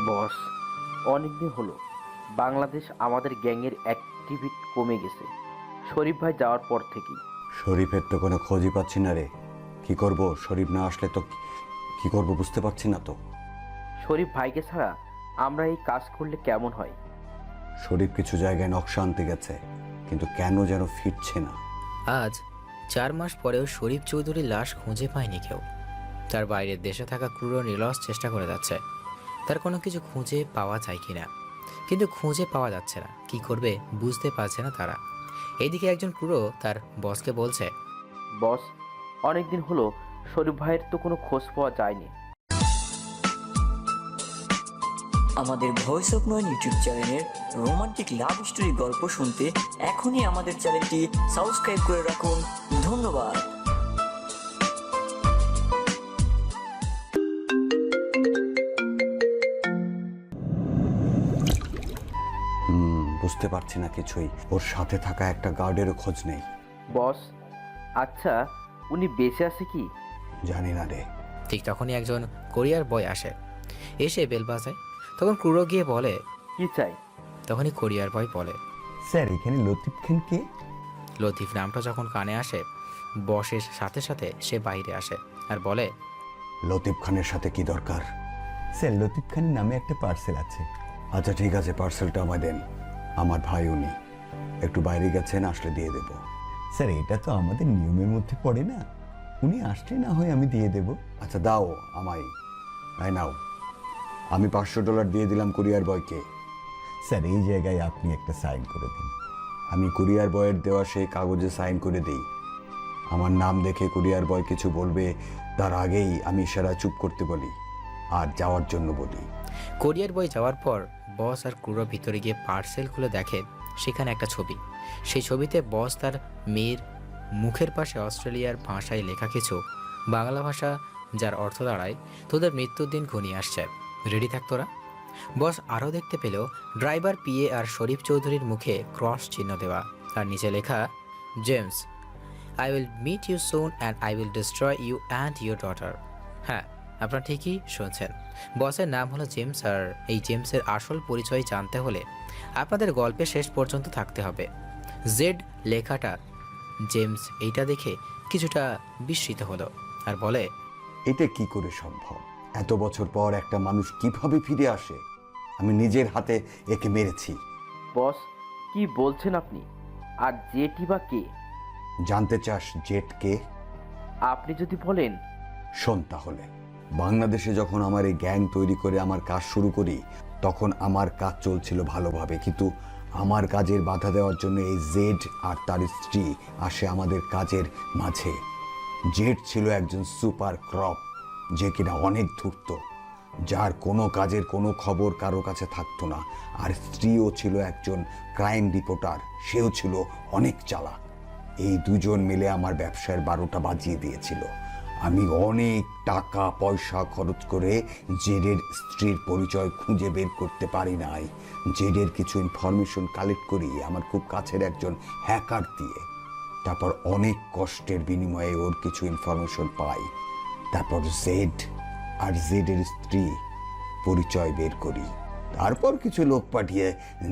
বস, অনেকদিন হলো বাংলাদেশ আমাদের গ্যাংয়ের অ্যাক্টিভিটি কমে গেছে শরীফ ভাই যাওয়ার পর থেকেই। শরীফের তো কোনো খোঁজই পাচ্ছি না রে। কি করব, শরীফ না আসলে তো কি করব বুঝতে পারছি না তো। শরীফ ভাইকে ছাড়া আমরা এই কাজ করলে কেমন হয়? শরীফ কিছু জায়গায় নকশা আনতে গেছে, কিন্তু কেন যেন ফিরছে না। আজ 4 মাস পরেও শরীফ চৌধুরীর লাশ খুঁজে পায়নি কেউ। তার বাইরের দেশে থাকা ক্রুরো নিরলস চেষ্টা করে যাচ্ছে তার কোনো কিছু খুঁজে পাওয়া যায় কিনা, কিন্তু খুঁজে পাওয়া যাচ্ছে না। কি করবে বুঝতে পারছে না তারা। এইদিকে একজন ক্রুরো তার বসকে বলছে, বস, অনেকদিন হলো শরীফ ভাইয়ের তো কোনো খোঁজ পাওয়া যায়নি। আমাদের ভয়েস অফ নয়ন ইউটিউব চ্যানেলের রোমান্টিক লাভ স্টোরি গল্প শুনতে এখনই আমাদের চ্যানেলটি সাবস্ক্রাইব করে রাখুন। ধন্যবাদ। বুঝতে পারছি না কিছুই। ওর সাথে থাকা একটা গার্ডেরও খোঁজ নেই। বস, আচ্ছা উনি বেঁচে আছে কি? জানি না রে। ঠিক তখনই একজন কোরিয়ার বয় আসে, এসে বেল বাজায়। তখন ক্রুরো গিয়ে বলে, কি চাই? তখনই কোরিয়ার বয় বলে, স্যার এখানে লতিফ খান কে? লতিফ নামটা যখন কানে আসে, বসের সাথে সাথে সে বাইরে আসে আর বলে, লতিফ খানের সাথে কি দরকার? স্যার লতিফ খানের নামে একটা পার্সেল আছে। আচ্ছা ঠিক আছে, পার্সেলটা আমায় দেন। আমার ভাই উনি একটু বাইরে গেছেন, আসলে দিয়ে দেব। স্যার এটা তো আমাদের নিয়মের মধ্যে পড়ে না, উনি আসলে না হয় আমি দিয়ে দেব। আচ্ছা দাও আমায়। নাও, আমি $500 দিয়ে দিলাম কুরিয়ার বয়কে। স্যার এই জায়গায় আপনি একটা সাইন করে দিন। আমি কুরিয়ার বয়ের দেওয়া সেই কাগজে সাইন করে দিই। আমার নাম দেখে কুরিয়ার বয় কিছু বলবে তার আগেই আমি ইশারা চুপ করতে বলি আর যাওয়ার জন্য বলি। কোরিয়ার বয় যাওয়ার পর বস আর ক্রুরো ভিতরে গিয়ে পার্সেল খুলে দেখে সেখানে একটা ছবি। সেই ছবিতে বস তার মেয়ের মুখের পাশে অস্ট্রেলিয়ার ভাষায় লেখা কিছু বাংলা ভাষা, যার অর্থ দাঁড়ায়, তোদের মৃত্যুর দিন ঘনিয়ে আসছে, রেডি থাক তোরা। বস আরও দেখতে পেল ড্রাইভার, পিএ আর শরীফ চৌধুরীর মুখে ক্রস চিহ্ন দেওয়া, আর নিচে লেখা, James, I will meet you soon and I will destroy you and your daughter. হ্যাঁ, আপনারা ঠিকই শুনছেন, বসের নাম হলো জেমস। আর এই জেমসের আসল পরিচয় জানতে হলে আপনাদের গল্পে শেষ পর্যন্ত থাকতে হবে। জেড লেখাটা জেমস এইটা দেখে কিছুটা বিস্মিত হলো আর বলে, এটা কি করে সম্ভব? এত বছর পর একটা মানুষ কিভাবে ফিরে আসে? আমি নিজের হাতে একে মেরেছি। বস, কি বলছেন আপনি? আর জেটি বা কে? জানতে চাস জেট কে? আপনি যদি বলেন। শোন তাহলে, বাংলাদেশে যখন আমার এই গ্যাং তৈরি করে আমার কাজ শুরু করি, তখন আমার কাজ চলছিল ভালোভাবে, কিন্তু আমার কাজের বাধা দেওয়ার জন্য এই জেড আর তার স্ত্রী আসে আমাদের কাজের মাঝে। জেড ছিল একজন সুপার ক্রপ, যে কিনা অনেক ধূর্ত, যার কোনো কাজের কোনো খবর কারো কাছে থাকতো না। আর স্ত্রীও ছিল একজন ক্রাইম রিপোর্টার, সেও ছিল অনেক চালাক। এই দুজন মিলে আমার ব্যবসার 12টা বাজিয়ে দিয়েছিল। আমি অনেক টাকা পয়সা খরচ করে জেডের স্ত্রীর পরিচয় খুঁজে বের করতে পারি নাই। জেডের কিছু ইনফরমেশন কালেক্ট করি আমার খুব কাছের একজন হ্যাকার দিয়ে। তারপর অনেক কষ্টের বিনিময়ে ওর কিছু ইনফরমেশন পাই। তারপর জেড আর জেডের স্ত্রী পরিচয় বের করি। তারপর কিছু লোক পাঠিয়ে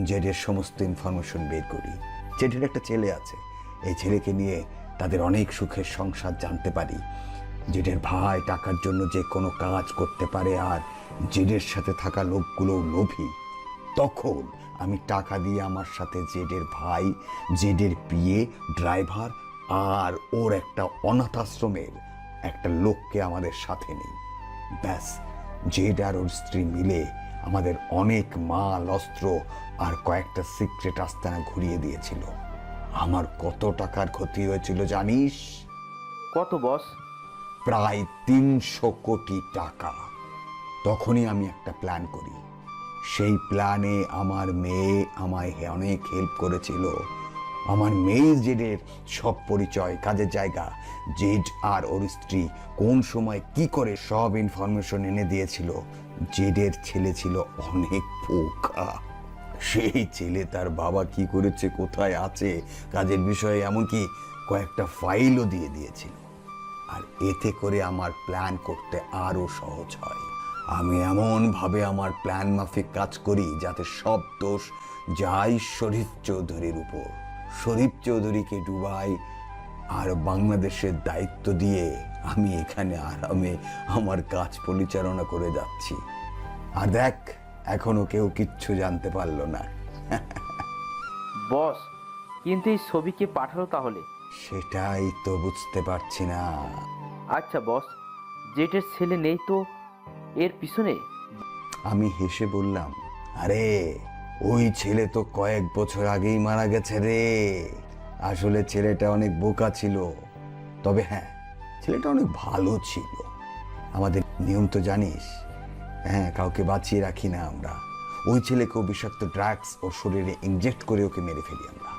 জেডের সমস্ত ইনফরমেশন বের করি। জেডের একটা ছেলে আছে, এই ছেলেকে নিয়ে তাদের অনেক সুখের সংসার জানতে পারি। জেডের ভাই টাকার জন্য যে কোনো কাজ করতে পারে, আর জেডের সাথে থাকা লোকগুলো লোভী। তখন আমি টাকা দিয়ে আমার সাথে জেডের ভাই, জেডের পিএ, ড্রাইভার আর ওর একটা অনাথ আশ্রমের একটা লোককে আমাদের সাথে নিই। ব্যাস, জেড আর ওর স্ত্রী মিলে আমাদের অনেক মাল, অস্ত্র আর কয়েকটা সিক্রেট আস্তানা ঘুরিয়ে দিয়েছিল। আমার কত টাকার ক্ষতি হয়েছিল জানিস? কত বস? প্রায় 300 কোটি টাকা। তখনই আমি একটা প্ল্যান করি। সেই প্ল্যানে আমার মেয়ে আমায় অনেক হেল্প করেছিল। আমার মেয়ে জেডের সব পরিচয়, কাজের জায়গা, জেড আর ওর স্ত্রী কোন সময় কি করে সব ইনফরমেশন এনে দিয়েছিল। জেডের ছেলে ছিল অনেক বোকা। সেই ছেলে তার বাবা কি করেছে, কোথায় আছে, কাজের বিষয়ে এমনকি কয়েকটা ফাইলও দিয়ে দিয়েছিল। আর এতে করে আমার প্ল্যান করতে আরো সহজ হয়। আমি এমনভাবে আমার প্ল্যান মাফিক কাজ করি যাতে সব দোষ যায় শরীফ চৌধুরীর উপর। শরীফ চৌধুরীকে ডুবাই আর বাংলাদেশের দায়িত্ব দিয়ে আমি এখানে আরামে আমার কাজ পরিচালনা করে যাচ্ছি। আর দেখ, এখনো কেউ কিচ্ছু জানতে পারলো না। বস, কিন্তু এই ছবি কে পাঠালো তাহলে? সেটাই তো বুঝতে পারছি না। আচ্ছা বস, জেটের ছেলে নেই তো এর পিছনে? আমি হেসে বললাম, আরে ওই ছেলে তো কয়েক বছর আগেই মারা গেছে রে। আসলে ছেলেটা অনেক বোকা ছিল, তবে হ্যাঁ, ছেলেটা অনেক ভালো ছিল। আমাদের নিয়ম তো জানিস, হ্যাঁ, কাউকে বাঁচিয়ে রাখি না আমরা। ওই ছেলেকেও বিষাক্ত ড্রাগস ওর শরীরে ইনজেক্ট করে ওকে মেরে ফেলি আমরা।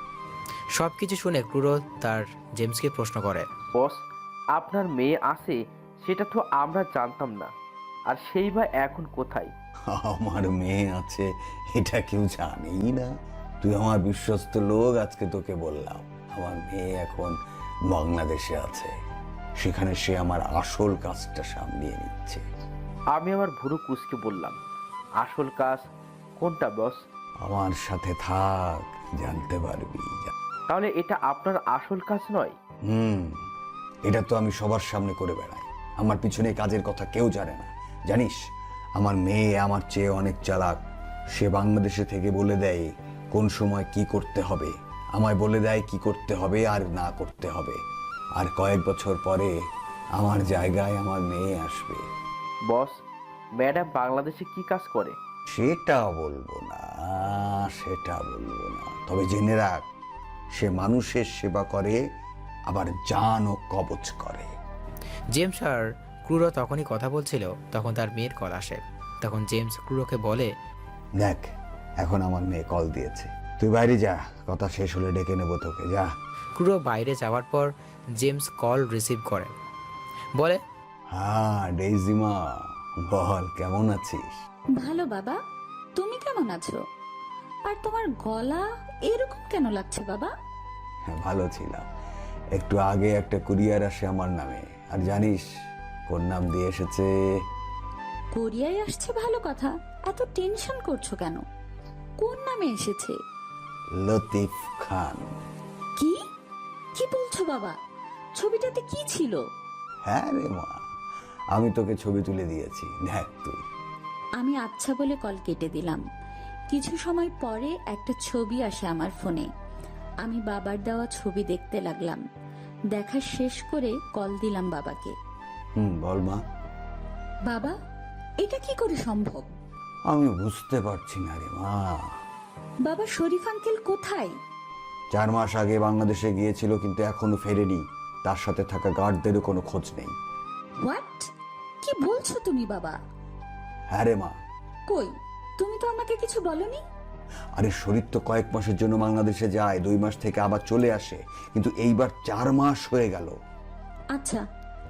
সব কিছু শুনে ক্রুরো তার জেমসকে প্রশ্ন করে। বস, আপনার মেয়ে আছে সেটা তো আমরা জানতাম না, আর সেই বা এখন কোথায়? আমার মেয়ে আছে এটা কেউ জানেই না। তুই আমার বিশ্বস্ত লোক, আজকে তোকে বললাম আমার মেয়ে এখন বাংলাদেশে আছে। সেখানে সে আমার আসল কাজটা সামলিয়ে নিচ্ছে। আমি আমার ভুরু কুচকে বললাম, আসল কাজ কোনটা বস? আমার সাথে থাক, জানতে পারবি। তাহলে এটা আপনার আসল কাজ নয়? এটা তো আমি সবার সামনে করে বেড়াই। আমার পিছনে কাজের কথা কেউ জানে না। জানিস, আমার মেয়ে আমার চেয়ে অনেক চালাক। সে বাংলাদেশে থেকে বলে দেয় কোন সময় কি করতে হবে, আমায় বলে দেয় কি করতে হবে আর না করতে হবে। আর কয়েক বছর পরে আমার জায়গায় আমার মেয়ে আসবে। বস, ম্যাডাম বাংলাদেশে কি কাজ করে? সেটা বলবো না। তবে জেনে রাখ, সে মানুষের সেবা করে, আবার জানও কবচ করে। জেমস আর ক্রুরো তখনই কথা বলছিল, তখন তার মেয়ের কল আসে। তখন জেমস ক্রুরোকে বলে, দেখ, এখন আমার মেয়ে কল দিয়েছে, তুই বাইরে যা, কথা শেষ হলে ডেকে নেবো তোকে, যা। ক্রুরো বাইরে যাওয়ার পর জেমস কল রিসিভ করে, বলে, হ্যাঁ ডেইজিমা, বল কেমন আছিস? ভালো বাবা, তুমি কেমন আছো? আর তোমার গলা এরকম কেন লাগছে বাবা? হ্যাঁ, ভালো ছিলাম। একটু আগে একটা কুরিয়ার আসে আমার নামে, আর জানিস কোন নাম দিয়ে এসেছে? কোরিয়ায় আসছে ভালো কথা, এত টেনশন করছো কেন? কোন নামে এসেছে? লতিফ খান। কি কি বলছো বাবা? ছবিটাতে কি ছিল? হ্যাঁ রে মা, আমি তোকে ছবি তুলে দিয়েছি, দেখ তুই। আমি আচ্ছা বলে কল কেটে দিলাম। কিছু সময় পরে একটা ছবি আসে আমার ফোনে। আমি বাবার দেওয়া ছবি দেখতে লাগলাম। দেখা শেষ করে কল দিলাম বাবাকে। বল মা। বাবা, এটা কি করে সম্ভব? আমি বুঝতে পারছি না রে মা। বাবা, শরীফ আঙ্কেল কোথায়? 4 মাস আগে বাংলাদেশে গিয়েছিল, কিন্তু এখনো ফেরেনি। তার সাথে থাকা গার্ডদেরও কোনো খোঁজ নেই। হোয়াট? কি বলছো তুমি বাবা? হ্যাঁ রে মা। কই, তুমি তো আমাকে কিছু বলনি। আরে শরীর তো কয়েক মাসের জন্য বাংলাদেশে যায়, 2 মাস থেকে আবার চলে আসে, কিন্তু এইবার 4 মাস হয়ে গেল। আচ্ছা,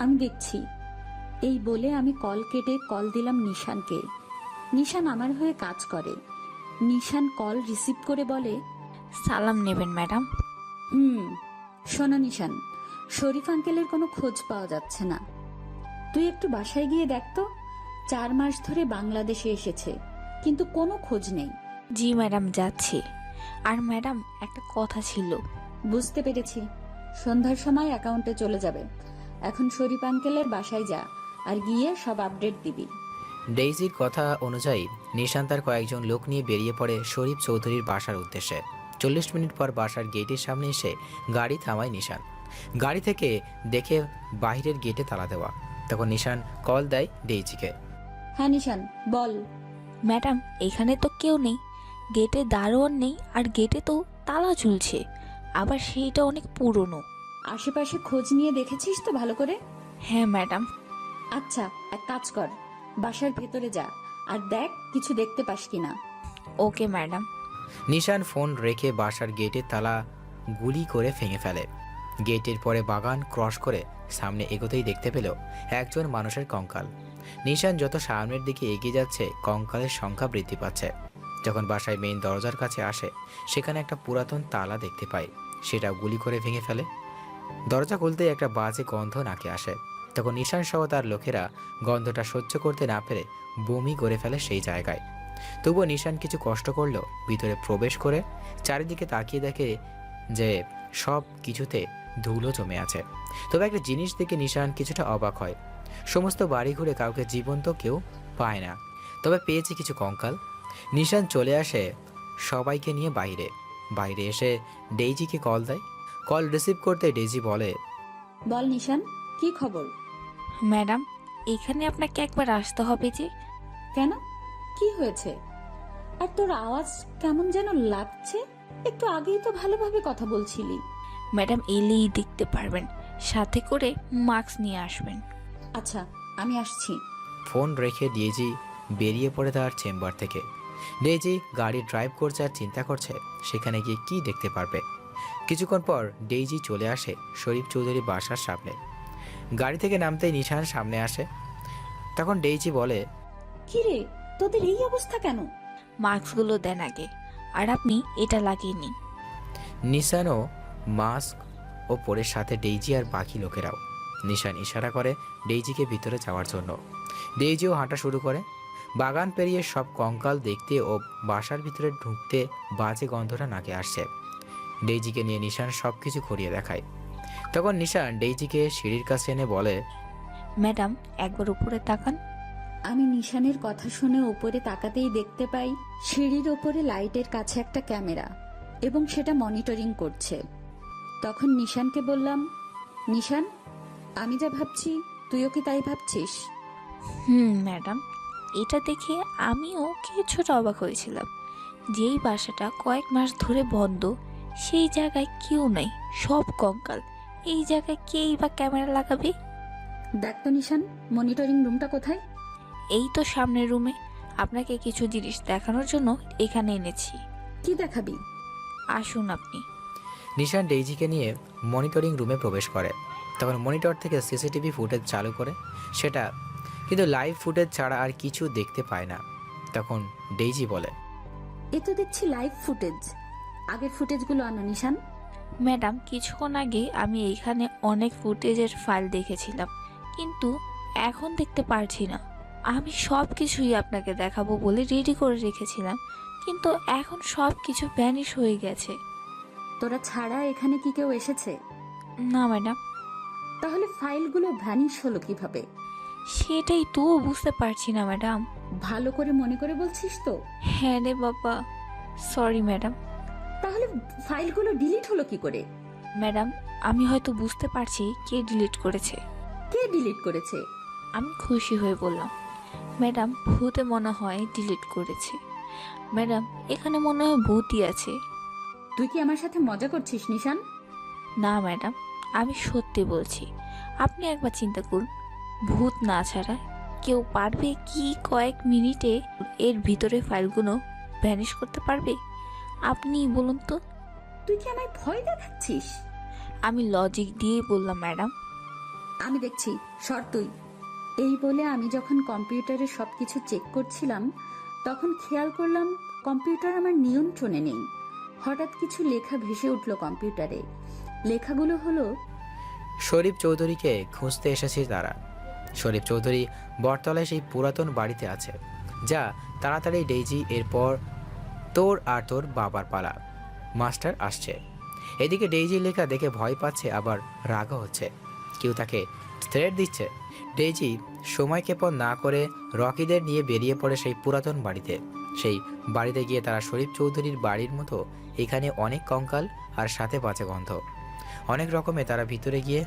আমি দেখছি। এই বলে আমি কল কেটে কল দিলাম নিশানকে। নিশান আমার হয়ে কাজ করে। নিশান কল রিসিভ করে বলে, সালাম নেবেন ম্যাডাম। শোনো নিশান, শরীফ আঙ্কেলের কোনো খোঁজ পাওয়া যাচ্ছে না। তুই একটু বাসায় গিয়ে দেখ তো। 4 মাস ধরে বাংলাদেশে এসেছে, কিন্তু কোনো খোঁজ নেই। জি ম্যাডাম, যাচ্ছি। আর ম্যাডাম, একটা কথা ছিল। বুঝতে পেরেছি। সন্ধ্যার সময় অ্যাকাউন্টে চলে যাবে। এখন শরীফ আঙ্কেলের বাসায় যা, আর গিয়ে সব আপডেট দিবি। ডেইজির কথা অনুযায়ী নিশান তার কয়েকজন লোক নিয়ে বেরিয়ে পড়ে শরীফ চৌধুরীর বাসার উদ্দেশ্যে। 40 মিনিট পর বাসার গেটের সামনে এসে গাড়ি থামায় নিশান। গাড়ি থেকে দেখে বাইরের গেটে তালা দেওয়া। তখন নিশান কল দেয় ডেইজিকে। হ্যাঁ নিশান, বল। ম্যাডাম, এখানে তো কেউ নেই, গেটে দারোয়ান নেই, আর গেটে তো তালা ঝুলছে, আবার সেইটা অনেক পুরনো। আশেপাশে খোঁজ নিয়ে দেখেছিস তো ভালো করে? হ্যাঁ ম্যাডাম। আচ্ছা, এক কাজ কর, বাসার ভেতরে যা আর দেখ কিছু দেখতে পাস কিনা। Okay madam. নিশান ফোন রেখে বাসার গেটের তালা গুলি করে ভেঙে ফেলে। গেটের পরে বাগান ক্রস করে সামনে এগোতেই দেখতে পেল একজন মানুষের কঙ্কাল। নিশান যত সামনের দিকে এগিয়ে যাচ্ছে, কঙ্কালের সংখ্যা বৃদ্ধি পাচ্ছে। যখন বাসায় মেইন দরজার কাছে আসে, সেখানে একটা পুরাতন তালা দেখতে পায়। সেটা গুলি করে ভেঙে ফেলে। দরজা খুলতেই একটা বাজে গন্ধ নাকে আসে। তখন নিশান সহ তার লোকেরা গন্ধটা সহ্য করতে না পেরে বমি করে ফেলে সেই জায়গায়। তবুও নিশান কিছু কষ্ট করলেও ভিতরে প্রবেশ করে চারিদিকে তাকিয়ে দেখে যে সব কিছুতে ধুলো জমে আছে। তবে একটা জিনিস দেখে নিশান কিছুটা অবাক হয়, সমস্ত বাড়ি ঘুরে কাউকে জীবন্ত কেউ পায় না, তবে পেয়েছে কিছু কঙ্কাল। নিশান চলে আসে সবাইকে নিয়ে বাইরে এসে ডেইজিকে কল দেয়। কল রিসিভ করতে ডেইজি বলে, বল নিশান, কি খবর? ম্যাডাম, এখানে আপনাকে একবার আসতে হবে যে। কেন, কি হয়েছে? আর তোর আওয়াজ কেমন যেন লাগছে, একটু আগেই তো ভালোভাবে কথা বলছিলি। ম্যাডাম এলেই দেখতে পারবেন, সাথে করে মাস্ক নিয়ে আসবেন। আচ্ছা, আমি আসছি। ফোন রেখে ডেইজি বেরিয়ে পড়ে তার চেম্বার থেকে। ডেইজি গাড়ি ড্রাইভ করছে আর চিন্তা করছে সেখানে গিয়ে কি দেখতে পারবে। কিছুক্ষণ পর ডেইজি চলে আসে শরীফ চৌধুরী বাসার সামনে। গাড়ি থেকে নামতেই নিশান সামনে আসে। তখন ডেইজি বলে, কি রে, তোদের এই অবস্থা কেন? মাস্কগুলো দেন আগে, আর আপনি এটা লাগিয়ে নিন। নিশানও মাস্ক ও পরে, সাথে ডেইজি আর বাকি লোকেরাও। নিশান ইশারা করে ডেইজিকে ভিতরে যাওয়ার জন্য। ডেইজিও হাঁটা শুরু করে। বাগান পেরিয়ে সব কঙ্কাল দেখতে ও বাসার ভিতরে ঢুকতে বাজে গন্ধটা নাকে আসছে। ডেইজিকে নিয়ে নিশান সব কিছু ঘুরিয়ে দেখায়। তখন নিশান ডেইজিকে সিঁড়ির কাছে এনে বলে, ম্যাডাম একবার উপরে তাকান। আমি নিশানের কথা শুনে উপরে তাকাতেই দেখতে পাই সিঁড়ির ওপরে লাইটের কাছে একটা ক্যামেরা, এবং সেটা মনিটরিং করছে। তখন নিশানকে বললাম, নিশান, আমি যা ভাবছি তুইও কি তাই ভাবছিস? ম্যাডাম, এটা দেখে আমিও কিছুটা অবাক হয়েছিলাম। যেই বাসাটা কয়েক মাস ধরে বন্ধ, সেই জায়গায় কেউ নেই, সব কঙ্কাল। এই জায়গায় কেই বা ক্যামেরা লাগাবে? দেখ তো নিশান, মনিটরিং রুমটা কোথায়? এই তো সামনের রুমে। আপনাকে কিছু জিনিস দেখানোর জন্য এখানে এনেছি। কি দেখাবি? আসুন আপনি। নিশান ডেইজিকে নিয়ে মনিটরিং রুমে প্রবেশ করে। তখন মনিটর থেকে সিসিটিভি ফুটেজ চালু করে সেটা, কিন্তু লাইভ ফুটেজ ছাড়া আর কিছু দেখতে পায় না। তখন ডেইজি বলে, এ তো দেখছি লাইভ ফুটেজ। আগের ফুটেজগুলো আনো নিশান। ম্যাডাম, কিছুক্ষণ আগে আমি এইখানে অনেক ফুটেজের ফাইল দেখেছিলাম, কিন্তু এখন দেখতে পারছি না। আমি সব কিছুই আপনাকে দেখাবো বলে রেডি করে রেখেছিলাম, কিন্তু এখন সব কিছু ভ্যানিশ হয়ে গেছে। তোরা ছাড়া এখানে কি কেউ এসেছে? না ম্যাডাম। তাহলে ফাইলগুলো ভ্যানিশ হলো কিভাবে? সেটাই তো বুঝতে পারছি না ম্যাডাম। ভালো করে মনে করে বলছিস তো? হ্যাঁ রে বাবা, সরি ম্যাডাম। তাহলে ফাইলগুলো ডিলিট হলো কি করে? ম্যাডাম, আমি হয়তো বুঝতে পারছি কে ডিলিট করেছে। কে ডিলিট করেছে? আমি খুশি হয়ে বললাম, ম্যাডাম ভূতে মনে হয় ডিলিট করেছে। ম্যাডাম, এখানে মনে হয় ভূতই আছে। তুই কি আমার সাথে মজা করছিস নিশান? না ম্যাডাম, আমি সত্যি বলছি। আপনি একবার চিন্তা করুন, ভূত না ছাড়া কেউ পারবে কি কয়েক মিনিটে এর ভিতরে ফাইলগুলো ভ্যানিশ করতে পারবে? আপনি বলুন তো। তুই কি আমায় ভয় দেখাচ্ছিস? আমি লজিক দিয়েই বললাম ম্যাডাম। আমি দেখছি, সর তুই। এই বলে আমি যখন কম্পিউটারে সবকিছু চেক করছিলাম, তখন খেয়াল করলাম কম্পিউটার আমার নিয়ন্ত্রণে নেই। হঠাৎ কিছু লেখা ভেসে উঠল কম্পিউটারে। লেখাগুলো হলো, শরীফ চৌধুরীকে খুঁজতে এসেছে তারা। শরীফ চৌধুরী বটতলায় সেই পুরাতন বাড়িতে আছে। যা তাড়াতাড়ি ডেইজি, এরপর তোর আর তোর বাবার পালা, মাস্টার আসছে। এদিকে ডেইজির লেখা দেখে ভয় পাচ্ছে, আবার রাগও হচ্ছে। কেউ তাকে থ্রেট দিচ্ছে। ডেইজি সময় ক্ষেপণ না করে রকিদের নিয়ে বেরিয়ে পড়ে সেই পুরাতন বাড়িতে। সেই বাড়িতে গিয়ে তারা শরীফ চৌধুরীর বাড়ির মতো এখানে অনেক কঙ্কাল আর সাথে বাজে গন্ধ। অনেক রকমে তারা ভিতরে গিয়ে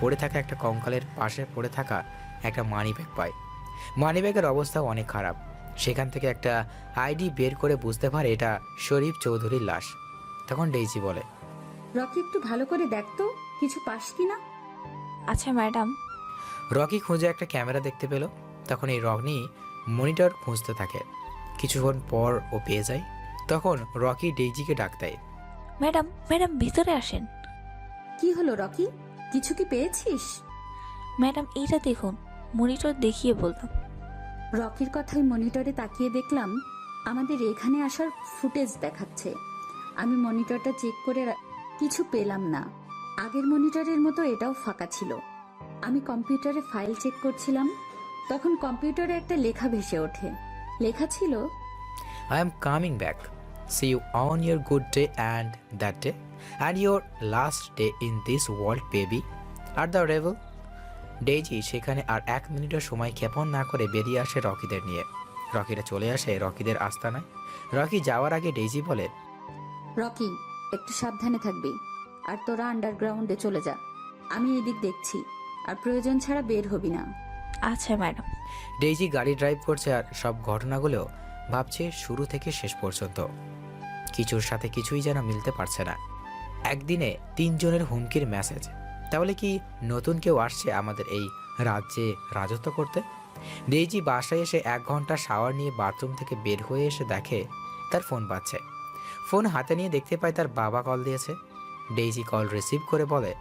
পড়ে থাকা একটা কঙ্কালের পাশে পড়ে থাকা একটা মানি ব্যাগ পায়। মানি ব্যাগের অবস্থাও অনেক খারাপ। সেখান থেকে একটা আইডি বের করে বুঝতে পারে এটা শরীফ চৌধুরীর লাশ। তখন ডেইজি বলে, রকি একটু ভালো করে দেখ তো কিছু পাস কিনা। আচ্ছা ম্যাডাম। রকি খুঁজে একটা ক্যামেরা দেখতে পেল। তখন এই রনি মনিটর খুঁজতে থাকে। কিছুক্ষণ পর ও পেয়ে যায়। তখন রকি ডেইজিকে ডাক দেয়। ম্যাডাম, ম্যাডাম ভিতরে আসেন। কি হলো রকি, কিছু কি পেয়েছিস? ম্যাডাম এইটা দেখুন। মনিটর দেখিয়ে বললাম। রকির কথায় মনিটরে তাকিয়ে দেখলাম আমাদের এখানে আসার ফুটেজ দেখাচ্ছে। আমি মনিটরটা চেক করে কিছু পেলাম না। আগের মনিটরের মতো এটাও ফাঁকা ছিল। আমি কম্পিউটারে ফাইল চেক করছিলাম, তখন কম্পিউটারে একটা লেখা ভেসে ওঠে। লেখা ছিল, I am coming back. See you on your good day and that day, and your last day in this world, baby. At the rebel. Daisy সেখানে আর 1 মিনিটের সময় ক্ষেপণ না করে বেরিয়ে আসে রকিদের নিয়ে। রকিরা চলে আসে রকিদের আস্তানায়। রকি যাওয়ার আগে ডেইজি বলে, রকি, একটু সাবধানে থাকবি, আর তোরা আন্ডারগ্রাউন্ডে চলে যা। আমি এদিক দেখছি, আর প্রয়োজন ছাড়া বের হবি না। আচ্ছা ম্যাডাম। ডেইজি গাড়ি ড্রাইভ করছে আর সব ঘটনাগুলো ভাবছে শুরু থেকে শেষ পর্যন্ত। কিছুর সাথে কিছুই যেন মিলতে পারছে না। একদিনে 3 জনের হুমকির মেসেজ। তাহলে কি নতুন কেউ আসছে আমাদের এই রাজ্যে রাজত্ব করতে? ডেইজি বাসায় এসে 1 ঘন্টা শাওয়ার নিয়ে বাথরুম থেকে বের হয়ে এসে দেখে তার ফোন বাজছে। ফোন হাতে নিয়ে দেখতে পায় তার বাবা কল দিয়েছে। ডেইজি কল রিসিভ করে বলে,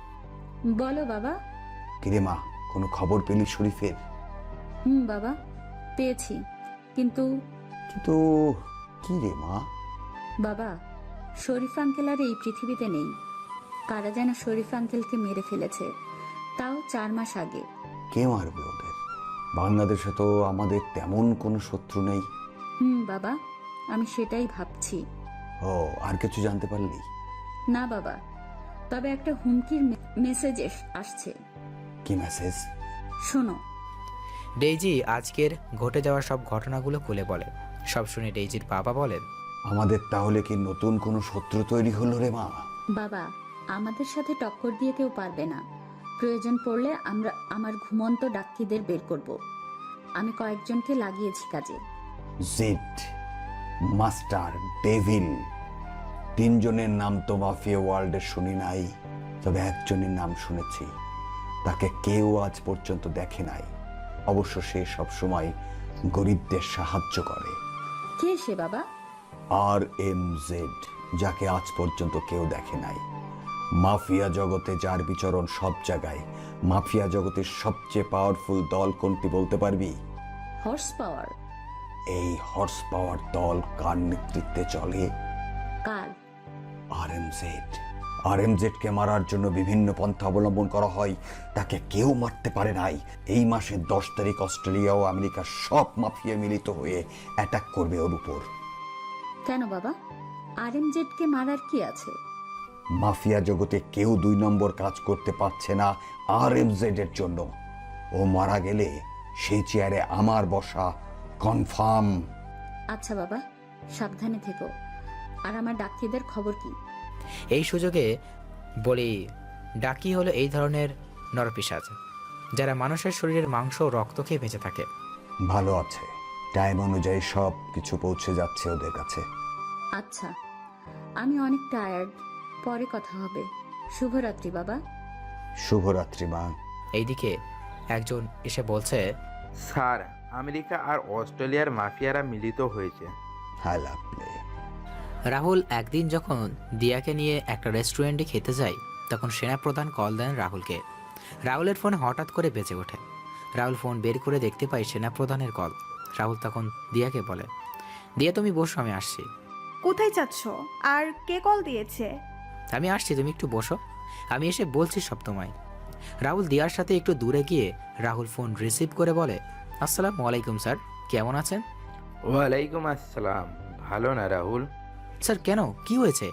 বলো বাবা। কিরে মা, কোনো খবর পেলি শরীফের? বাবা, পেয়েছি, কিন্তু কিন্তু কি রে মা? বাবা, শরীফ আঙ্কেল আর এই পৃথিবীতে নেই। কারা যেন শরীফ আঙ্কেলকে মেরে ফেলেছে, তাও 4 মাস আগে। কে মারবে ওদের? বাংলাদেশে তো আমাদের তেমন কোনো শত্রু নেই। বাবা, আমি সেটাই ভাবছি। ও, আর কিছু জানতে পারলি? না বাবা, তবে একটা হুমকির মেসেজ আসছে। কি মেসেজ? শোনো। ডেইজি আজকের ঘটে যাওয়া সব ঘটনাগুলো খুলে বলে। সব শুনে ডেইজির বাবা বলেন, আমাদের তাহলে কি নতুন কোনো শত্রু তৈরি হলো রে মা? বাবা, আমাদের সাথে টক্কর দিয়ে কেউ পারবে না। প্রয়োজন পড়লে আমরা আমার ঘুমন্ত ডাক্কিদের বের করব। আমি কয়েকজনকে লাগিয়েছি কাজে। জেড, মাস্টার, ডেভিল, 3 জনের নাম তো মাফিয়া ওয়ার্ল্ডে শুনি নাই, তবে একজনের নাম শুনেছি। তাকে কেউ আজ পর্যন্ত দেখে নাই, অবশ্য সে সব সময় গরিবদের সাহায্য করে। কে সে বাবা? RMZ, যাকে আজ পর্যন্ত কেউ দেখে নাই। মাফিয়া জগতে যার বিচরণ সব জায়গায়। মাফিয়া জগতের সবচেয়ে পাওয়ারফুল দল কোনটি বলতে পারবি? Horse power. এই হর্স পাওয়ার দল কার নেতৃত্বে চলে? কার? RMZ। RMZ কে মারার জন্য বিভিন্ন পন্থা অবলম্বন করা হয়, তাকে কেউ মারতে পারে নাই। এই মাসের 10 তারিখ অস্ট্রেলিয়া ও আমেরিকার সব মাফিয়া মিলিত হয়ে অ্যাটাক করবে ওর উপর। কেন বাবা, RMZ কে মারার কি আছে? মাফিয়া জগতে কেউ 2 নম্বর কাজ করতে পারছে না RMZ এর জন্য। ও মারা গেলে সেই চেয়ারে আমার বসা কনফার্ম। আচ্ছা বাবা, সাবধানে থেকো। আর আমার ডাক্কিদের খবর কি? এই সুযোগে বলি, ডাকি হলো এই ধরনের নরপিশাচ যারা মানুষের শরীরের মাংস ও রক্ত খেয়ে বেঁচে থাকে। ভালো আছে, টাইম অনুযায়ী সব কিছু পৌঁছে যাচ্ছে ওদের কাছে। আচ্ছা, আমি অনেক টায়ার্ড, পরে কথা হবে। শুভরাত্রি বাবা। শুভরাত্রি মা। এইদিকে একজন এসে বলছে, স্যার, আমেরিকা আর অস্ট্রেলিয়ার মাফিয়ারা মিলিত হয়েছে। হ্যাঁ, লাভলি। রাহুল একদিন যখন দিয়াকে নিয়ে একটা রেস্টুরেন্টে খেতে যায়, তখন সেনাপ্রধান কল দেন রাহুলকে। রাহুলের ফোন হঠাৎ করে বেজে ওঠে। রাহুল ফোন বের করে দেখতে পায় সেনাপ্রধানের কল। রাহুল তখন দিয়াকে বলে, দিয়া তুমি বসো, আমি আসছি। কোথায় যাচ্ছ? আর কে কল দিয়েছে? আমি আসছি, তুমি একটু বসো, আমি এসে বলছি সব তোমায়। রাহুল দিয়ার সাথে একটু দূরে গিয়ে রাহুল ফোন রিসিভ করে বলে, আসসালামু আলাইকুম স্যার, কেমন আছেন? ওয়ালাইকুম আসসালাম। ভালো না রাহুল? স্যার কেন, কি হয়েছে?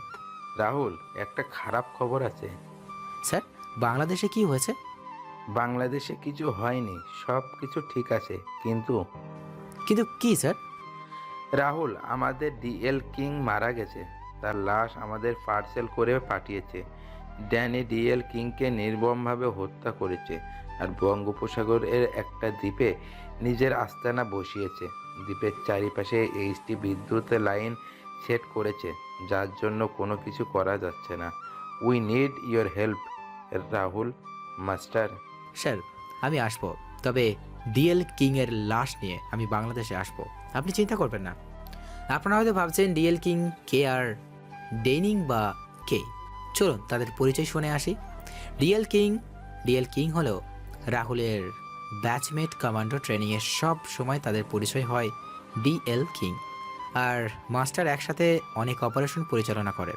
রাহুল, একটা খারাপ খবর আছে। স্যার, বাংলাদেশে কি হয়েছে? বাংলাদেশে কিছু হয়নি, সব কিছু ঠিক আছে, কিন্তু কিন্তু কি স্যার? রাহুল, আমাদের DL কিং মারা গেছে। তার লাশ আমাদের পার্সেল করে পাঠিয়েছে। ড্যানি DL কিংকে নির্মমভাবে হত্যা করেছে আর বঙ্গোপসাগরের একটা দ্বীপে নিজের আস্তানা বসিয়েছে। দ্বীপের চারিপাশে HT বিদ্যুতের লাইন সেট করেছে, যার জন্য কোনো কিছু করা যাচ্ছে না। We need your help Rahul master. Sir, আমি আসবো, তবে ডিএল কিংয়ের লাশ নিয়ে আমি বাংলাদেশে আসবো, আপনি চিন্তা করবেন না। আপনারা হয়তো ভাবছেন ডিএল কিং কে আর ডেনিং বা কে। চলুন তাদের পরিচয় শুনে আসি। ডিএল কিং হলো রাহুলের ব্যাচমেট কমান্ডো ট্রেনিংয়ের সব সময় তাদের পরিচয় হয় ডিএল কিং আর মাস্টার একসাথে অনেক অপারেশন পরিচালনা করে।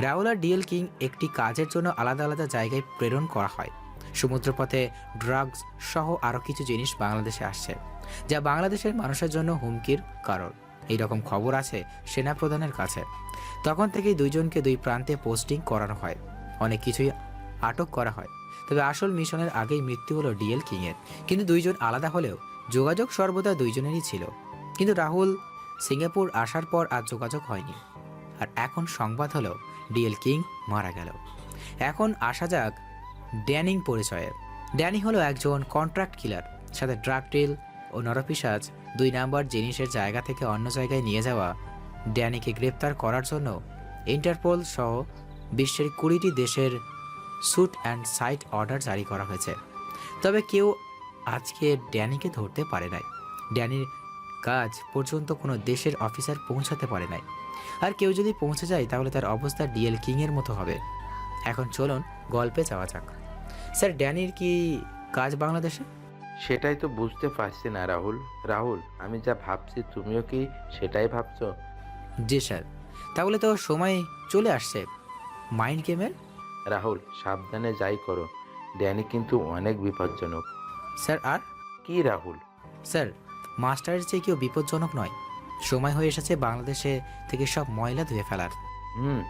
রাহুল আর ডিএল কিং একটি কাজের জন্য আলাদা আলাদা জায়গায় প্রেরণ করা হয়। সমুদ্রপথে ড্রাগস সহ আরও কিছু জিনিস বাংলাদেশে আসছে, যা বাংলাদেশের মানুষের জন্য হুমকির কারণ। এইরকম খবর আছে সেনাপ্রধানের কাছে। তখন থেকেই দুইজনকে দুই প্রান্তে পোস্টিং করানো হয়, অনেক কিছুই আটক করা হয়। তবে আসল মিশনের আগেই মৃত্যু হলো ডিএল কিংয়ের। কিন্তু দুইজন আলাদা হলেও যোগাযোগ সর্বদা দুইজনেরই ছিল। কিন্তু রাহুল সিঙ্গাপুর আসার পর আর যোগাযোগ হয়নি। আর এখন সংবাদ হলো ডিএল কিং মারা গেল। এখন আসা যাক ড্যানিং পরিচয়ে। ড্যানি হলো একজন কন্ট্রাক্ট কিলার, সাথে ড্রাগ ডিল ও নরপিশাচ 2 নাম্বার জিনিসের জায়গা থেকে অন্য জায়গায় নিয়ে যাওয়া। ড্যানিকে গ্রেপ্তার করার জন্য ইন্টারপোল সহ বিশ্বের 20টি দেশের স্যুট অ্যান্ড সাইট অর্ডার জারি করা হয়েছে। তবে কেউ আজকে ড্যানিকে ধরতে পারে নাই। ড্যানির কাজ পর্যন্ত কোনো দেশের অফিসার পৌঁছাতে পারে নাই। আর কেউ যদি পৌঁছে যায় তাহলে তার অবস্থা ডিএল কিংয়ের মতো হবে। এখন চলুন গল্পে যাওয়া যাক। স্যার, ড্যানির কি কাজ বাংলাদেশে? সেটাই তো বুঝতে পারছি না রাহুল। রাহুল, আমি যা ভাবছি তুমিও কি সেটাই ভাবছো? জি স্যার। তাহলে তো সময় চলে আসছে মাইন্ড গেমের। রাহুল, সাবধানে যাই করো, ড্যানি কিন্তু অনেক বিপজ্জনক। স্যার আর কি রাহুল? স্যার, মাস্টারের চেয়ে কেউ বিপজ্জনক নয়। সময় হয়ে এসেছে বাংলাদেশে থেকে সব ময়লা ধুয়ে ফেলার। হুম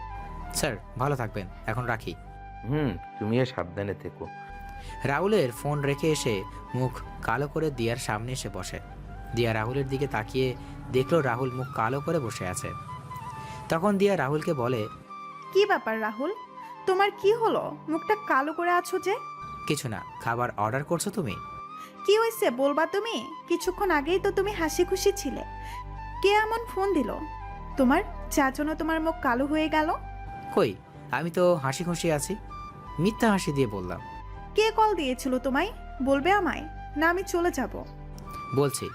স্যার, ভালো থাকবেন, এখন রাখি। তুমিও সাবধানে থেকো। রাহুলের ফোন রেখে এসে মুখ কালো করে দিয়ার সামনে এসে বসে। দিয়া রাহুলের দিকে তাকিয়ে দেখলো রাহুল মুখ কালো করে বসে আছে। তখন দিয়া রাহুলকে বলে, কি ব্যাপার রাহুল, তোমার কি হলো? মুখটা কালো করে আছো যে? কিছু না, খাবার অর্ডার করছো তুমি? কি হয়েছে বলবা তুমি? কিছুক্ষণ আগেই তো তুমি হাসি খুশি ছিলে। কে এমন ফোন দিল তোমার, যার জন্য তোমার মুখ কালো হয়ে গেল? কই, আমি তো হাসি খুশি আছি। মিথ্যা হাসি দিয়ে বললাম। কে কল দিয়েছিল তোমায়, বলবে আমায়, না আমি চলে যাব? বলছি,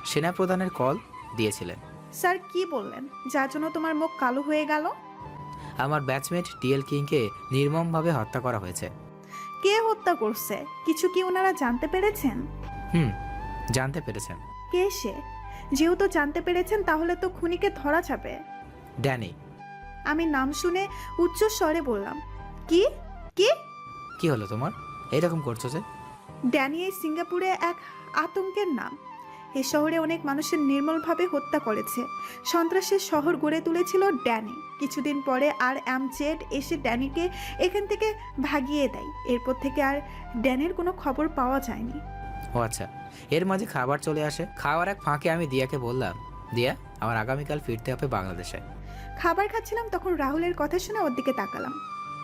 সেনাপ্রধানের কল দিয়েছিলেন। স্যার কি বললেন যার জন্য তোমার মুখ কালো হয়ে গেল? আমার ব্যাচমেট ডিএল কিংকে নির্মমভাবে হত্যা করা হয়েছে। কে হত্যা করছে কিছু কি ওনারা জানতে পেরেছেন? জানতে পেরেছেন। কে সে? যেহেতু জানতে পেরেছেন তাহলে তো খুনিকে ধরা যাবে। ড্যানি। আমি নাম শুনে উচ্চ স্বরে বললাম, কি কি? কি হলো তোমার, এরকম করছো যে? ড্যানি এই সিঙ্গাপুরে এক আতঙ্কের নাম। এ শহরে অনেক মানুষের নির্মলভাবে হত্যা করেছে। সন্ত্রাসের শহর গড়ে তুলেছিল ড্যানি। কিছুদিন পরে আর জেড এসে ড্যানিকে এখান থেকে ভাগিয়ে দেয়। এরপর থেকে আর ড্যানের কোনো খবর পাওয়া যায়নি। ও আচ্ছা। এর মাঝে খাবার চলে আসে। খাওয়ার এক ফাঁকে আমি দিয়াকে বললাম, দিয়া, আমার আগামীকাল ফিরতে হবে বাংলাদেশে। খাবার খাচ্ছিলাম, তখন রাহুলের কথা শুনে ওর দিকে তাকালাম।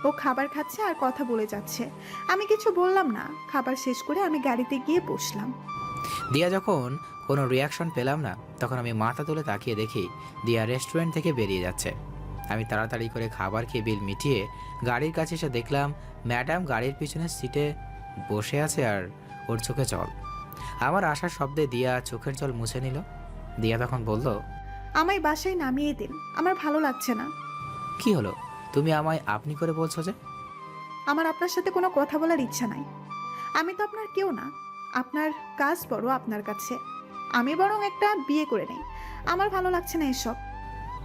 ও খাবার খাচ্ছে আর কথা বলে যাচ্ছে। আমি কিছু বললাম না। খাবার শেষ করে আমি গাড়িতে গিয়ে বসলাম। দিয়া যখন কোনো রিয়াকশন পেলাম না, তখন আমি মাথা তুলে তাকিয়ে দেখি দিয়া রেস্টুরেন্ট থেকে বেরিয়ে যাচ্ছে। আমি তাড়াতাড়ি করে খাবার খেয়ে বিল মিটিয়ে গাড়ির কাছে এসে দেখলাম ম্যাডাম গাড়ির পিছনের সিটে বসে আছে আর ওর চোখে জল। আমার আসার শব্দে দিয়া চোখের জল মুছে নিল। দিয়া তখন বলল, আমায় বাসায় নামিয়ে দিন, আমার ভালো লাগছে না। কি হলো, তুমি আমায় আপনি করে বলছো যে? আমার আপনার সাথে কোনো কথা বলার ইচ্ছা নাই। আমি তো আপনার কেউ না। আপনার কাজ বড় আপনার কাছে। আমি বরং একটা বিয়ে করে নেই। আমার ভালো লাগছে না এসব।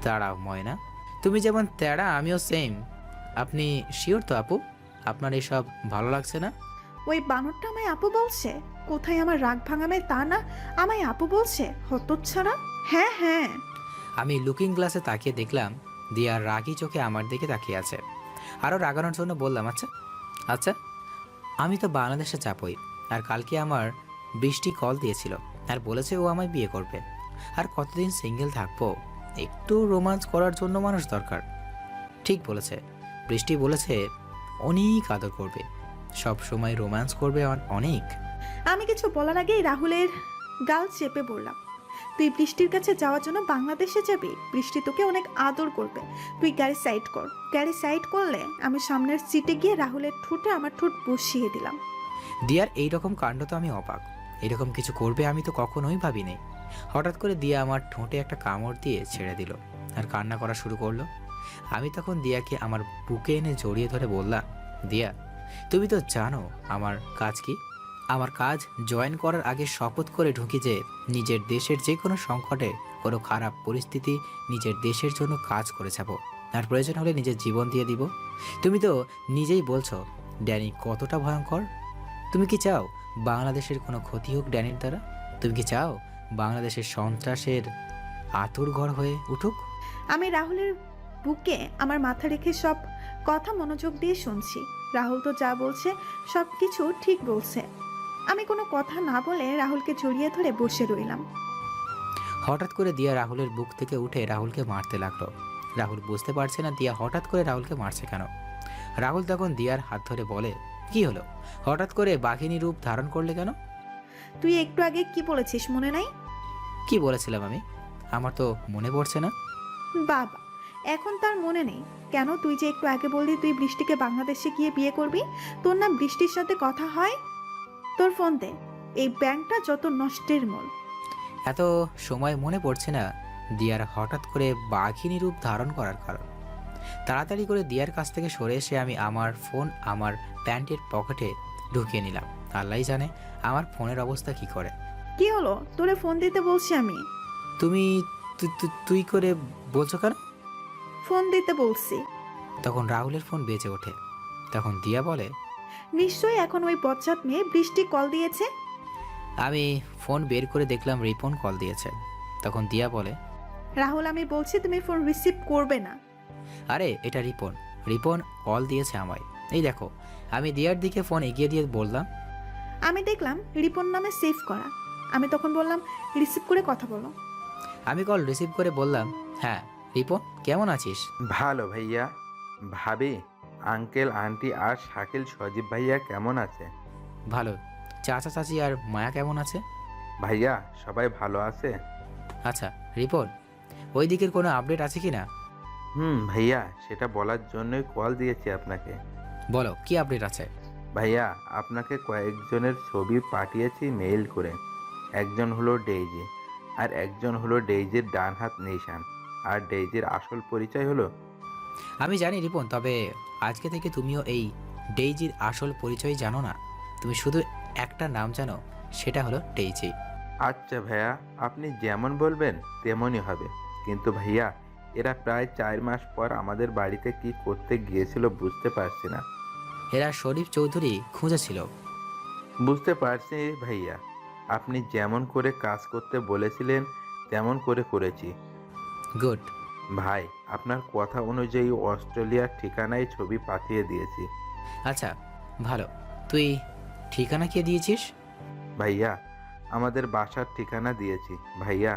তাড়াও ময়না, তুমি যেমন তেড়া আমিও সেম। আপনি শিওর তো আপু আপনার এসব ভালো লাগছে না? ওই বানরটা আমায় আপু বলছে? কোথায় আমার রাগ ভাঙাবে তা না, আমায় আপু বলছে? হতচ্ছাড়া। হ্যাঁ হ্যাঁ। আমি লুকিং গ্লাসে তাকিয়ে দেখলাম দিয়া রাগী চোখে আমার দিকে তাকিয়ে আছে। আরও রাগানোর জন্য বললাম, আচ্ছা আচ্ছা, আমি তো বাংলাদেশে চাপই। আর কালকে আমার বৃষ্টি কল দিয়েছিল আর বলেছে ও আমায় বিয়ে করবে। আর কতদিন সিঙ্গেল থাকবো, একটু রোমান্স করার জন্য মানুষ দরকার। ঠিক বলেছে, বৃষ্টি বলেছে অনেক আদর করবে, সব সময় রোমান্স করবে অনেক। আমি কিছু বলার আগেই রাহুলের গাল চেপে বললাম, তুই বৃষ্টির কাছে যাওয়ার জন্য বাংলাদেশে যাবি? বৃষ্টি তোকে অনেক আদর করবে। তুই গাড়ি সাইড কর। গাড়ি সাইড করলে আমি সামনের সিটে গিয়ে রাহুলের ঠোঁটে আমার ঠোঁট বসিয়ে দিলাম। দিয়ার এইরকম কাণ্ড তো আমি অবাক। এরকম কিছু করবে আমি তো কখনোই ভাবিনি। হঠাৎ করে দিয়া আমার ঠোঁটে একটা কামড় দিয়ে ছেড়ে দিল আর কান্না করা শুরু করলো। আমি তখন দিয়াকে আমার বুকে এনে জড়িয়ে ধরে বললাম, দিয়া, তুমি তো জানো আমার কাজ কি। আমার কাজ জয়েন করার আগে শপথ করে ঢুকি যে নিজের দেশের যে কোনো সংকটে, কোনো খারাপ পরিস্থিতি নিজের দেশের জন্য কাজ করে যাব, আর প্রয়োজন হলে নিজের জীবন দিয়ে দিব। তুমি তো নিজেই বলছো ড্যানি কতটা ভয়ঙ্কর। তুমি কি চাও বাংলাদেশের কোনো ক্ষতি হোক ড্যানির দ্বারা? তুমি কি চাও বাংলাদেশের সন্ত্রাসের আতুর ঘর হয়ে উঠুক? আমি রাহুলের বুকে আমার মাথা রেখে সব কথা মনোযোগ দিয়ে শুনছি। রাহুল তো যা বলছে সব কিছু ঠিক বলছে। আমি কোনো কথা না বলে রাহুলকে জড়িয়ে ধরে বসে রইলাম। হঠাৎ করে দিয়া রাহুলের বুক থেকে উঠে রাহুলকে মারতে লাগলো। রাহুল বুঝতে পারছে না দিয়া হঠাৎ করে রাহুলকে মারছে কেন। রাহুল তখন দিয়ার হাত ধরে বলে, কি হলো, হঠাৎ করে বাঘিনী রূপ ধারণ করলে কেন? তুই একটু আগে কি বলেছিস মনে নাই? কি বলেছিলাম আমি? আমার তো মনে পড়ছে না। বাবা, এখন তার মনে নেই কেন? তুই যে একটু আগে বললি তুই বৃষ্টিকে বাংলাদেশে গিয়ে বিয়ে করবি। তোর নাম বৃষ্টির সাথে কথা হয়? তোর ফোন দে। এই ব্যাংকটা যত নষ্টের মূল। এত সময় মনে পড়ছে না দিয়ার হঠাৎ করে বাঘিনী রূপ ধারণ করার কারণ। তাড়াতাড়ি করে দিয়ার কাছ থেকে সরে এসে আমি আমার ফোন আমার প্যান্টের পকেটে ঢুকিয়ে নিলাম। আল্লাহই জানে আমার ফোনের অবস্থা কি করে। কি হলো? তোরে ফোন দিতে বলছি আমি। তুমি তুই করে বলছো কেন? ফোন দিতে বলছি। তখন রাহুলের ফোন বেজে ওঠে। তখন দিয়া বলে, নিশ্চয়ই এখন ওই বজ্জাত মেয়ে বৃষ্টি কল দিয়েছে। আমি ফোন বের করে দেখলাম রিপন কল দিয়েছে। তখন দিয়া বলে, রাহুল, আমি বলছি তুমি ফোন রিসিভ করবে না। আরে এটা রিপন, রিপন কল দিয়েছে আমায়। এই দেখো। আমি দিয়ার দিকে ফোন এগিয়ে দিয়ে বললাম, আমি দেখলাম রিপন নামে সেভ করা। আমি তখন বললাম রিসিভ করে কথা বলো। আমি কল রিসিভ করে বললাম, হ্যাঁ রিপন, কেমন আছিস? ভালো ভাইয়া। ভাবি, আঙ্কেল আন্টি আর শাকিল সজীব ভাইয়া কেমন আছে? ভালো। চাচা চাচি আর মায়া কেমন আছে? ভাইয়া সবাই ভালো আছে। আচ্ছা রিপন, ওই দিকের কোনো আপডেট আছে কি না? ভাইয়া, সেটা বলার জন্যই কল দিয়েছি আপনাকে। বলো কি আপডেট আছে। ভাইয়া, আপনাকে কয়েকজনের ছবি পাঠিয়েছি মেইল করে। একজন হলো ডেইজি, আর একজন হলো ডেইজির ডান হাত নিশান। আর ডেইজির আসল পরিচয় হলো। আমি জানি রিপন, তবে আজকে থেকে তুমিও এই ডেইজির আসল পরিচয় জানো না। তুমি শুধু একটা নাম জানো, সেটা হলো ডেইজি। আচ্ছা ভাইয়া, আপনি যেমন বলবেন তেমনই হবে। কিন্তু ভাইয়া, এরা প্রায় 4 মাস পর আমাদের বাড়িতে কি করতে গিয়েছিল বুঝতে পারছি না। এরা শরীফ চৌধুরী খুঁজেছিল। বুঝতে পারছি ভাইয়া, আপনি যেমন করে কাজ করতে বলেছিলেন তেমন করে করেছি। গুড। ভাই, আপনার কথা অনুযায়ী অস্ট্রেলিয়ার ঠিকানায় ছবি পাঠিয়ে দিয়েছি। আচ্ছা ভালো। তুই ঠিকানা কে দিয়েছিস? ভাইয়া, আমাদের বাসার ঠিকানা দিয়েছি। ভাইয়া,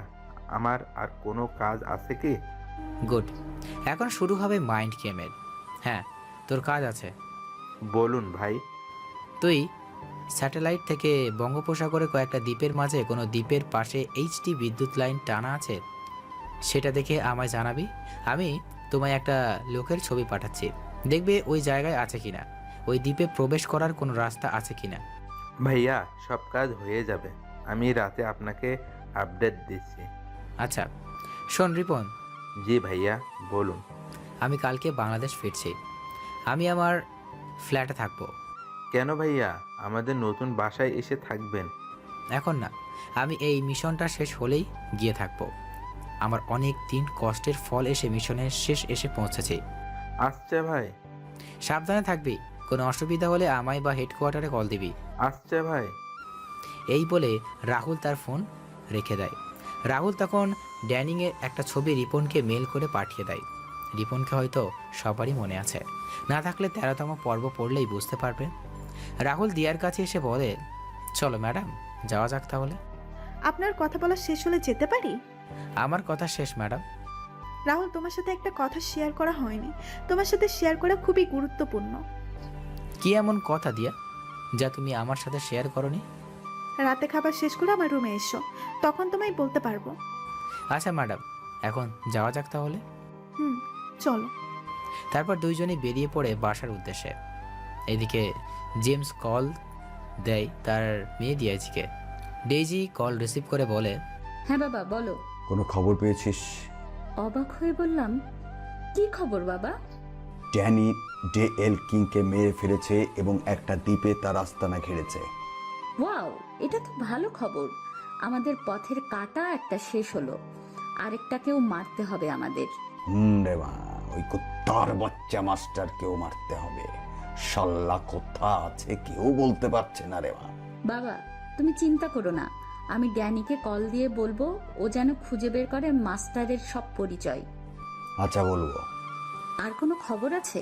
আমার আর কোনো কাজ আছে কি? গুড। এখন শুরু হবে মাইন্ড গেমের। হ্যাঁ, তোর কাজ আছে। বলুন ভাই। তুই স্যাটেলাইট থেকে বঙ্গোপসাগরে কয়েকটা দ্বীপের মাঝে কোনো দ্বীপের পাশে এইচডি বিদ্যুৎ লাইন টানা আছে, সেটা দেখে আমায় জানাবি। আমি তোমায় একটা লোকের ছবি পাঠাচ্ছি, দেখবে ওই জায়গায় আছে কিনা, ওই দ্বীপে প্রবেশ করার কোনো রাস্তা আছে কিনা। ভাইয়া, সব কাজ হয়ে যাবে। আমি রাতে আপনাকে আপডেট দিচ্ছি। আচ্ছা শোন রিপন। জি ভাইয়া, বলুন। আমি কালকে বাংলাদেশ ফিরছি। আমি আমার ফ্ল্যাটে থাকবো। কেন ভাইয়া, আমাদের নতুন বাসায় এসে থাকবেন? এখন না, আমি এই মিশনটা শেষ হলেই গিয়ে থাকবো। আমার অনেক দিন কষ্টের ফল এসে মিশনের শেষ এসে পৌঁছেছে। আচ্ছা ভাই। সাবধানে থাকবি, কোনো অসুবিধা হলে আমায় বা হেডকোয়ার্টারে কল দিবি। আচ্ছা ভাই। এই বলে রাহুল তার ফোন রেখে দেয়। রাহুল তখন ড্যানিংয়ের একটা ছবি রিপনকে মেল করে পাঠিয়ে দেয়। রিপনকে হয়তো সবারই মনে আছে, না থাকলে 13তম পর্ব পড়লেই বুঝতে পারবে। রাহুল দিয়ার কাছে এসে বলে, চলো ম্যাডাম, যাওয়া যাক তাহলে। আপনার কথা বলা শেষ হলে যেতে পারি? আমার কথা শেষ ম্যাডাম। রাহুল, তোমার সাথে একটা কথা শেয়ার করা হয়নি। তোমার সাথে শেয়ার করা খুবই গুরুত্বপূর্ণ। কি এমন কথা দিয়া যা তুমি আমার সাথে শেয়ার করনি? রাতে খাবার শেষ করে আমার রুমে এসো, তখন তোমায় বলতে পারবো। আচ্ছা ম্যাডাম, এখন যাওয়া যাক তাহলে। চলো। তারপর দুইজনেই বেরিয়ে পড়ে বাসার উদ্দেশ্যে। এদিকে জেমস কল দেয় তার মেয়ে ডিআইজিকে। ডেইজি কল রিসিভ করে বলে, হ্যাঁ বাবা বলো। কোনো খবর পেয়েছিস? অবাক হয়ে বললাম, কি খবর বাবা? ড্যানি ডেএল কিংকে মেরে ফেলেছে এবং একটা দ্বীপে তার আস্তানা ঘিরেছে। ওয়াও, এটা তো ভালো খবর। আমাদের পথের কাটা একটা শেষ হলো, আরেকটাকেও মারতে হবে আমাদের। রে মা, ওই কুত্তার বাচ্চা মাস্টারকেও মারতে হবে। শাল্লা কোথা আছে কেউ বলতে পারছে না রে মা। বাবা, তুমি চিন্তা করো না, আমি ড্যানিকে কল দিয়ে বলবো ও যেন খুঁজে বের করে মাস্টারের সব পরিচয়। আচ্ছা বলবো। আর কোনো খবর আছে?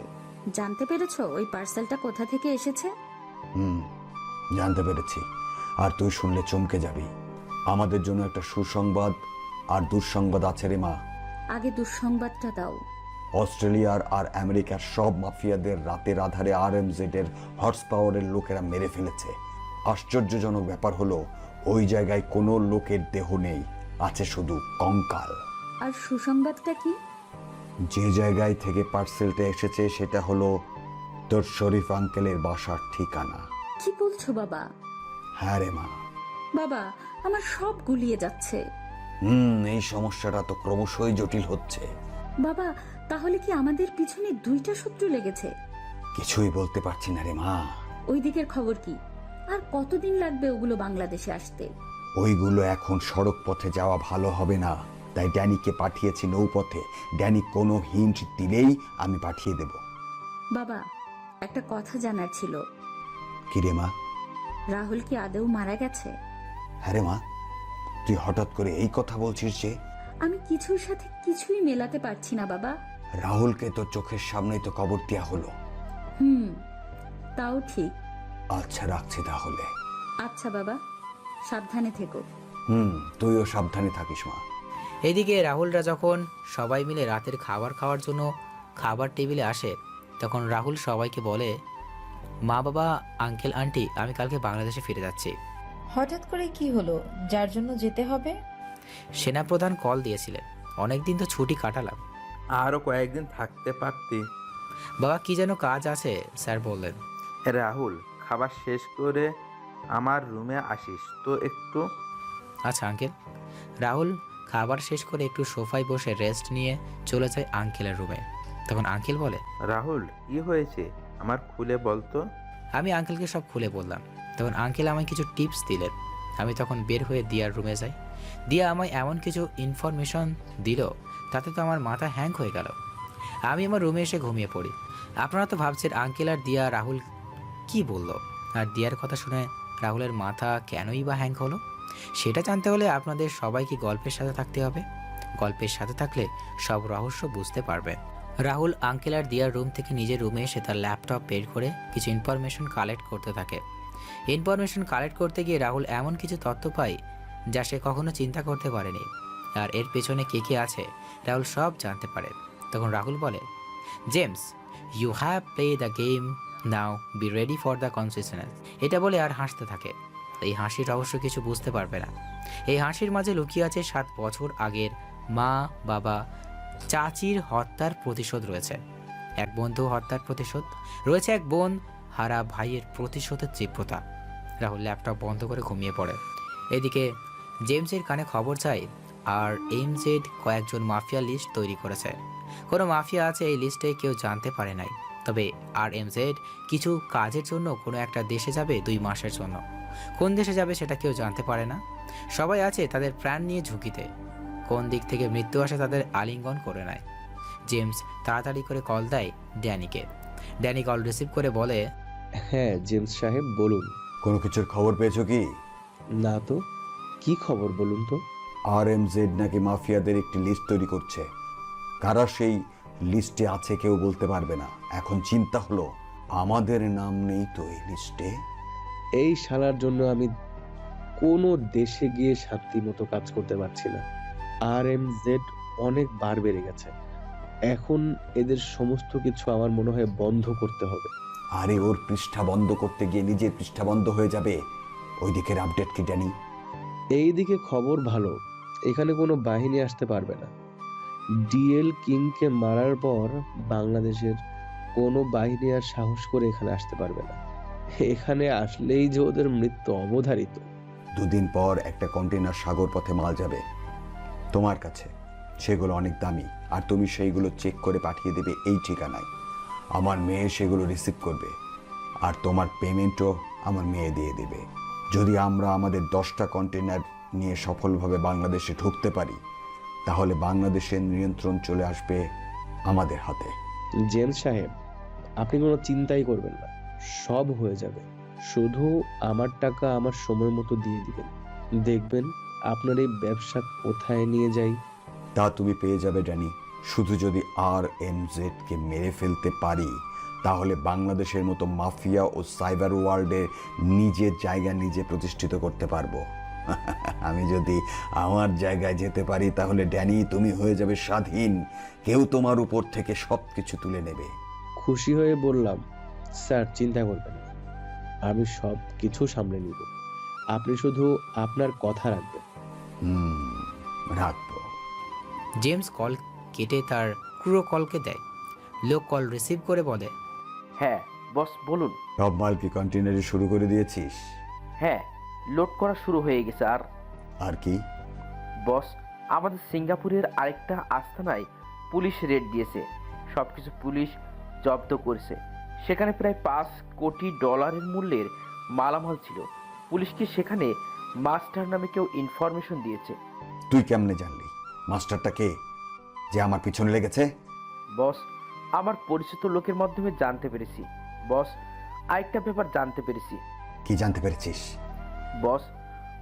জানতে পেরেছো ওই পার্সেলটা কোথা থেকে এসেছে? জানতে পেরেছি, আর তুই শুনলে চমকে যাবি। আমাদের জন্য একটা সুসংবাদ আর দুঃসংবাদ আছে রে মা। আগে দুঃসংবাদটা দাও। অস্ট্রেলিয়ার আর আমেরিকার সব মাফিয়াদের রাতের আধারে RMZ এর হর্স পাওয়ারের লোকেরা মেরে ফেলেছে। আশ্চর্যজনক ব্যাপার হলো ওই জায়গায় কোনো লোকের দেহ নেই, আছে শুধু কঙ্কাল। আর সুসংবাদটা কি? যে জায়গায় থেকে পার্সেলটা এসেছে সেটা হলো তোর শরীফ আঙ্কেলের বাসার ঠিকানা। কি বলছো বাবা? হ্যাঁ রে মা। বাবা, আমার সব গুলিয়ে যাচ্ছে। এই সমস্যাটা তো ক্রমশই জটিল হচ্ছে। বাবা, তাহলে কি আমাদের পিছনে দুইটা শত্রু লেগেছে? কিছুই বলতে পারছি না রে মা। ওই দিকের খবর কি? আর কতদিন লাগবে ওগুলো বাংলাদেশে আসতে? ওইগুলো এখন সড়ক পথে যাওয়া ভালো হবে না, তাই ড্যানিকে পাঠিয়েছি নৌপথে। ড্যানি কোনো হিন্ট দিলেই আমি পাঠিয়ে দেব। বাবা, একটা কথা জানার ছিল। কি রে মা? রাহুল কি আদৌ মারা গেছে? হ্যাঁ রে মা, তুই হঠাৎ করে এই কথা বলছিস যে? আমি কিছুর সাথে কিছুই মেলাতে পারছি না বাবা। রাহুলকে তো চোখের সামনেই তো কবর দেওয়া হলো। তাও ঠিক। আচ্ছা রাখছি তাহলে। আচ্ছা বাবা, সাবধানে থেকো। তুইও সাবধানে থাকিস মা। এদিকে রাহুলরা যখন সবাই মিলে রাতের খাবার খাওয়ার জন্য খাবার টেবিলে আসে, তখন রাহুল সবাইকে বলে, মা বাবা, আঙ্কেল আন্টি, আমি কালকে বাংলাদেশে ফিরে যাচ্ছি। হঠাৎ করে কি হলো যার জন্য যেতে হবে? সেনাপ্রধান কল দিয়েছিলেন, অনেকদিন তো ছুটি কাটালাম। আরও কয়েকদিন থাকতে পারতি। বাবা, কি যেন কাজ আছে স্যার বললেন। রাহুল, খাবার শেষ করে আমার রুমে আসিস তো একটু। আচ্ছা আঙ্কেল। রাহুল খাবার শেষ করে একটু সোফায় বসে রেস্ট নিয়ে চলে যায় আঙ্কেলের রুমে। তখন আঙ্কেল বলে, রাহুল, কি হয়েছে আমার খুলে বলতো। আমি আঙ্কেলকে সব খুলে বললাম। তখন আঙ্কেল আমায় কিছু টিপস দিলেন। আমি তখন বের হয়ে দিয়ার রুমে যাই। দিয়া আমায় এমন কিছু ইনফরমেশন দিল, তাতে তো আমার মাথা হ্যাং হয়ে গেল। আমি আমার রুমে এসে ঘুমিয়ে পড়ি। আপনারা তো ভাবছেন আঙ্কেল আর দিয়া রাহুল কি বলল, আর দিয়ার কথা শুনে রাহুলের মাথা কেনই বা হ্যাং হলো। সেটা জানতে হলে আপনাদের সবাইকে গল্পের সাথে থাকতে হবে। গল্পের সাথে থাকলে সব রহস্য বুঝতে পারবে। রাহুল আঙ্কেল আর দিয়ার রুম থেকে নিজের রুমে এসে তার ল্যাপটপ বের করে কিছু ইনফরমেশন কালেক্ট করতে থাকে। ইনফরমেশন কালেক্ট করতে গিয়ে রাহুল এমন কিছু তথ্য পায় যা সে কখনো চিন্তা করতে পারেনি। আর এর পেছনে কে কে আছে রাহুল সব জানতে পারে। তখন রাহুল বলে, James, you have play the game, now be ready for the consequence. এটা বলে আর হাসতে থাকে। এই হাসির রহস্য কিছু বুঝতে পারবে না। এই হাসির মাঝে লুকিয়ে আছে 7 বছর আগের মা, বাবা, চাচির হত্যার প্রতিশোধ রয়েছে। এক বন্ধু হত্যার প্রতিশোধ রয়েছে, এক বোন হারা ভাইয়ের প্রতিশোধের তীব্রতা। রাহুল ল্যাপটপ বন্ধ করে ঘুমিয়ে পড়ে। এদিকে জেমসের কানে খবর যায় আর এমজেড কয়েকজন মাফিয়া লিস্ট তৈরি করেছে। কোনো মাফিয়া আছে এই লিস্টে, কেউ জানতে পারে নাই। তবে RMZ কিছু কাজের জন্য কোনো একটা দেশে যাবে 2 মাসের জন্য। কোন দেশে যাবে সেটা কেউ জানতে পারে না। সবাই আছে তাদের প্রাণ নিয়ে ঝুঁকিতে। কোন দিক থেকে মৃত্যু আসে তাদের আলিঙ্গন করে নেয়। জেমস তাড়াতাড়ি করে কল দেয় ড্যানিকে। ড্যানি কল রিসিভ করে বলে, হ্যাঁ জেমস সাহেব বলুন। কোনো কিছুর খবর পেয়েছো কি? না তো, কি খবর বলুন তো? RMZ নাকি মাফিয়াদের একটি লিস্ট তৈরি করছে। কারা সেই লিস্টে আছে কেউ বলতে পারবে না। এখন চিন্তা হলো আমাদের নাম নেই তো এই লিস্টে। এই শালার জন্য আমি কোনো দেশে গিয়ে শান্তি মতো কাজ করতে পারছি না। RMZ অনেক বার বেড়ে গেছে। এখন এদের সমস্ত কিছু আমার মনে হয় বন্ধ করতে হবে। আরে ওর পৃষ্ঠা বন্ধ করতে গিয়ে নিজের পৃষ্ঠা বন্ধ হয়ে যাবে। ওই দিকের আপডেট কি জানি? এইদিকে খবর ভালো, এখানে কোনো বাহিনী আসতে পারবে না। DL কিংকে মারার পর বাংলাদেশের কোনো বাহিনী আর সাহস করে এখানে আসতে পারবে না। এখানে আসলেই যে ওদের মৃত্যু অবধারিত। 2 দিন পর একটা কন্টেনার সাগর পথে মাল যাবে তোমার কাছে। সেগুলো অনেক দামি, আর তুমি সেইগুলো চেক করে পাঠিয়ে দেবে এই ঠিকানায়। আমার মেয়ে সেগুলো রিসিভ করবে, আর তোমার পেমেন্টও আমার মেয়ে দিয়ে দেবে। যদি আমরা আমাদের 10টা কন্টেনার নিয়ে সফলভাবে বাংলাদেশে ঢুকতে পারি, তাহলে বাংলাদেশের নিয়ন্ত্রণ চলে আসবে আমাদের হাতে। জেমস সাহেব, আপনি কোনো চিন্তাই করবেন না, সব হয়ে যাবে। শুধু আমার টাকা আমার সময় মতো দিয়ে দিবেন, দেখবেন আপনার এই ব্যবসা কোথায় নিয়ে যাই। তা তুমি পেয়ে যাবে ড্যানি। শুধু যদি কে মেরে ফেলতে পারি, তাহলে বাংলাদেশের মতো মাফিয়া ও সাইবার ওয়ার্ল্ডে নিজের জায়গা নিজে প্রতিষ্ঠিত করতে পারবো। আমি যদি আমার জায়গায় যেতে পারি, তাহলে ড্যানি তুমি হয়ে যাবে স্বাধীন। কেউ তোমার উপর থেকে সব কিছু তুলে নেবে। খুশি হয়ে বললাম, স্যার চিন্তা করবেন না, আমি সব কিছু সামলে নিব। আপনি শুধু আপনার কথা রাখবেন। রাখবো। জেমস কল কেটে তার ক্রুরো কলকে দেয়। লোক কল রিসিভ করে বলে, হ্যাঁ বস বলুন। সব মাল কি কন্টেনারে শুরু করে দিয়েছিস? হ্যাঁ, লোড করা শুরু হয়ে গেছে। আর কি? বস, আমাদের সিঙ্গাপুরের আরেকটা আস্তানায় পুলিশ রেড দিয়েছে। সবকিছু পুলিশ জব্দ করেছে। সেখানে প্রায় $5 কোটি মূল্যের মালামাল ছিল। পুলিশকে সেখানে মাস্টার নামে কেউ ইনফরমেশন দিয়েছে। তুই কেমনে জানলি? মাস্টারটা কে যে আমার পিছনে লেগেছে? বস, আমার পরিচিত লোকের মাধ্যমে জানতে পেরেছি। বস, আরেকটা ব্যাপার জানতে পেরেছি। কি জানতে পেরেছিস? বস,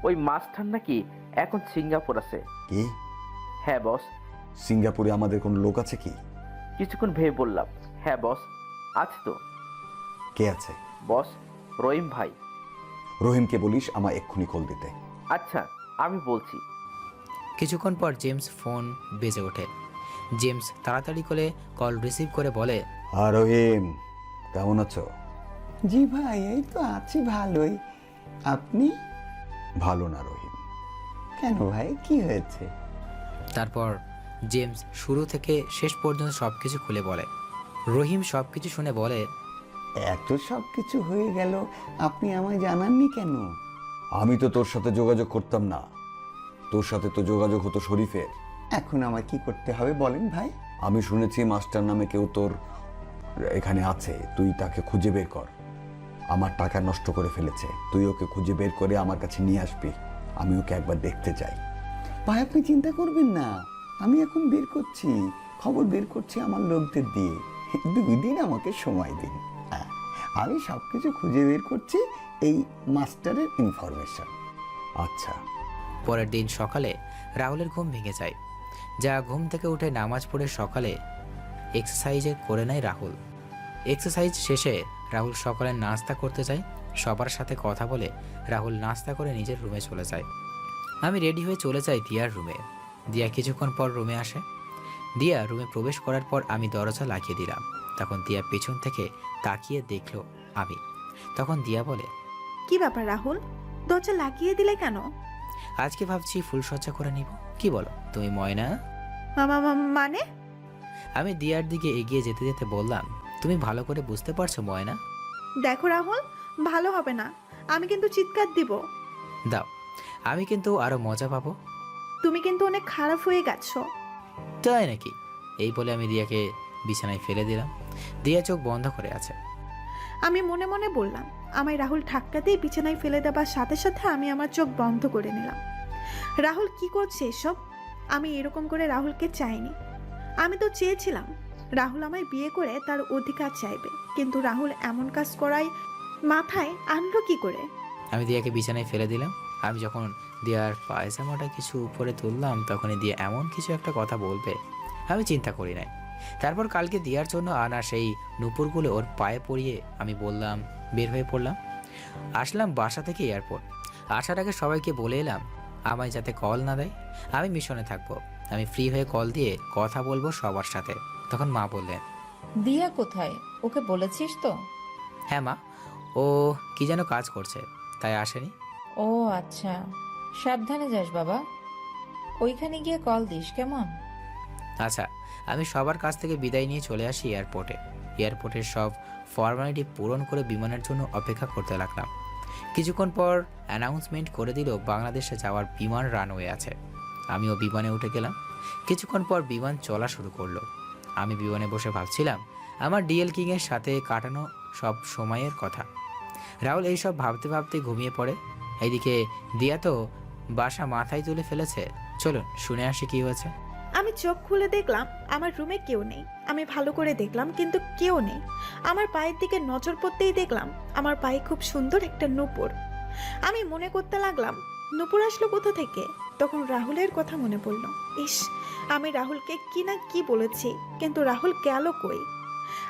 ওই মাস্টার নাকি এখন সিঙ্গাপুর আছে। কি? হ্যাঁ বস। সিঙ্গাপুরে আমাদের কোনো লোক আছে কি? কিছুক্ষণ ভেবে বললাম, হ্যাঁ বস, আছে তো। কে আছে? বস, রহিম ভাই। রহিমকে বলিস আমায় এক্ষুনি কল দিতে। আচ্ছা, আমি বলছি। কিছুক্ষণ পর জেমস ফোন বেজে ওঠে। জেমস তাড়াতাড়ি করে কল রিসিভ করে বলে, আর রহিম, কেমন আছো? জি ভাই, এই তো আছি ভালোই। আপনি? ভালো না রহিম। কেন ভাই, কি হয়েছে? তারপর জেমস শুরু থেকে শেষ পর্যন্ত সবকিছু খুলে বলে। রহিম সবকিছু শুনে বলে, এত সব কিছু হয়ে গেল, আপনি আমায় জানাননি কেন? আমি তো তোর সাথে যোগাযোগ করতাম না। তোর সাথে তো যোগাযোগ হতো শরীফের। এখন আমার কি করতে হবে বলেন ভাই? আমি শুনেছি মাস্টার নামে কেউ তোর এখানে আছে। তুই তাকে খুঁজে বের কর। আমার টাকা নষ্ট করে ফেলেছে। তুই ওকে খুঁজে বের করে আমার কাছে নিয়ে আসবি। আমি ওকে একবার দেখতে চাই। ভাই আপনি চিন্তা করবেন না, আমি এখন বের করছি, খবর বের করছি আমার লোকদের দিয়ে। 2 দিন আমাকে সময় দিন। হ্যাঁ, আমি সব কিছু খুঁজে বের করছি, এই মাস্টারের ইনফরমেশন। আচ্ছা। পরের দিন সকালে রাহুলের ঘুম ভেঙে যায়। যা ঘুম থেকে উঠে নামাজ পড়ে সকালে এক্সারসাইজে করে নেয় রাহুল। এক্সারসাইজ শেষে রাহুল সকালে নাস্তা করতে যায়। সবার সাথে কথা বলে রাহুল নাস্তা করে নিজের রুমে চলে যায়। আমি রেডি হয়ে চলে যাই দিয়ার রুমে। দিয়া কিছুক্ষণ পর রুমে আসে। দিয়া রুমে প্রবেশ করার পর আমি দরজা লাগিয়ে দিলাম। তখন দিয়া পেছন থেকে তাকিয়ে দেখলো আমি। তখন দিয়া বলে, কি ব্যাপার রাহুল, দরজা লাগিয়ে দিলে কেন? আজকে ভাবছি ফুলসজ্জা করে নিব, কি বলো তুমি ময়না? মানে? আমি দিয়ার দিকে এগিয়ে যেতে যেতে বললাম, তুমি ভালো করে বুঝতে পারছো ময়না? দেখো রাহুল, ভালো হবে না, আমি কিন্তু চিৎকার দিব। দাও, আমি কিন্তু আরো মজা পাবো। তুমি কিন্তু অনেক খারাপ হয়ে গেছো। তাই নাকি? এই বলে আমি দিয়াকে বিছানায় ফেলে দিলাম। দিয়া চোখ বন্ধ করে আছে। আমি মনে মনে বললাম, আমায় রাহুল ধাক্কা দিয়ে বিছানায় ফেলে দেবার সাথে সাথে আমি আমার চোখ বন্ধ করে নিলাম। রাহুল কি করছে এসব? আমি এরকম করে রাহুলকে চাইনি। আমি তো চেয়েছিলাম রাহুল আমায় বিয়ে করে তার অধিকার চাইবে, কিন্তু রাহুল এমন কাজ করায় মাথায় আনলো কি করে? আমি দিয়াকে বিছানায় ফেলে দিলাম। আমি যখন দিয়ার পায়জামাটা কিছু উপরে তুললাম, তখনই দিয়া এমন কিছু একটা কথা বলবে আমি চিন্তা করি নাই। তারপর কালকে দিয়ার জন্য আনা সেই নুপুরগুলো ওর পায়ে পরিয়ে আমি বললাম, বের হয়ে পড়লাম। আসলাম বাসা থেকে এয়ারপোর্ট। আসার আগে সবাইকে বলে এলাম আমায় যাতে কল না দেয়, আমি মিশনে থাকবো। আমি ফ্রি হয়ে কল দিয়ে কথা বলবো সবার সাথে। তখন মা বললেন, দিয়া কোথায়, ওকে বলেছিস তো? হ্যাঁ মা, ও কি যেন কাজ করছে, তাই আসেনি। ও আচ্ছা, সাবধানে যাস বাবা, ওইখানে গিয়ে কল দিস কেমন? আচ্ছা। আমি সবার কাছ থেকে বিদায় নিয়ে চলে আসি এয়ারপোর্টে। এয়ারপোর্টের সব ফর্মালিটি পূরণ করে বিমানের জন্য অপেক্ষা করতে লাগলাম। কিছুক্ষণ পর অ্যানাউন্সমেন্ট করে দিল বাংলাদেশে যাওয়ার বিমান রানওয়ে আছে। আমিও বিমানে উঠে গেলাম। কিছুক্ষণ পর বিমান চলা শুরু করলো। আমি বিমানে বসে ভাবছিলাম আমার ডিএল কিংয়ের সাথে কাটানো সব সময়ের কথা। রাহুল এইসব ভাবতে ভাবতে ঘুমিয়ে পড়ে। এইদিকে দিয়া তো বাসা মাথায় তুলে ফেলেছে। চলুন শুনে আসি কি হয়েছে। আমি চোখ খুলে দেখলাম আমার রুমে কেউ নেই। আমি ভালো করে দেখলাম কিন্তু কেউ নেই। আমার পায়ের দিকে নজর পড়তেই দেখলাম আমার পায়ে খুব সুন্দর একটা নূপুর। আমি মনে করতে লাগলাম নূপুর আসলো কোথা থেকে। তখন রাহুলের কথা মনে পড়ল। ইস, আমি রাহুলকে কি না কি বলেছি, কিন্তু রাহুল গেল কই?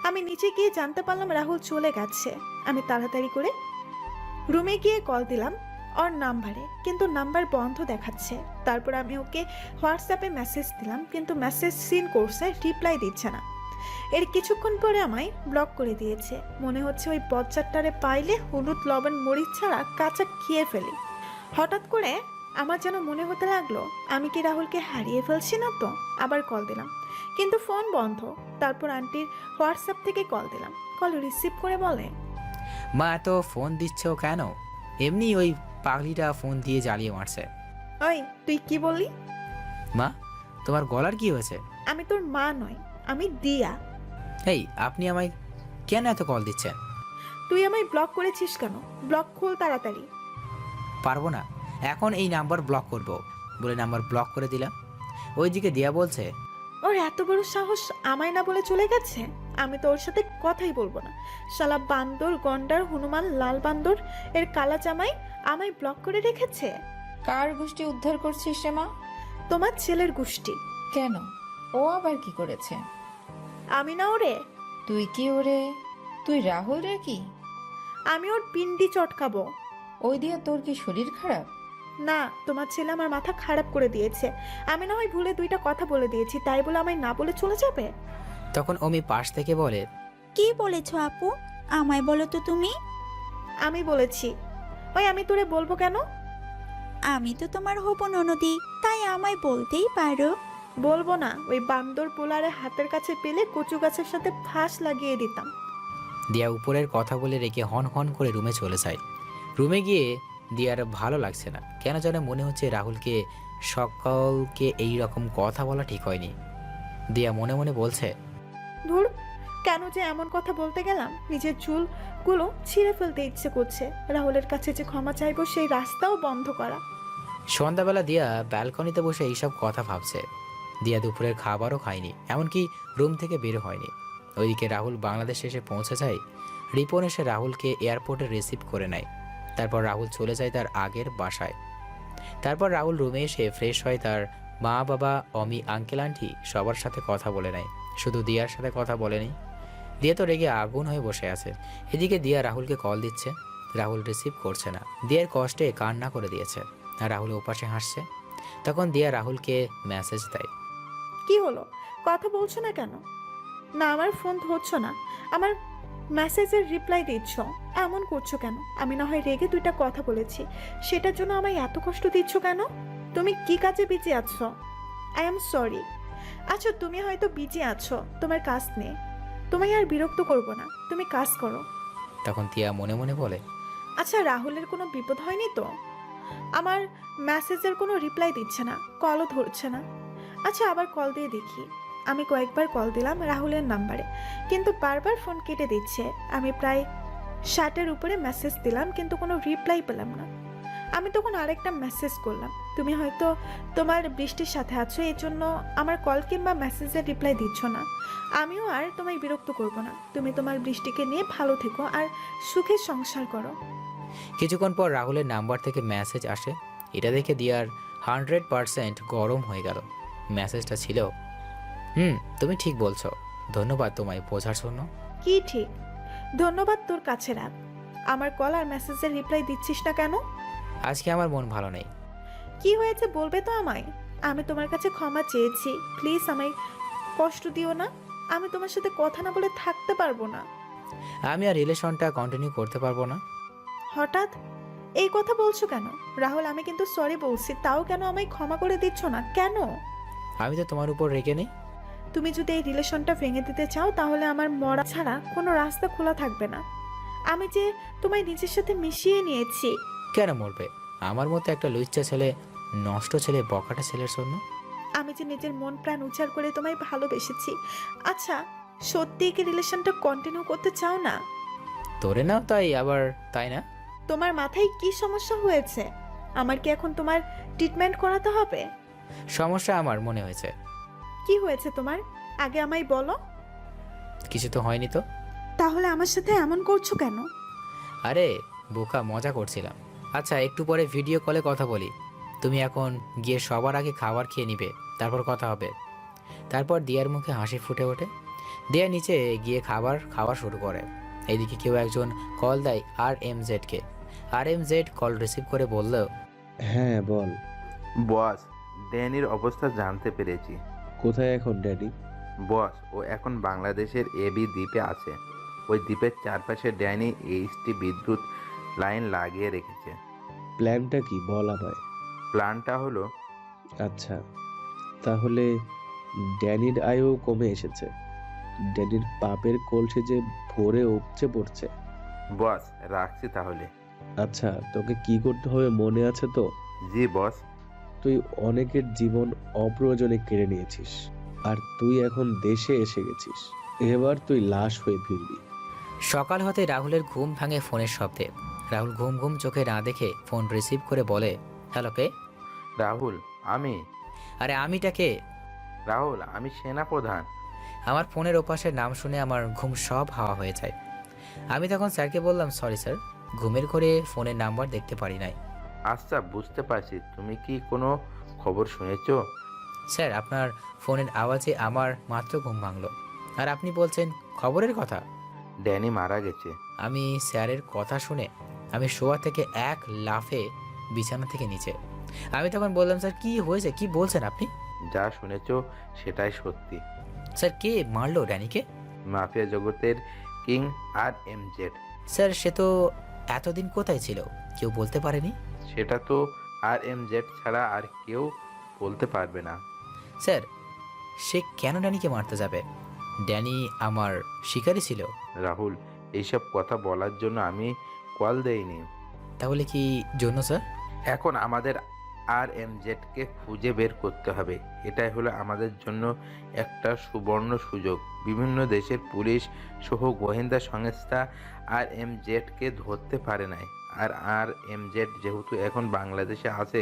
আমি নিচে গিয়ে জানতে পারলাম রাহুল চলে গেছে। আমি তাড়াতাড়ি করে রুমে গিয়ে কল দিলাম ওর নাম্বারে, কিন্তু নাম্বার বন্ধ দেখাচ্ছে। তারপর আমি ওকে হোয়াটসঅ্যাপে মেসেজ দিলাম, কিন্তু মেসেজ সিন করছে, রিপ্লাই দিচ্ছে না। এর কিছুক্ষণ পরে আমায় ব্লক করে দিয়েছে। মনে হচ্ছে ওই বজ্জারটারে পাইলে হলুদ লবণ মরিচ ছাড়া কাঁচা খেয়ে ফেলি। হঠাৎ করে আমার যেন মনে হতে লাগলো আমি কি রাহুলকে হারিয়ে ফেলছি না তো। আবার কল দিলাম, কিন্তু ফোন বন্ধ। তারপর আন্টির হোয়াটসঅ্যাপ থেকে কল দিলাম, কল রিসিভ করে বলে, মা এত ফোন দিচ্ছ কেন? এমনি ওই পাগলিটা ফোন দিয়ে জ্বালিয়ে মারছে। ওই তুই কি বললি? মা, তোমার গলার কি হয়েছে? আমি তোর মা নয়, আমি দিয়া। এই, আপনি আমায় কেন এত কল দিচ্ছেন? তুই আমায় ব্লক করেছিস কেন? ব্লক খোল তাড়াতাড়ি। পারবো না, এখন এই নাম্বার ব্লক করব বলে নাম্বার ব্লক করে দিলাম। ওইদিকে দিয়া বলছে, ওর এত বড় সাহস আমায় না বলে চলে গেছে। আমি তো ওর সাথে কথাই বলবো না। শালা বান্দর গন্ডার হনুমান লাল বান্দর এর কালা জামাই আমায় ব্লক করে রেখেছে। কার গোষ্ঠী উদ্ধার করছিস রে মা? তোমার ছেলের গোষ্ঠী। কেন? ও আবার কি করেছে? আমি না ওরে, তুই কি ওরে? তুই রাহুল রে কি? আমি ওর পিন্ডি চটকাবো। ওই দিয়ে তোর কি শরীর খারাপ? না, তোমার ছেলে আমার মাথা খারাপ করে দিয়েছে। আমি না হয় ভুলে দুইটা কথা বলে দিয়েছি, তাই বলে আমায় না বলে চলে যাবে? তখন অমি পাশ থেকে বলে, কি বলেছো আপু? আমায় বলো তো তুমি। আমি বলেছি। ওই আমি তোরে বলবো কেন? আমি তো তোমার হবো ননদি, তাই আমায় বলতেই পারো। বলবো না। ওই বান্দর পোলারে হাতের কাছে পেলে কচু গাছের সাথে ফাঁস লাগিয়ে দিতাম। দিয়া উপরের কথা বলে রেখে হন হন করে রুমে চলে যায়। রুমে গিয়ে দিয়ার ভালো লাগছে না, কেন যেন মনে হচ্ছে রাহুলকে সকলকে এই রকম কথা বলা ঠিক হয়নি। দিয়া মনে মনে বলছে, ধুর, কেন যে এমন কথা বলতে গেলাম। নিজের চুলগুলো ছিঁড়ে ফেলতে ইচ্ছে করছে। রাহুলের কাছে যে ক্ষমা চাইবো সেই রাস্তাও বন্ধ করা। সন্ধ্যাবেলা দিয়া ব্যালকনিতে বসে এইসব কথা ভাবছে। দিয়া দুপুরের খাবারও খায়নি, এমনকি রুম থেকে বের হয়নি। ওইদিকে রাহুল বাংলাদেশে এসে পৌঁছে যায়। রিপন এসে রাহুলকে এয়ারপোর্টে রিসিভ করে নেয়। তারপর রাহুল চলে যায় তার আগের বাসায়। তারপর রাহুল রুমে এসে ফ্রেশ হয়, তার মা বাবা অমি আঙ্কেল আন্টি সবার সাথে কথা বলে নেয়, শুধু দিয়ার সাথে কথা বলেনি। দিয়া তো রেগে আগুন হয়ে বসে আছে। এদিকে দিয়া রাহুলকে কল দিচ্ছে, রাহুল রিসিভ করছে না। দিয়ার কষ্টে কান্না করে দিয়েছে আর রাহুল ওপাশে হাসছে। তখন দিয়া রাহুলকে মেসেজ দেয়, কি হলো, কথা বলছো না কেন? না, আমার ফোন ধরছো না, আমার মেসেজের রিপ্লাই দিচ্ছ, এমন করছো কেন? আমি না হয় রেগে দুইটা কথা বলেছি, সেটার জন্য আমায় এত কষ্ট দিচ্ছ কেন? তুমি কি কাজে বিজি আছো? I am sorry. আচ্ছা, তুমি হয়তো বিজি আছো, তোমার কাজ নেই, তোমায় আর বিরক্ত করবো না, তুমি কাজ করো। তখন দিয়া মনে মনে বলে, আচ্ছা, রাহুলের কোনো বিপদ হয়নি তো? আমার মেসেজের কোনো রিপ্লাই দিচ্ছে না, কলও ধরছে না। আচ্ছা, আবার কল দিয়ে দেখি। আমি কয়েকবার কল দিলাম রাহুলের নাম্বারে, কিন্তু বারবার ফোন কেটে দিচ্ছে। আমি প্রায় 60-এর উপরে মেসেজ দিলাম, কিন্তু কোনো রিপ্লাই পেলাম না। আমি তখন আরেকটা মেসেজ করলাম, তুমি হয়তো তোমার বৃষ্টির সাথে আছো, এই জন্য আমার কল কিংবা মেসেজের রিপ্লাই দিচ্ছ না। আমিও আর তোমায় বিরক্ত করব না, তুমি তোমার বৃষ্টিকে নিয়ে ভালো থেকো আর সুখে সংসার করো। কিছুক্ষণ পর রাহুলের নাম্বার থেকে মেসেজ আসে। এটা দেখে দিয়ার 100% গরম হয়ে গেল। মেসেজটা ছিল, তুমি ঠিক বলছো, ধন্যবাদ তোমায় বোঝার জন্য। কি ঠিক? ধন্যবাদ তোর কাছে রাখ। আমার কল আর মেসেজের রিপ্লাই দিচ্ছিস না কেন? আজকে আমার মন ভালো নেই। কি হয়েছে বলবে তো আমায়? আমি তোমার কাছে ক্ষমা চেয়েছি, প্লিজ আমায় কষ্ট দিও না। আমি তোমার সাথে কথা না বলে থাকতে পারবো না। আমি আর রিলেশনটা কন্টিনিউ করতে পারবো না। হঠাৎ এই কথা বলছো কেন? রাহুল, আমি কিন্তু সরি বলছি, তাও কেন আমায় ক্ষমা করে দিচ্ছ না কেন? আমি তো তোমার উপর রেগে নেই। তুমি যদি এই রিলেশনটা ভেঙে দিতে চাও, তাহলে আমার মরা ছাড়া কোনো রাস্তা খোলা থাকবে না। আমি যে তোমায় নিজের সাথে মিশিয়ে নিয়েছি। কেন মরবে আমার মতো একটা লুচ্চা ছেলে, নষ্ট ছেলে, বকাটা ছেলের জন্য? আমি যে নিজের মন প্রাণ উজাড় করে তোমায় ভালোবেসেছি। আচ্ছা, সত্যিই কি রিলেশনটা কন্টিনিউ করতে চাও না? তোরে নাও তাই আবার তাই না? তোমার মাথায় কি সমস্যা হয়েছে? আমার কি এখন তোমার ট্রিটমেন্ট করাতে হবে? সমস্যা আমার মনে হয়েছে। কি হয়েছে তোমার? আগে আমায় বলো। কিছু তো হয়নি তো। তাহলে আমার সাথে এমন করছো কেন? আরে বোকা, মজা করছিলাম। আচ্ছা, একটু পরে ভিডিও কলে কথা বলি। তুমি এখন গিয়ে সবার আগে খাবার খেয়ে নিবে, তারপর কথা হবে। তারপর দিয়ার মুখে হাসি ফুটে ওঠে। দিয়া নিচে গিয়ে খাবার খাওয়া শুরু করে। এদিকে কেউ একজন কল দেয় RMZ-কে। RMZ কল রিসিভ করে বলল, হ্যাঁ বল। বস, ড্যানির অবস্থা জানতে পেরেছি। কোথায় এখন ড্যাডি? বস, ও এখন বাংলাদেশের এবি দ্বীপে আছে। ওই দ্বীপের চারপাশে ড্যানি এইচটি বিদ্যুৎ লাইন লাগিয়ে রেখেছে। প্ল্যানটা কি বল আমায়। প্ল্যানটা হলো, আচ্ছা, তাহলে ড্যানির আয়ও কমে এসেছে। ড্যানির পাপের কলসি যে ভরে উপচে পড়ছে। বস রাখছি তাহলে। আচ্ছা, তোকে কি করতে হবে মনে আছে তো? জি বস। তুই অনেকের জীবন অপ্রয়োজনে কেড়ে নিয়েছিস, আর তুই এখন দেশে এসে গেছিস। এবার তুই লাশ হয়ে ফিরবি। সকাল হতে রাহুলের ঘুম ভাঙে ফোনের শব্দে। রাহুল ঘুম ঘুম চোখে না দেখে ফোন রিসিভ করে বলে, হ্যালো কে? রাহুল, আমি। আরে আমিটা কে? রাহুল, আমি সেনাপ্রধান। আমার ফোনের ওপাশের নাম শুনে আমার ঘুম সব হাওয়া হয়ে যায়। আমি তখন স্যারকে বললাম, সরি স্যার, ঘুমের ঘরে ফোনের নাম্বার দেখতে পারি নাই। আচ্ছা, বুঝতে পারছি। তুমি কি কোনো খবর শুনেছো? স্যার, আপনার ফোনের আওয়াজে আমার মাত্র ঘুম ভাঙলো, আর আপনি বলছেন খবরের কথা। ড্যানি মারা গেছে। আমি স্যারের কথা শুনে আমি শোয়া থেকে এক লাফে বিছানা থেকে নিচে। আমি তখন বললাম, স্যার কি হয়েছে, কি বলছেন আপনি? যা শুনেছো সেটাই সত্যি। স্যার, কে মারলো ড্যানিকে? মাফিয়া জগতের কিং RMZ। স্যার, সে তো এতদিন কোথায় ছিল, কেউ বলতে পারেনি। সেটা তো RMZ ছাড়া আর কেউ বলতে পারবে না। স্যার, সে কেন ড্যানিকে মারতে যাবে? ড্যানি আমার শিকারী ছিল। রাহুল, এইসব কথা বলার জন্য আমি কল দেইনি। তাহলে কি জন্য স্যার? এখন আমাদের RMZ-কে খুঁজে বের করতে হবে। এটাই হলো আমাদের জন্য একটা সুবর্ণ সুযোগ। বিভিন্ন দেশের পুলিশ সহ গোয়েন্দা সংস্থা RMZ-কে ধরতে পারে নাই। আর RMZ যেহেতু এখন বাংলাদেশে আছে,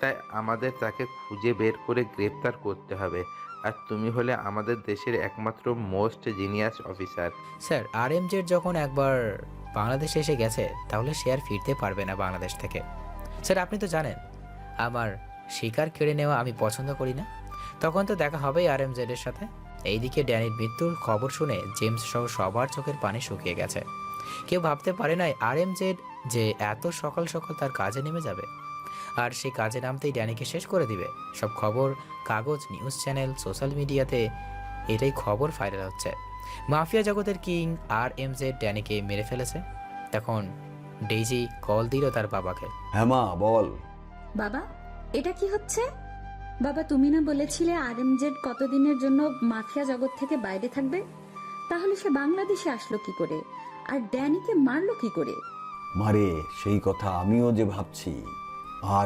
তাই আমাদের তাকে খুঁজে বের করে গ্রেপ্তার করতে হবে। আর তুমি হলে আমাদের দেশের একমাত্র most genius officer. Sir, RMZ যখন একবার বাংলাদেশে এসে গেছে, তাহলে সে আর ফিরতে পারবে না বাংলাদেশ থেকে। স্যার, আপনি তো জানেন আমার শিকার কেড়ে নেওয়া আমি পছন্দ করি না। তখন তো দেখা হবেই RMZ-এর সাথে। এইদিকে ড্যানির মৃত্যুর খবর শুনে জেমস সহ সবার চোখের পানি শুকিয়ে গেছে। কেউ ভাবতে পারে নাই RMZ যে এত সকাল সকাল তার কাজে নেমে যাবে, আর সেই কাজে নামতেই ড্যানিকে শেষ করে দিবে। সব খবর কাগজ, নিউজ চ্যানেল, সোশ্যাল মিডিয়াতে এটাই খবর ভাইরাল হচ্ছে। মাফিয়া জগতের কিং RMZ ড্যানিকে মেরে ফেলেছে। তখন ডেইজি কল দিল তার বাবাকে। হ্যাঁ মা, বল। বাবা, এটা কি হচ্ছে? বাবা, তুমি না বলেছিলে RMZ কতদিনের জন্য মাফিয়া জগৎ থেকে বাইরে থাকবে? তাহলে সে বাংলাদেশে আসলো কি করে? আর ড্যানিকে মারলো কি করে? মারে, সেই কথা আমিও যে ভাবছি।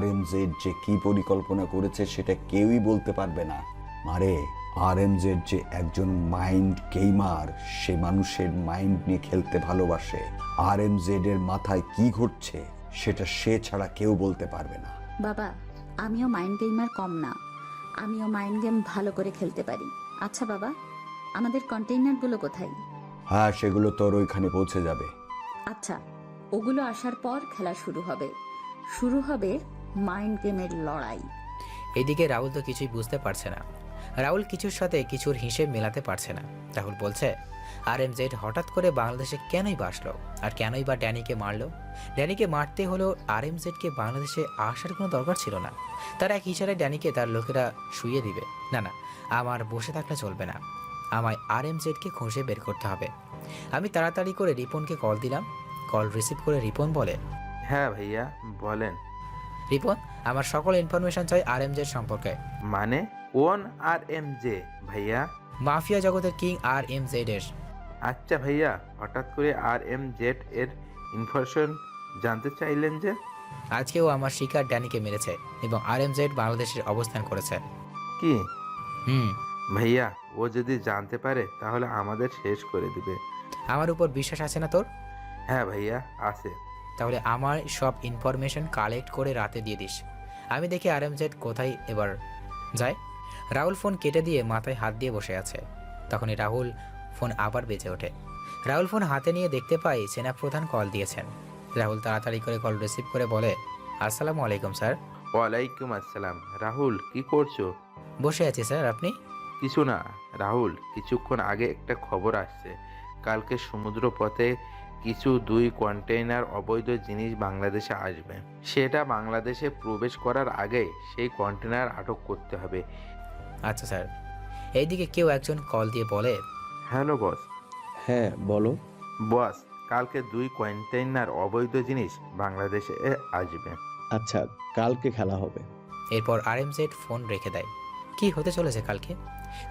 RMZ যে কি পরিকল্পনা করেছে সেটা কেউই বলতে পারবে না। মারে, RMZ যে একজন মাইন্ড গেমার, সে মানুষের মাইন্ড নিয়ে খেলতে ভালোবাসে। RMZ এর মাথায় কি ঘটছে সেটা সে ছাড়া কেউ বলতে পারবে না। বাবা, আমিও মাইন্ড গেমার কম না। আমিও মাইন্ড গেম ভালো করে খেলতে পারি। আচ্ছা বাবা, আমাদের কন্টেইনারগুলো কোথায়? হ্যাঁ, সেগুলো তোর ওইখানে পৌঁছে যাবে। আচ্ছা, ওগুলো আসার পর খেলা শুরু হবে। শুরু হবে মাইন্ড গেমের লড়াই। এইদিকে রাহুল তো কিছুই বুঝতে পারছে না। রাহুল কিছুর সাথে কিছুর হিসেব মেলাতে পারছে না। রাহুল বলছে, RMZ হঠাৎ করে বাংলাদেশে কেনই বা আসলো, আর কেনই বা ড্যানিকে মারলো? ড্যানিকে মারতে হলো RMZ-কে বাংলাদেশে আসার কোনো দরকার ছিল না। তার এক ইশারে ড্যানিকে তার লোকেরা শুইয়ে দিবে। না না, আমার বসে থাকলে চলবে না। আমায় RMZ-কে খুঁজে বের করতে হবে। আমি তাড়াতাড়ি করে রিপনকে কল দিলাম। কল রিসিভ করে রিপন বলে, হ্যাঁ ভাইয়া, বলেন। রিপন, আমার সকল ইনফরমেশন চাই RMZ সম্পর্কে। মানে কোন RMZ ভাইয়া? মাফিয়া জগতের কিং RMZ এর। আচ্ছা ভাইয়া, হঠাৎ করে RMZ এর ইনফরমেশন জানতে চাইলেন যে? আজকেও আমার শিকার ড্যানিকে মেরেছে এবং RMZ বাংলাদেশের অবস্থান করেছে। কি? হুম। ভাইয়া, ও যদি জানতে পারে তাহলে আমাদের শেষ করে দিবে। আমার উপর বিশ্বাস আছে না তোর? হ্যাঁ ভাইয়া, আছে। তাহলে আমার সব ইনফরমেশন কালেক্ট করে রাতে দিয়ে দিস। আমি দেখি RMZ কোথায় এবার যায়। রাহুল ফোন কেটে দিয়ে মাথায় হাত দিয়ে বসে আছে। তখনই রাহুল ফোন আবার বেজে ওঠে। রাহুল ফোন হাতে নিয়ে দেখতে পাই সেনাপ্রধান কল দিয়েছেন। রাহুল তাড়াতাড়ি করে কল রিসিভ করে বলে, আসসালামু আলাইকুম স্যার। ওয়ালাইকুম আসসালাম। রাহুল, কি করছো? বসে আছি স্যার, আপনি? কিছু না রাহুল, কিছুক্ষণ আগে একটা খবর আসছে। কালকে সমুদ্র পথে কিছু 2 কন্টেইনার অবৈধ জিনিস বাংলাদেশে আসবে। সেটা বাংলাদেশে প্রবেশ করার আগে সেই কন্টেইনার আটক করতে হবে। আচ্ছা স্যার। এইদিকে কেউ একজন কল দিয়ে বলে, হ্যালো বস। হ্যাঁ বলো। বস, কালকে 2 কন্টেইনার অবৈধ জিনিস বাংলাদেশে আসবে। আচ্ছা, কালকে খেলা হবে। এরপর আরএমজেড ফোন রেখে দেয়। কি হতে চলেছে কালকে?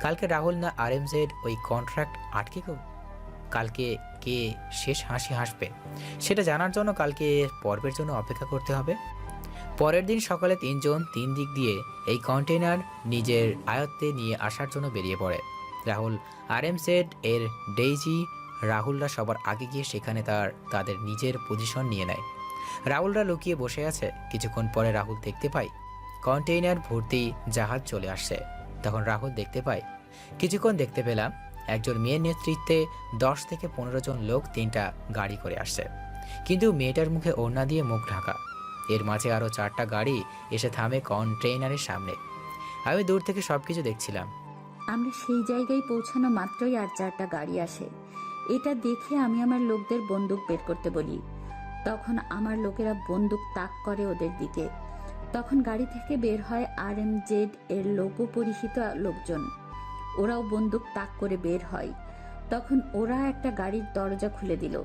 কালকে রাহুল না আরএমজেড ওই কন্ট্রাক্ট আটকে গো? কালকে কে শেষ হাসি হাসবে সেটা জানার জন্য কালকে পর্বের জন্য অপেক্ষা করতে হবে। পরের দিন সকালে 3 জন 3 দিক দিয়ে এই কন্টেইনার নিজের আয়ত্তে নিয়ে আসার জন্য বেরিয়ে পড়ে। রাহুল আরএমজেড এর ডেইজি রাহুলরা সবার আগে গিয়ে সেখানে তাদের নিজের পজিশন নিয়ে নেয়। রাহুলরা লুকিয়ে বসে আছে। কিছুক্ষণ পরে রাহুল দেখতে পায় কন্টেইনার ভর্তি জাহাজ চলে আসছে। তখন রাহুল দেখতে পায়, কিছুক্ষণ দেখতে পেলাম একজন মেয়ের নেতৃত্বে 10 থেকে 15 জন লোক 3টা গাড়ি করে আসছে, কিন্তু মেয়েটার মুখে ওড়না দিয়ে মুখ ঢাকা। এর মাঝে আরও 4টা গাড়ি এসে থামে কন্টেইনারের সামনে। আমি দূর থেকে সবকিছু দেখছিলাম। আমরা সেই জায়গায় পৌঁছানো মাত্রই আর 4টা গাড়ি আসে। এটা দেখে আমি আমার লোকদের বন্দুক বের করতে বলি। তখন আমার লোকেরা বন্দুক তাক করে ওদের দিকে। তখন গাড়ি থেকে বের হয় আরএমজেড এর লোগো পরিহিত লোকজন। ওরাও বন্দুক তাক করে বের হয়। তখন ওরা একটা গাড়ির দরজা খুলে দিল।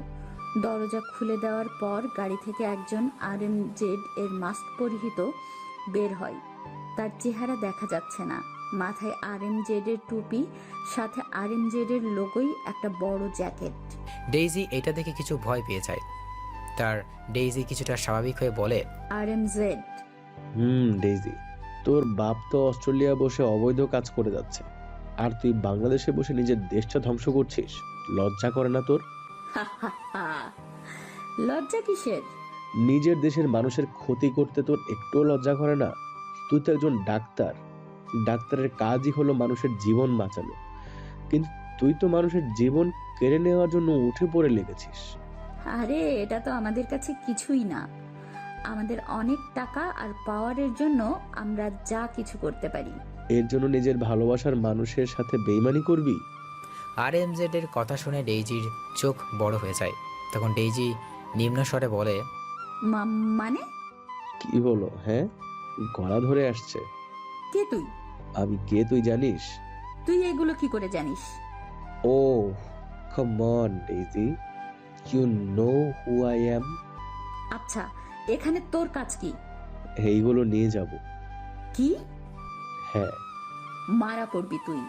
দরজা খুলে দেওয়ার পর গাড়ি থেকে একজন আরএমজেড এর মাস্ক পরিহিত বের হয়। তার চেহারা দেখা যাচ্ছে না। মাথায় আরএমজেড এর টুপি, সাথে আরএমজেড এর লোগোই একটা বড় জ্যাকেট। ডেইজি এটা দেখে কিছু ভয় পেয়ে যায়। তার ডেইজি কিছুটা স্বাভাবিক হয়ে বলে, আরএমজেড। ডেইজি, তোর বাপ তো অস্ট্রেলিয়া বসে অবৈধ কাজ করে যাচ্ছে, আর তুই বাংলাদেশে বসে নিজের দেশটা ধ্বংস করছিস। লজ্জা করে না তোর? লজ্জা কিসের? নিজের দেশের মানুষের ক্ষতি করতে তোর একটুও লজ্জা করে না? তুই তো একজন ডাক্তার। ডাক্তারের কাজই হলো মানুষের জীবন বাঁচানো, কিন্তু তুই তো মানুষের জীবন কেড়ে নেওয়ার জন্য উঠে পড়ে লেগেছিস। আরে এটা তো আমাদের কাছে কিছুই না। আমাদের অনেক টাকা আর পাওয়ারের জন্য আমরা যা কিছু করতে পারি। এর জন্য নিজের ভালোবাসার মানুষের সাথে বেইমানি করবি? আরএমজেড এর কথা শুনে ডেইজির চোখ বড় হয়ে যায়। তখন ডেইজি নিম্ন স্বরে বলে, মানে? কি হলো? হ্যাঁ, গলা ধরে আসছে। কে তুই? আমি কে তুই জানিস? তুই এগুলো কি করে জানিস? Oh come on Daisy, you know who I am. আচ্ছা, এখানে তোর কাজ কি? এইগুলো নিয়ে যাব। কি? হ্যাঁ। মারা পড়বি তুই।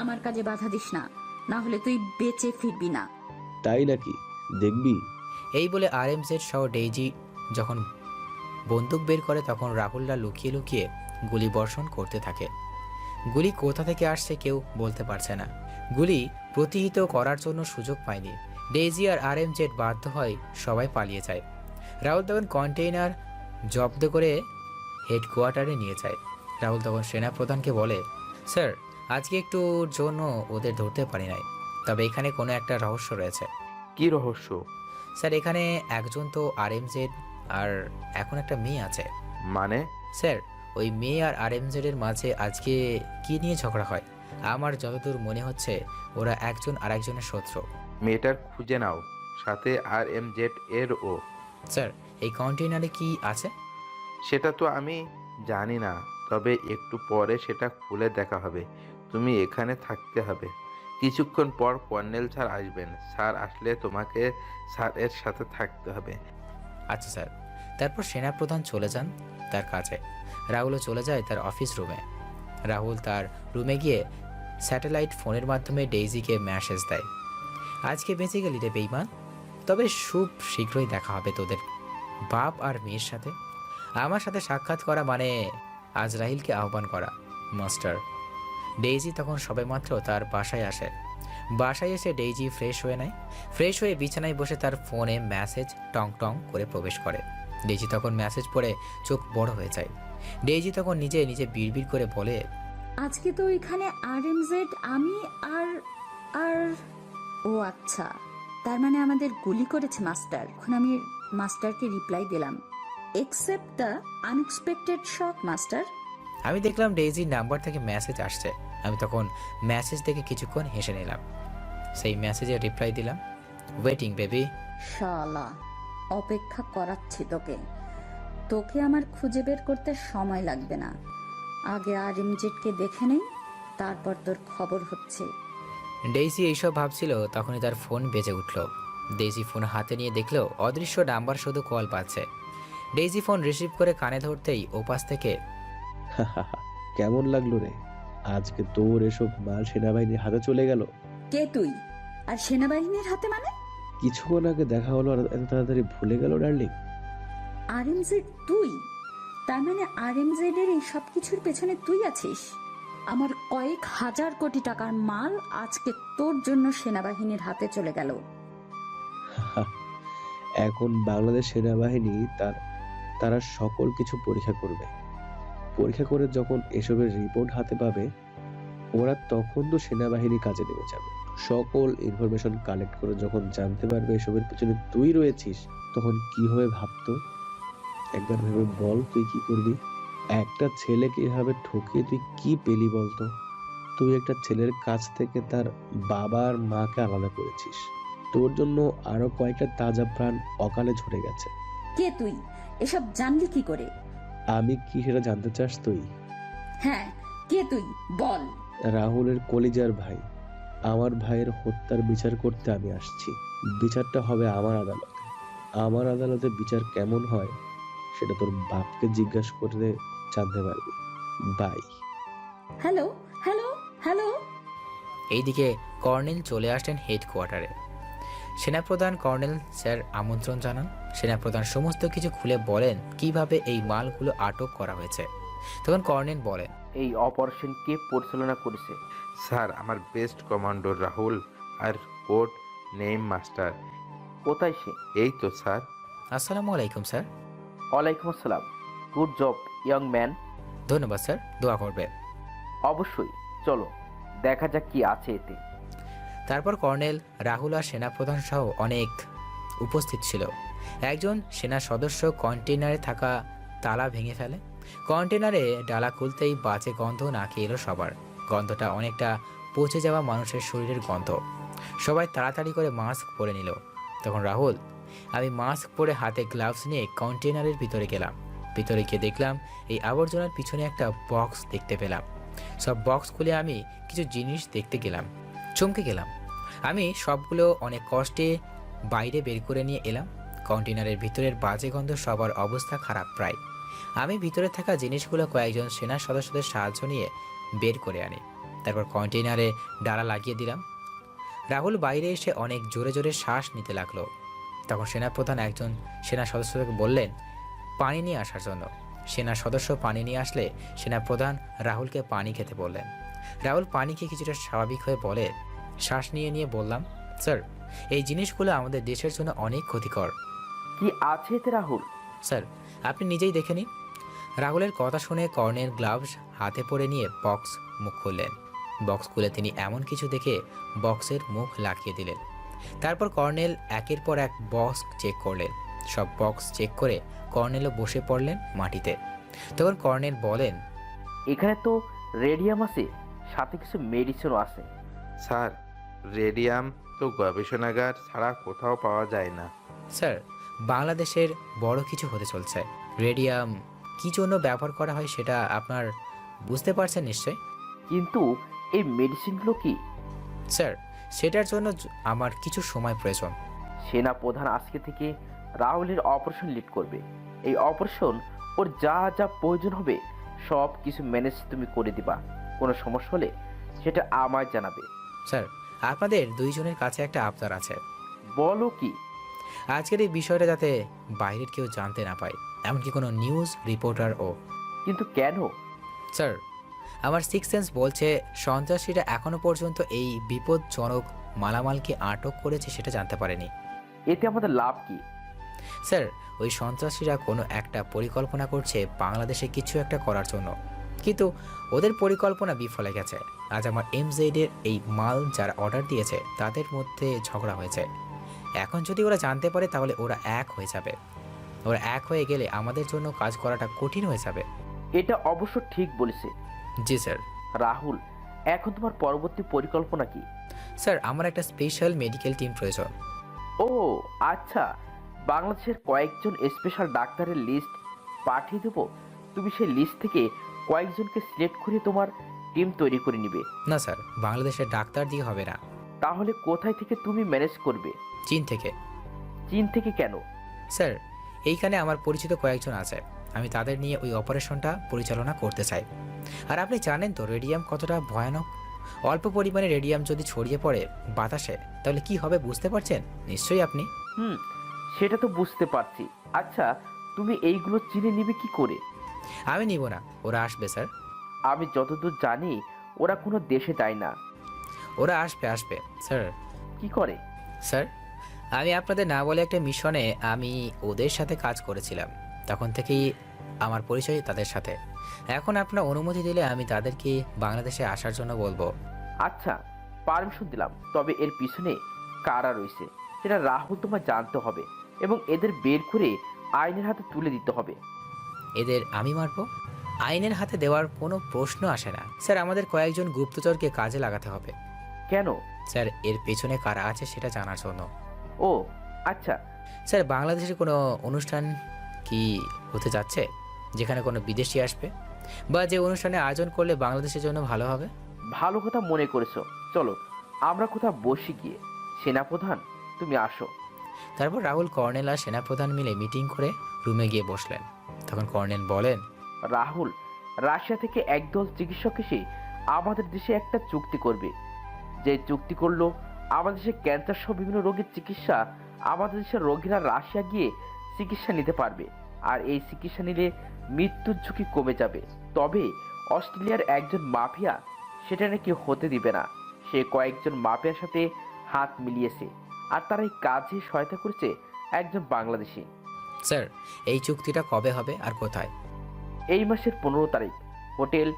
আমার কাজে বাধা দিস না, না হলে তুই বেঁচে ফিরবি না। তাই নাকি? দেখবি। এই বলে আরএমজেড সহ ডেইজি যখন বন্দুক বের করে তখন রাহুলরা লুকিয়ে লুকিয়ে গুলি বর্ষণ করতে থাকে। গুলি কোথা থেকে আসছে কেউ বলতে পারছে না। গুলি প্রতিহিত করার জন্য সুযোগ পায়নি। ডেইজি আর আরএমজেড বাধ্য হয় সবাই পালিয়ে যায়। রাহুল তখন কন্টেইনার জব্দ করে হেডকোয়ার্টারে নিয়ে যায়। রাহুল তখন সেনাপ্রধানকে বলে, স্যার, আজকে একটুর জন্য ওদের ধরতে পারি নাই, তবে এখানে কোনো একটা রহস্য রয়েছে। কি রহস্য? স্যার, এখানে একজন তো আরএমজেড আর এখন একটা মেয়ে আছে। মানে? স্যার, ওই মেয়ে আর আরএমজেড এর মাঝে আজকে কি নিয়ে ঝগড়া হয়? আমার যতদূর মনে হচ্ছে ওরা একজন আরেকজনের শত্রু। মেয়েটার খুঁজে নাও, সাথে আরএমজেড এর ও। স্যার, এই কন্টেইনারে কি আছে? সেটা তো আমি জানি না, তবে একটু পরে সেটা খুলে দেখা হবে। তুমি এখানে থাকতে হবে। কিছুক্ষণ পর কর্নেল স্যার আসবেন। স্যার আসলে তোমাকে স্যারের সাথে থাকতে হবে। আচ্ছা স্যার। তারপর সেনাপ্রধান চলে যান তার কাছে। রাহুলও চলে যায় তার অফিস রুমে। রাহুল তার রুমে গিয়ে স্যাটেলাইট ফোনের মাধ্যমে ডেইজিকে মেসেজ দেয়, আজকে বেঁচে গেলি রে বেইমান, তবে খুব শীঘ্রই দেখা হবে তোদের বাপ আর মেয়ের সাথে। আমার সাথে সাক্ষাৎ করা মানে আজরাইলকে আহ্বান করা মাস্টার। ডেইজি তখন সবেমাত্র তার বাসায় আসে। বাসায় এসে ডেইজি ফ্রেশ হয়ে নেয়। ফ্রেশ হয়ে বিছানায় বসে তার ফোনে মেসেজ টং টং করে প্রবেশ করে। ডেইজি তখন মেসেজ পড়ে চোখ বড় হয়ে যায়। ডেইজি তখন নিজে নিজে বিড়বিড় করে বলে, আজকে তো এখানে RMZ আমি আর আর ও আচ্ছা, তার মানে আমাদের গুলি করেছে মাস্টার। এখন আমি মাস্টারকে রিপ্লাই দিলাম, except the unexpected shock master. আমি দেখলাম ডেইজির নাম্বার থেকে মেসেজ আসছে। আমি তখন মেসেজ দেখে কিছুক্ষণ হেসে নিলাম। সেই মেসেজে রিপ্লাই দিলাম, ওয়েটিং বেবি। শালা, অপেক্ষা করাচ্ছি তোকে। তোকে আমার খুঁজে বের করতে সময় লাগবে না। আগে RMZকে দেখে নেই, তারপর তোর খবর হচ্ছে। ডেইজি এইসব ভাবছিল, তখনই তার ফোন বেজে উঠল। ডেইজি ফোন হাতে নিয়ে দেখলো অদৃশ্য নাম্বার শুধু কল পাচ্ছে। ডেইজি ফোন রিসিভ করে কানে ধরতেই ওপাশ থেকে, কেমন লাগলো রে? আজকে তোর এসব মাল সেনাবাহিনীর হাতে চলে গেল। কে তুই? আর সেনাবাহিনীর হাতে মানে? কিছুক্ষণ আগে দেখা হলো আর এত তাড়াতাড়ি ভুলে গেল ডার্লিং? RMZ তুই? তার মানে RMZ এর এই সব কিছুর পেছনে তুই আছিস? আমার কয়েক হাজার কোটি টাকার মাল আজকে তোর জন্য সেনাবাহিনীর হাতে চলে গেল। এখন বাংলাদেশ সেনাবাহিনী তারা সকল কিছু পরীক্ষা করবে। পরীক্ষা করে যখন এসবের রিপোর্ট হাতে পাবে, ওরা তখন তো সেনাবাহিনী কাজে নেমে যাবে। সকল ইনফরমেশন কালেক্ট করে যখন জানতে পারবে এসবের পিছনে তুই রয়েছিস, তখন কি হবে ভাবতো? একবার ভেবে বল, তুই কি করবি? একটা ছেলেকে এভাবে ঠকিয়ে তুই কি পেলি বলতো? তুই একটা ছেলের কাছ থেকে তার বাবা আর মাকে আলাদা করেছিস। তোর জন্য আরো কয়েকটা তাজা প্রাণ অকালে ঝরে গেছে। কে তুই? এসব জানলি কি করে? আমি কি সেটা জানতে চাস তুই? হ্যাঁ, কে তুই বল। রাহুলের কলিজার ভাই। আমার ভাইয়ের হত্যার বিচার করতে আমি আসছি। বিচারটা হবে আমার আদালতে। আমার আদালতে বিচার কেমন হয় সেটা তোর বাপকে জিজ্ঞাসা করে জানতে পারবি। বাই। Hello hello hello. এইদিকে কর্নেল চলে আসলেন হেডকোয়ার্টারে। সেনাপ্রধান কর্নেল স্যার আমন্ত্রণ জানান। সেনাপ্রধান সমস্ত কিছু খুলে বলেন কিভাবে এই মালগুলো আটক করা হয়েছে। তখন কর্নেল বলেন, এই অপারেশন কে পরিচালনা করেছে? স্যার, আমার বেস্ট কমান্ডার রাহুল আর কোড নেম মাস্টার। কোথায় সে? এই তো স্যার। আসসালামু আলাইকুম স্যার। ওয়ালাইকুম আসসালাম। Good job young man. ধন্যবাদ স্যার, দোয়া করবে। অবশ্যই, চলো দেখা যাক কি আছে এতে। তারপর কর্নেল, রাহুল আর সেনাপ্রধান সহ অনেক উপস্থিত ছিল। একজন সেনা সদস্য কন্টেনারে থাকা তালা ভেঙে ফেলে। কন্টেনারে ডালা খুলতেই বাজে গন্ধ নাকে এলো সবার। গন্ধটা অনেকটা পচে যাওয়া মানুষের শরীরের গন্ধ। সবাই তাড়াতাড়ি করে মাস্ক পরে নিল। তখন রাহুল, আমি মাস্ক পরে হাতে গ্লাভস নিয়ে কন্টেনারের ভিতরে গেলাম। ভিতরে গিয়ে দেখলাম এই আবর্জনার পিছনে একটা বক্স দেখতে পেলাম। সব বক্স খুলে আমি কিছু জিনিস দেখতে গেলাম। চমকে গেলাম। আমি সবগুলো অনেক কষ্টে বাইরে বের করে নিয়ে এলাম। কন্টেনারের ভিতরের বাজে গন্ধ, সবার অবস্থা খারাপ প্রায়। আমি ভিতরে থাকা জিনিসগুলো কয়েকজন সেনা সদস্যদের সাহায্য নিয়ে বের করে আনি। তারপর কন্টেনারে ডালা লাগিয়ে দিলাম। রাহুল বাইরে এসে অনেক জোরে জোরে শ্বাস নিতে লাগলো। তখন সেনাপ্রধান একজন সেনা সদস্যকে বললেন পানি নিয়ে আসার জন্য। সেনা সদস্য পানি নিয়ে আসলে সেনাপ্রধান রাহুলকে পানি খেতে বললেন। রাহুল পানি খেয়ে কিছুটা স্বাভাবিক হয়ে বলে, শ্বাস নিয়ে নিয়ে বললাম, স্যার এই জিনিসগুলো আমাদের দেশের জন্য অনেক ক্ষতিকর। কি আছে এতে রাহুল? স্যার আপনি নিজেই দেখে নিন। রাহুলের কথা শুনে কর্নেল গ্লাভস হাতে পরে নিয়ে বক্স মুখ খুললেন। বক্স খুলে তিনি এমন কিছু দেখে বক্সের মুখ লাগিয়ে দিলেন। তারপর কর্নেল একের পর এক বক্স চেক করলেন। সব বক্স চেক করে কর্নেলও বসে পড়লেন মাটিতে। তখন কর্নেল বলেন, এখানে তো রেডিয়াম আছে, সাথে কিছু মেডিসিনও আছে। স্যার, রেডিয়াম তো গবেষণাগার ছাড়া কোথাও পাওয়া যায় না। স্যার বাংলাদেশের বড় কিছু হতে চলছে। রেডিয়াম কী জন্য ব্যবহার করা হয় সেটা আপনার বুঝতে পারছেন নিশ্চয়। কিন্তু এই মেডিসিনগুলো কি? স্যার সেটার জন্য আমার কিছু সময় প্রয়োজন। সেনা প্রধান আজকে থেকে রাহুলের অপারেশন লিড করবে। এই অপারেশন ওর যা যা প্রয়োজন হবে সব কিছু ম্যানেজ তুমি করে দিবা। কোনো সমস্যা হলে সেটা আমায় জানাবে। স্যার আপনাদের দুইজনের কাছে একটা আবদার আছে। বলো কি? আজকের এই বিষয়টা যাতে বাইরের কেউ জানতে না পায়, এমনকি কোনো নিউজ রিপোর্টার ও। কিন্তু কেন? স্যার আমার সিক্স সেন্স বলছে সন্ত্রাসীরা এখনো পর্যন্ত এই বিপজ্জনক মালামালকে আটক করেছে সেটা জানতে পারেনি। এতে আমাদের লাভ কি? স্যার ওই সন্ত্রাসীরা কোনো একটা পরিকল্পনা করছে বাংলাদেশে কিছু একটা করার জন্য। কিন্তু ওদের পরিকল্পনা বিফলে গেছে। আজ আমার MZ এর এই মাল যারা অর্ডার দিয়েছে তাদের মধ্যে ঝগড়া হয়েছে। এখন যদি ওরা জানতে পারে তাহলে ওরা এক হয়ে যাবে। ওরা এক হয়ে গেলে আমাদের জন্য কাজ করাটা কঠিন হয়ে যাবে। এটা অবশ্য ঠিক বলেছে। জি স্যার। রাহুল, এখন তোমার পরবর্তী পরিকল্পনা কি? স্যার, আমার একটা স্পেশাল মেডিকেল টিম প্রয়োজন। ও আচ্ছা, বাংলাদেশের কয়েকজন স্পেশাল ডাক্তারের লিস্ট পাঠিয়ে দেবো। তুমি সেই লিস্ট থেকে কয়েকজনকে সিলেক্ট করে তোমার টিম তৈরি করে নিবে। না স্যার, বাংলাদেশের ডাক্তার দিয়ে হবে না। তাহলে কোথায় থেকে তুমি ম্যানেজ করবে? চীন থেকে। চীন থেকে কেন? স্যার, এইখানে আমার পরিচিত কয়েকজন আছে, আমি তাদের নিয়ে ওই অপারেশনটা পরিচালনা করতে চাই। আর আপনি জানেন তো রেডিয়াম কতটা ভয়ানক। অল্প পরিমাণে রেডিয়াম যদি ছড়িয়ে পড়ে বাতাসে তাহলে কি হবে বুঝতে পারছেন নিশ্চয়ই আপনি। সেটা তো বুঝতে পারছি। আচ্ছা, তুমি এইগুলো চিনে নিবে কি করে? আমি নিব না, ওরা আসবে স্যার। আমি যতদূর জানি ওরা কোনো দেশে যায় না। ওরা আসবে স্যার। কি করে? স্যার, আমি আপনাদের না বলে একটা মিশনে আমি ওদের সাথে কাজ করেছিলাম, তখন থেকেই আমার পরিচয় তাদের সাথে। এখন আপনার অনুমতি দিলে আমি তাদেরকে বাংলাদেশে আসার জন্য বলবো। আচ্ছা, পারমিশন দিলাম, তবে এর পিছনে কারা রয়েছে সেটা রাহুল তোমার জানতে হবে এবং এদের বের করে আইনের হাতে তুলে দিতে হবে। এদের আমি মারবো? আইনের হাতে দেওয়ার কোনো প্রশ্ন আসে না স্যার। আমাদের কয়েকজন গুপ্তচরকে কাজে লাগাতে হবে। কেন? স্যার, এর পেছনে কারা আছে সেটা জানার জন্য। ও আচ্ছা। স্যার, বাংলাদেশে কোনো অনুষ্ঠান কি হতে যাচ্ছে যেখানে কোনো বিদেশি আসবে, বা যে অনুষ্ঠানে আয়োজন করলে বাংলাদেশের জন্য ভালো হবে? ভালো কথা মনে করেছো। চলো আমরা কোথাও বসি গিয়ে। সেনাপ্রধান, তুমি আসো। তারপর রাহুল, কর্নেল আর সেনাপ্রধান মিলে মিটিং করে রুমে গিয়ে বসলেন। তখন কর্নেল বলেন, রাহুল, রাশিয়া থেকে একদল চিকিৎসক এসে আমাদের দেশে একটা চুক্তি করবে। যে চুক্তি করলো আমাদের দেশে ক্যান্সার সহ বিভিন্ন রোগের চিকিৎসা আমাদের দেশের রোগীরা রাশিয়া গিয়ে চিকিৎসা নিতে পারবে। আর এই চিকিৎসা নিলে মৃত্যুর ঝুঁকি কমে যাবে। তবে অস্ট্রেলিয়ার একজন মাফিয়া সেটা নাকি হতে দিবে না। সে কয়েকজন মাফিয়ার সাথে হাত মিলিয়েছে আর তারা এই কাজে সহায়তা করেছে একজন বাংলাদেশি। স্যার, এই চুক্তিটা কবে হবে আর কোথায়? এই মাসের 15 তারিখ, হোটেল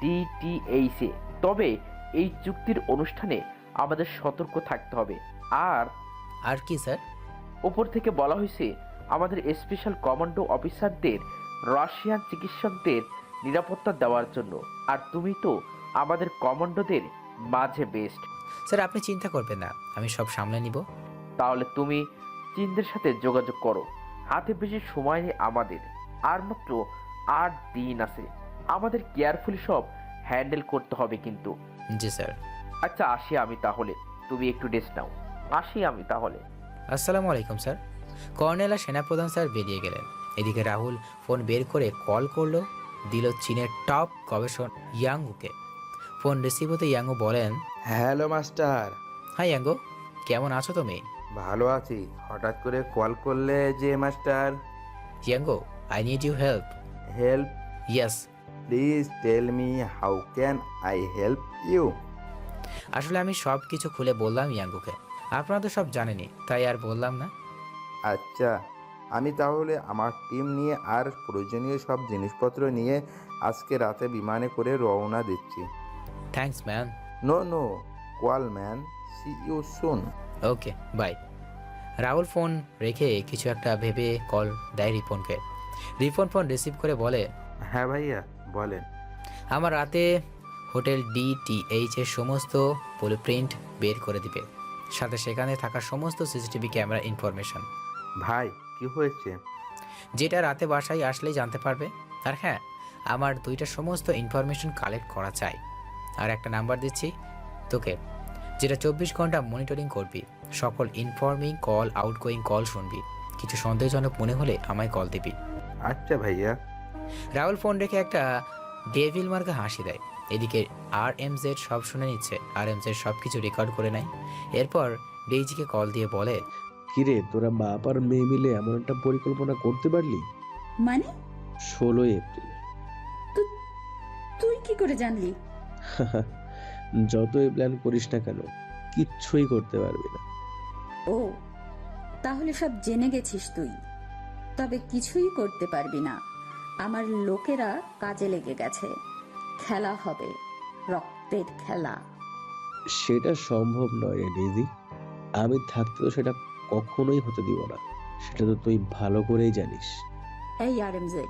DTH-এ। তবে এই চুক্তির অনুষ্ঠানে আমাদের সতর্ক থাকতে হবে। আর কি স্যার? উপর থেকে বলা হয়েছে আমাদের স্পেশাল কমান্ডো অফিসারদের রাশিয়ান চিকিৎসকদের নিরাপত্তা দেওয়ার জন্য। আর তুমি তো আমাদের কমান্ডোদের মাঝে বেস্ট। স্যার, আপনি চিন্তা করবেন না, আমি সব সামলে নিব। তাহলে তুমি চীনদের সাথে যোগাযোগ করো। হাতে বেশি সময় নেই আমাদের, আর মাত্র 8 দিন আছে। আমাদের কেয়ারফুলি সব হ্যান্ডেল করতে হবে কিন্তু। জি স্যার। আচ্ছা, আসি আমি তাহলে, তুমি একটু রেস্ট নাও। আসি আমি তাহলে। আসসালামু আলাইকুম স্যার। কর্নেল আর সেনাপ্রধান স্যার বেরিয়ে গেলেন। এদিকে রাহুল ফোন বের করে কল করলো, দিল চীনের টপ গবেষক ইয়াংগুকে। ফোন রিসিভ হতে ইয়াংগু বলেন, হ্যালো মাস্টার। হাই ইয়াংগু, কেমন আছো তুমি? ভালো আছি। হঠাৎ করে কল করলে যে মাস্টার? ইয়াংগু, I need you help. Help? Yes. Please tell me how can I help you? আসলে আমি সব কিছু খুলে বললাম ইয়াংগুকে। আপনারা তো সব জানেনই, তাই আর বললাম না। আচ্ছা, আমি তাহলে আমার টিম নিয়ে আর প্রয়োজনীয় সব জিনিসপত্র নিয়ে আজকে রাতে বিমানে করে রওনা দিচ্ছি। Thanks man. No call man, see you soon. Okay, bye. Rahul phone রেখে কিছু একটা ভেবে কল দেয় রিপনকে। রিপন ফোন রিসিভ করে বলে, হ্যাঁ ভাইয়া বলেন। আমার রাতে হোটেল DTH এর সমস্ত ব্লুপ্রিন্ট বের করে দিবে, সাথে সেখানে থাকা সমস্ত CCTV ক্যামেরা ইনফরমেশন। ভাই কি হয়েছে? যেটা রাতে বাসায় আসলেই জানতে পারবে। আর হ্যাঁ, আমার 2টা সমস্ত ইনফরমেশন কালেক্ট করা চাই। আর একটা নাম্বার দিচ্ছি তোকে, যেটা 24 ঘন্টা মনিটরিং করবি। সকল ইনফর্মিং কল, আউটগোয়িং কল শুনবি। কিছু সন্দেহজনক মনে হলে আমায় কল দিবি। আচ্ছা ভাইয়া। রাহুল ফোন রেখে একটা ডেভিল মার্কা হাসি দেয়। এদিকে RMZ সব শুনে নিচ্ছে। RMZ সব কিছু রেকর্ড করে নেয়। এরপর ডেইজিকে কল দিয়ে বলে, কিরে, তোরা বাপ আর মেয়ে মিলে এমন একটা পরিকল্পনা করতে পারলি? মানে 16 এপ্রিল। তুই কি করে জানলি? যতই প্ল্যান করিস না কেন, কিচ্ছুই করতে পারবি না। ও, তাহলে সব জেনে গেছিস তুই। তবে কিছুই করতে পারবি না। আমার লোকেরা কাজে লেগে গেছে। খেলা হবে, রক্তের খেলা। সেটা সম্ভব নয় রে ডেইজি। আমি থাকতে তো সেটা কখনোই হতে দিব না। সেটা তো তুই ভালো করেই জানিস। এই আরএমজেড,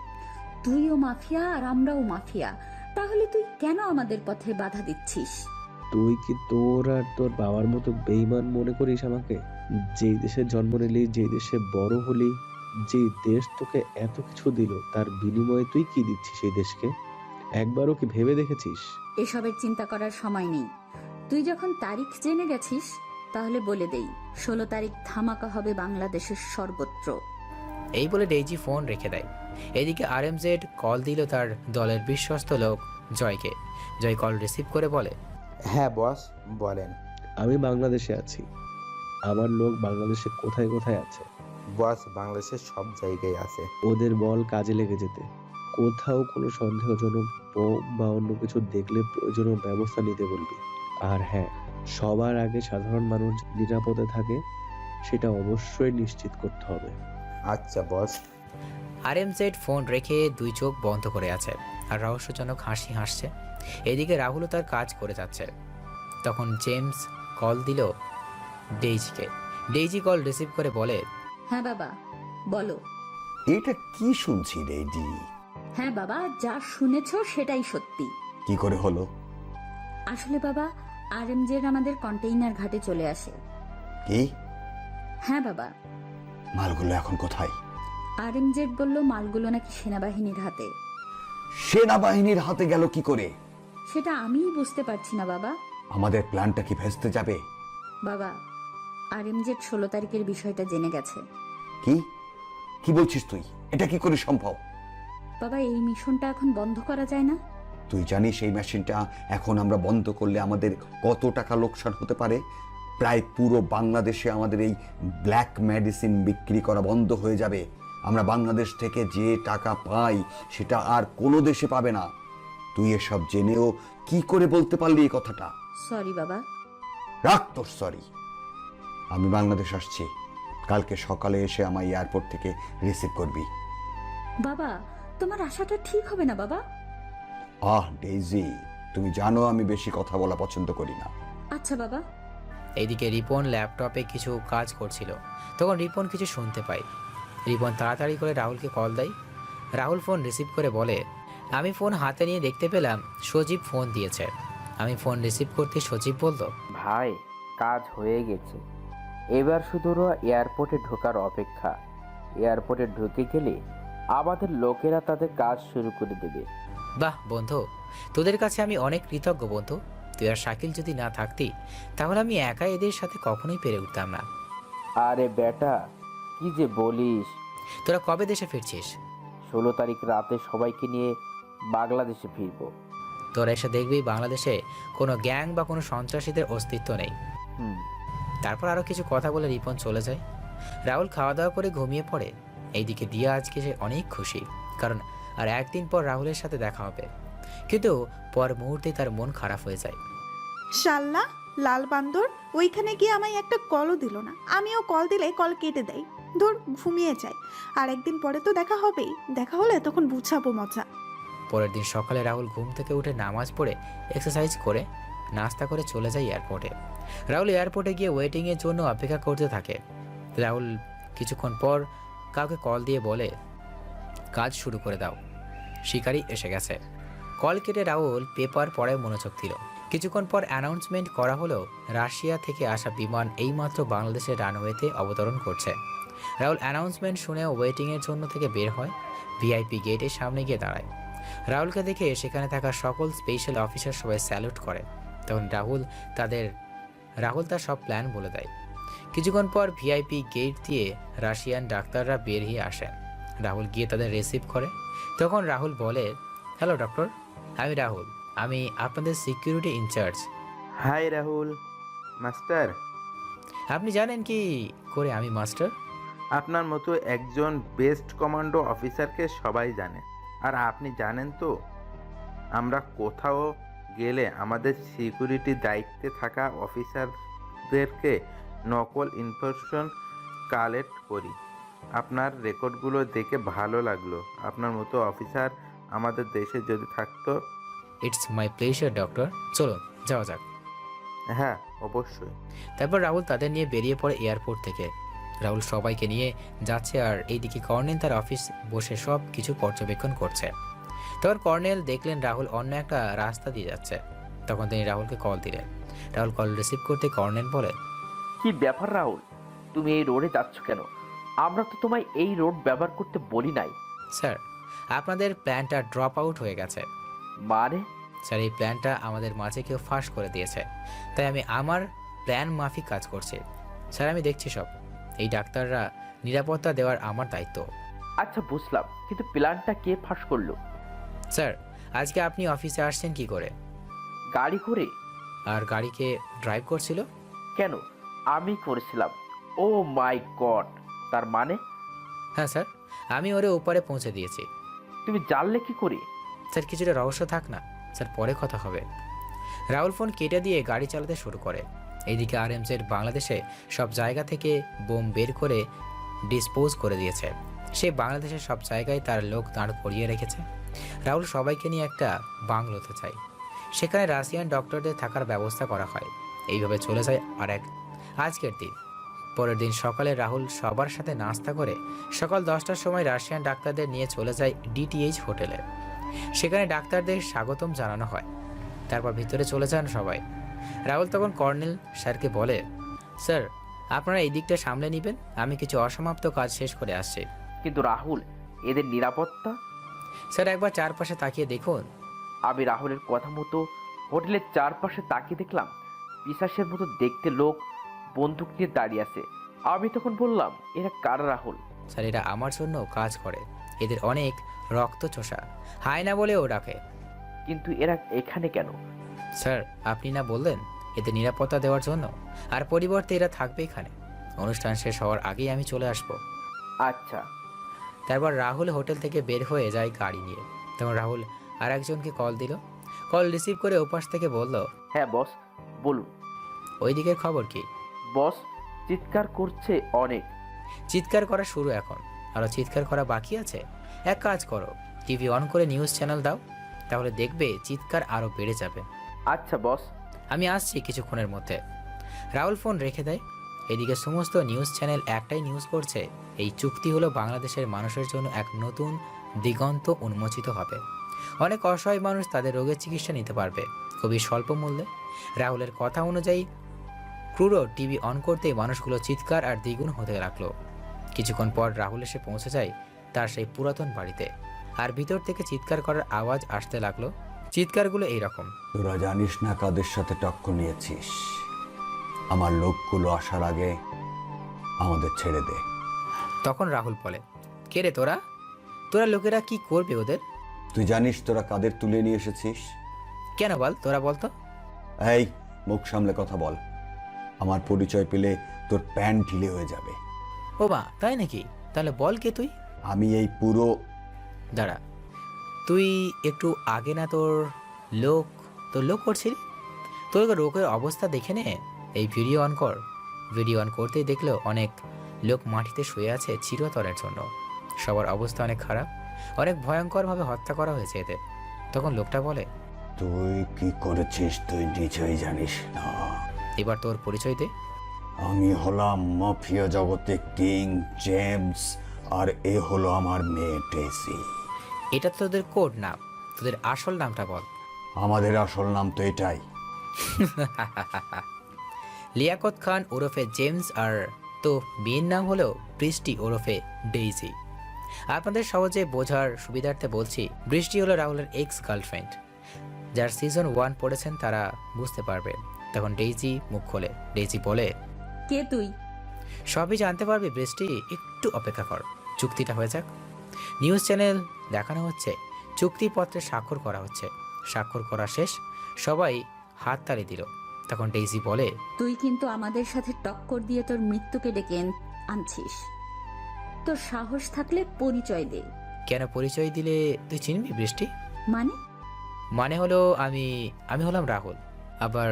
তুইও মাফিয়া আর আমরাও মাফিয়া, তাহলে তুই কেন আমাদের পথে বাধা দিচ্ছিস? তুই কি তোর আর তোর বাবার মতো বেইমান মনে করিস আমাকে? যেই দেশে জন্ম নিলি, যেই দেশে বড় হলি, যেই দেশ তোকে এত কিছু দিল, তার বিনিময়ে তুই কি দিচ্ছিস এই দেশকে? একবারও কি ভেবে দেখেছিস? এসবের চিন্তা করার সময় নেই। তুই যখন তারিখ জেনে গেছিস, তাহলে বলে দেই, 16 তারিখ ধামাকা হবে বাংলাদেশের সর্বত্র। এই বলে ডেইজি ফোন রেখে দেয়। এদিকে আরএমজেড কল দিল তার দলের বিশ্বস্ত লোক জয়কে। জয় কল রিসিভ করে বলে, হ্যাঁ বস, বলেন। আমি বাংলাদেশে আছি। আমার লোক বাংলাদেশে কোথায় কোথায় আছে? বস, বাংলাদেশের সব জায়গায় আছে। ওদের বল কাজে লেগে যেতে। কোথাও কোনো সন্দেহজনক বোম বা অন্য কিছু দেখলে প্রয়োজনীয় ব্যবস্থা নিতে বলবি। আর হ্যাঁ, সবার আগে সাধারণ মানুষ নিরাপদে থাকে সেটা অবশ্যই নিশ্চিত করতে হবে। আচ্ছা বস। আরএমজেড ফোন রেখে দুই চোখ বন্ধ করে আছে আর রহস্যজনক হাসি হাসছে। এদিকে রাহুলও তার কাজ করে যাচ্ছে। তখন জেমস কল দিল ডেইজিকে। ডেইজি কল রিসিভ করে বলে, হ্যাঁ বাবা, বলো। এটা কি শুনছি রেডি? হ্যাঁ বাবা, যা শুনেছো সেটাই সত্যি। কি করে হলো? আসলে বাবা, আরএমজেড আমাদের কন্টেইনার ঘাটে চলে আসে। কি? হ্যাঁ বাবা। মালগুলো এখন কোথায়? আরএমজেড বলল মালগুলো নাকি সেনাবাহিনীর হাতে। সেনাবাহিনীর হাতে গেল কি করে? সেটা আমিই বুঝতে পারছি না বাবা। আমাদের প্ল্যানটা কি ভেস্তে যাবে? বাবা, আরএমজেড 16 তারিখের বিষয়টা জেনে গেছে। কি কি বলছিস তুই? এটা কি করে সম্ভব? বাবা, এই মিশনটা এখন বন্ধ করা যায় না? তুই জানিস এই মেশিনটা এখন আমরা বন্ধ করলে আমাদের কত টাকা লোকসান হতে পারে? প্রায় পুরো বাংলাদেশে আমাদের এই ব্ল্যাক মেডিসিন বিক্রি করা বন্ধ হয়ে যাবে। আমরা বাংলাদেশ থেকে যে টাকা পাই সেটা আর কোনো দেশে পাবে না। তুই এসব জেনেও কি করে বলতে পারলি এই কথাটা? সরি বাবা। রাখ তোর সরি। আমি বাংলাদেশ আসছি, কালকে সকালে এসে আমার এয়ারপোর্ট থেকে রিসিভ করবি। বাবা, তোমার আশাটা ঠিক হবে না বাবা। ডেইজি, তুমি জানো আমি বেশি কথা বলা পছন্দ করি না। আচ্ছা বাবা। এইদিকে রিপন ল্যাপটপে কিছু কাজ করছিল। তখন রিপন কিছু শুনতে পায়। রিপন তাড়াতাড়ি করে রাহুলকে কল দেয়। রাহুল ফোন রিসিভ করে বলে, আমি ফোন হাতে নিয়ে দেখতে পেলাম সজীব ফোন দিয়েছে। আমি ফোন রিসিভ করতে সজীব বলল, ভাই, কাজ হয়ে গেছে, এবার শুধু এয়ারপোর্টে ঢোকার অপেক্ষা। এয়ারপোর্টে ঢুকে গেলে আমাদের লোকেরা তাদের কাজ শুরু করে দেবে। বাহ বন্ধু, তোদের কাছে আমি অনেক কৃতজ্ঞ বন্ধু। তুই আর শাকিল যদি না থাকতি তাহলে আমি একা এদের সাথে কখনোই পেরে উঠতাম না। আরে বেটা, কি যে বলিস। তোরা কবে দেশে ফিরছিস? 16 তারিখ রাতে সবাইকে নিয়ে বাংলাদেশে ফিরবো। তোরা এসে দেখবি বাংলাদেশে কোনো গ্যাং বা কোনো সন্ত্রাসীদের অস্তিত্ব নেই। তারপর আরও কিছু কথা বলে রিপন চলে যায়। রাহুল খাওয়া দাওয়া করে ঘুমিয়ে পড়ে। এইদিকে দিয়া আজকে সে অনেক খুশি, কারণ আর একদিন পর রাহুলের সাথে দেখা হবে। কিন্তু পর মুহূর্তে তার মন খারাপ হয়ে যায়। শাল্লা লাল বান্দর ওইখানে গিয়ে আমায় একটা কলও দিল না। আমিও কল দিলে কল কেটে দেয়। ধর, ঘুমিয়ে যাই। আর একদিন পরে তো দেখা হবেই। দেখা হলে তখন বুঝাবো মজা। পরের দিন সকালে রাহুল ঘুম থেকে উঠে নামাজ পড়ে এক্সারসাইজ করে নাস্তা করে চলে যায় এয়ারপোর্টে। রাহুল এয়ারপোর্টে গিয়ে ওয়েটিংয়ের জন্য অপেক্ষা করতে থাকে। রাহুল কিছুক্ষণ পর কাউকে কল দিয়ে বলে, কাজ শুরু করে দাও, শিকারি এসে গেছে। কল কেটে রাহুল পেপার পড়ায় মনোযোগ দিল। কিছুক্ষণ পর অ্যানাউন্সমেন্ট করা হলো রাশিয়া থেকে আসা বিমান এইমাত্র বাংলাদেশের রানওয়েতে অবতরণ করছে। রাহুল অ্যানাউন্সমেন্ট শুনে ওয়েটিংয়ের জন্য থেকে বের হয়, ভিআইপি গেটের সামনে গিয়ে দাঁড়ায়। রাহুলকে দেখে সেখানে থাকা সকল স্পেশাল অফিসার সবাই স্যালুট করে। তখন রাহুল তার সব প্ল্যান বলে দেয়। কিছুক্ষণ পর ভিআইপি গেট দিয়ে রাশিয়ান ডাক্তাররা বেরিয়ে আসেন। রাহুল গিয়ে তাদের রিসিভ করে। তখন রাহুল বলে, হ্যালো ডক্টর, আমি রাহুল, আমি আপনাদের security in charge. Hi Rahul master. আপনি জানেন কি করে আমি মাস্টার? আপনার মতো একজন বেস্ট কমান্ডো অফিসারকে সবাই জানে। আর আপনি জানেন তো, আমরা কোথাও গেলে আমাদের সিকিউরিটি দায়িত্বে থাকা অফিসারদেরকে নকল ইনফরমেশন কালেক্ট করি। আপনার রেকর্ডগুলো দেখে ভালো লাগলো। আপনার মতো অফিসার আমাদের দেশে যদি থাকতো ইটস মাই প্লেজার ডক্টর, চলো যাওয়া যাক। হ্যাঁ অবশ্যই। তারপর রাহুল তাদের নিয়ে বেরিয়ে পড়ে এয়ারপোর্ট থেকে। রাহুল সবাইকে নিয়ে যাচ্ছে আর এইদিকে কর্নেল তার অফিস বসে সব কিছু পর্যবেক্ষণ করছে। তখন কর্নেল দেখলেন রাহুল অন্য একটা রাস্তা দিয়ে যাচ্ছে। তখন তিনি রাহুলকে কল দিলেন। রাহুল কল রিসিভ করতে কর্নেল বলে, কি ব্যাপার রাহুল, তুমি এই রোডে যাচ্ছ কেন? আমরা তো তোমায় এই রোড ব্যবহার করতে বলি নাই। স্যার আপনাদের প্ল্যানটা ড্রপ আউট হয়ে গেছে। মানে? স্যার এই প্ল্যানটা আমাদের মাঝে কেউ ফাঁস করে দিয়েছে, তাই আমি আমার প্ল্যান মাফিক কাজ করছি। স্যার আমি দেখছি সব, এই ডাক্তাররা নিরাপত্তা দেওয়ার আমার দায়িত্ব। আচ্ছা বুঝলাম, কিন্তু প্ল্যানটা কে ফাঁস করলো? স্যার আজকে আপনি অফিসে আসছেন কি করে? গাড়ি করে। আর গাড়িকে ড্রাইভ করছিল? কেন, আমি করেছিলাম। ও মাই গড, তার মানে? হ্যাঁ স্যার, আমি ওরে ওপারে পৌঁছে দিয়েছি। তুমি জানলে কি করে? স্যার কিছুটা রহস্য থাক না, স্যার পরে কথা হবে। রাহুল ফোন কেটে দিয়ে গাড়ি চালাতে শুরু করে। এইদিকে আরএমজেড বাংলাদেশে সব জায়গা থেকে বোম বের করে ডিসপোজ করে দিয়েছে। সে বাংলাদেশের সব জায়গায় তার লোক দাঁড় করিয়ে রেখেছে। রাহুল সবাইকে নিয়ে একটা বাংলোতে চায়, সেখানে রাশিয়ান ডক্টরদের থাকার ব্যবস্থা করা হয়। এইভাবে চলে যায় আজকের দিন। পরের দিন সকালে রাহুল সবার সাথে নাস্তা করে সকাল 10টার সময় রাশিয়ান ডাক্তারদের নিয়ে চলে যায় ডিটিএইচ হোটেলে। সেখানে ডাক্তারদের স্বাগতম জানানো হয়। তারপর ভিতরে চলে যান সবাই। রাহুল তখন কর্নেল স্যারকে বলে, স্যার আপনারা এই দিকটা সামলে নেবেন, আমি কিছু অসমাপ্ত কাজ শেষ করে আসছি। কিন্তু রাহুল, এদের নিরাপত্তা? স্যার একবার চারপাশে তাকিয়ে দেখুন। আমি রাহুলের কথা মতো হোটেলের চারপাশে তাকিয়ে দেখলাম পিশাচের মতো দেখতে লোক বন্দুক নিয়ে দাঁড়িয়ে আছে। আমি তখন বললাম, এরা কারা রাহুল? স্যার এরা আমার জন্য কাজ করে, এদের অনেক রক্ত চোষা, হায়না বলেও ডাকে। কিন্তু এরা এখানে কেন? স্যার আপনি না বললেন এদের নিরাপত্তা দেওয়ার জন্য, আর পরিবর্তে এরা থাকবে এখানে। অনুষ্ঠান শেষ হওয়ার আগেই আমি চলে আসব। আচ্ছা। তারপর রাহুল হোটেল থেকে বের হয়ে যায় গাড়ি নিয়ে। তখন রাহুল আর একজনকে কল দিল। কল রিসিভ করে ওপাশ থেকে বলল, হ্যাঁ বস, বলুন। ওই দিকের খবর কি? বস চিৎকার করছে অনেক। চিৎকার করা শুরু এখন, আরও চিৎকার করা বাকি আছে। এক কাজ করো, টিভি অন করে নিউজ চ্যানেল দাও, তাহলে দেখবে চিৎকার আরও বেড়ে যাবে। আচ্ছা বস। আমি আসছি কিছুক্ষণের মধ্যে। রাহুল ফোন রেখে দেয়। এদিকে সমস্ত নিউজ চ্যানেল একটাই নিউজ করছে, এই চুক্তি হলো বাংলাদেশের মানুষের জন্য এক নতুন দিগন্ত উন্মোচিত হবে। অনেক অসহায় মানুষ তাদের রোগের চিকিৎসা নিতে পারবে খুবই স্বল্প মূল্যে। রাহুলের কথা অনুযায়ী ক্রুরো টিভি অন করতেই মানুষগুলো চিৎকার আর দ্বিগুণ হতে লাগলো। কিছুক্ষণ পর রাহুল এসে পৌঁছে যায় তার সেই পুরাতন বাড়িতে, আর ভিতর থেকে চিৎকার করার আওয়াজ আসতে লাগলো। চিৎকারগুলো এইরকম, তোরা জানিস না কাদের সাথে টক্কর নিয়েছিস। আমার লোকগুলো আসার আগে আমাদের ছেড়ে দে। তখন রাহুল বলে, কে রে তোরা? তোরা লোকেরা কি করবে ওদের? তুই জানিস তোরা কাদের তুলে নিয়ে এসেছিস? কেন বল, তোরা বলতো। এই মুখ সামলে কথা বল, আমার পরিচয় পেলে তোর প্যান্ট ঢিলে হয়ে যাবে। ও মা, তাই নাকি? তাহলে বল কে তুই? আমি এই পুরো দাঁড়া, তুই একটু আগে না তোর লোক করছিলি? তোর রোগের অবস্থা দেখে নে, এই ভিডিও অন কর। ভিডিও অন করতেই দেখলো অনেক লোক মাটিতে শুয়ে আছে চিরতরের জন্য। সবার অবস্থা অনেক খারাপ, অনেক ভয়ঙ্করভাবে হত্যা করা হয়েছে এদের। তখন লোকটা বলে, তুই কি করেছিস তুই নিজেই জানিস না। এবার তোর পরিচয় দে। আমি হলাম মাফিয়া জগতে কিং জেমস, আর এ হলো আমার মেয়ে ডেসি। এটা তো তোদের কোড নাম, তোদের আসল নামটা বল। আমাদের আসল নাম তো এটাই। লিয়াকত খান ওরফে জেমস, আর তো মেয়ের নাম হলো বৃষ্টি ওরফে ডেইজি। আপনাদের সহজে বোঝার সুবিধার্থে বলছি, বৃষ্টি হলো রাহুলের এক্স গার্লফ্রেন্ড। যার সিজন 1 পড়েছেন তারা বুঝতে পারবে। তখন ডেইজি মুখ খোলে। ডেইজি বলে, কে তুই? সবই জানতে পারবে বৃষ্টি, একটু অপেক্ষা কর, চুক্তিটা হয়ে যাক। নিউজ চ্যানেল দেখানো হচ্ছে চুক্তিপত্রে স্বাক্ষর করা হচ্ছে। স্বাক্ষর করা শেষ, সবাই হাততালি দিল। তখন ডেইজি বলে, তুই কিন্তু আমাদের সাথে টক্কর দিয়ে তোর মৃত্যুকে ডেকে আনছিস। তোর সাহস থাকলে পরিচয় দে। কেন পরিচয় দিলে তুই চিনবি বৃষ্টি? মানে হলো আমি হলাম রাহুল, আবার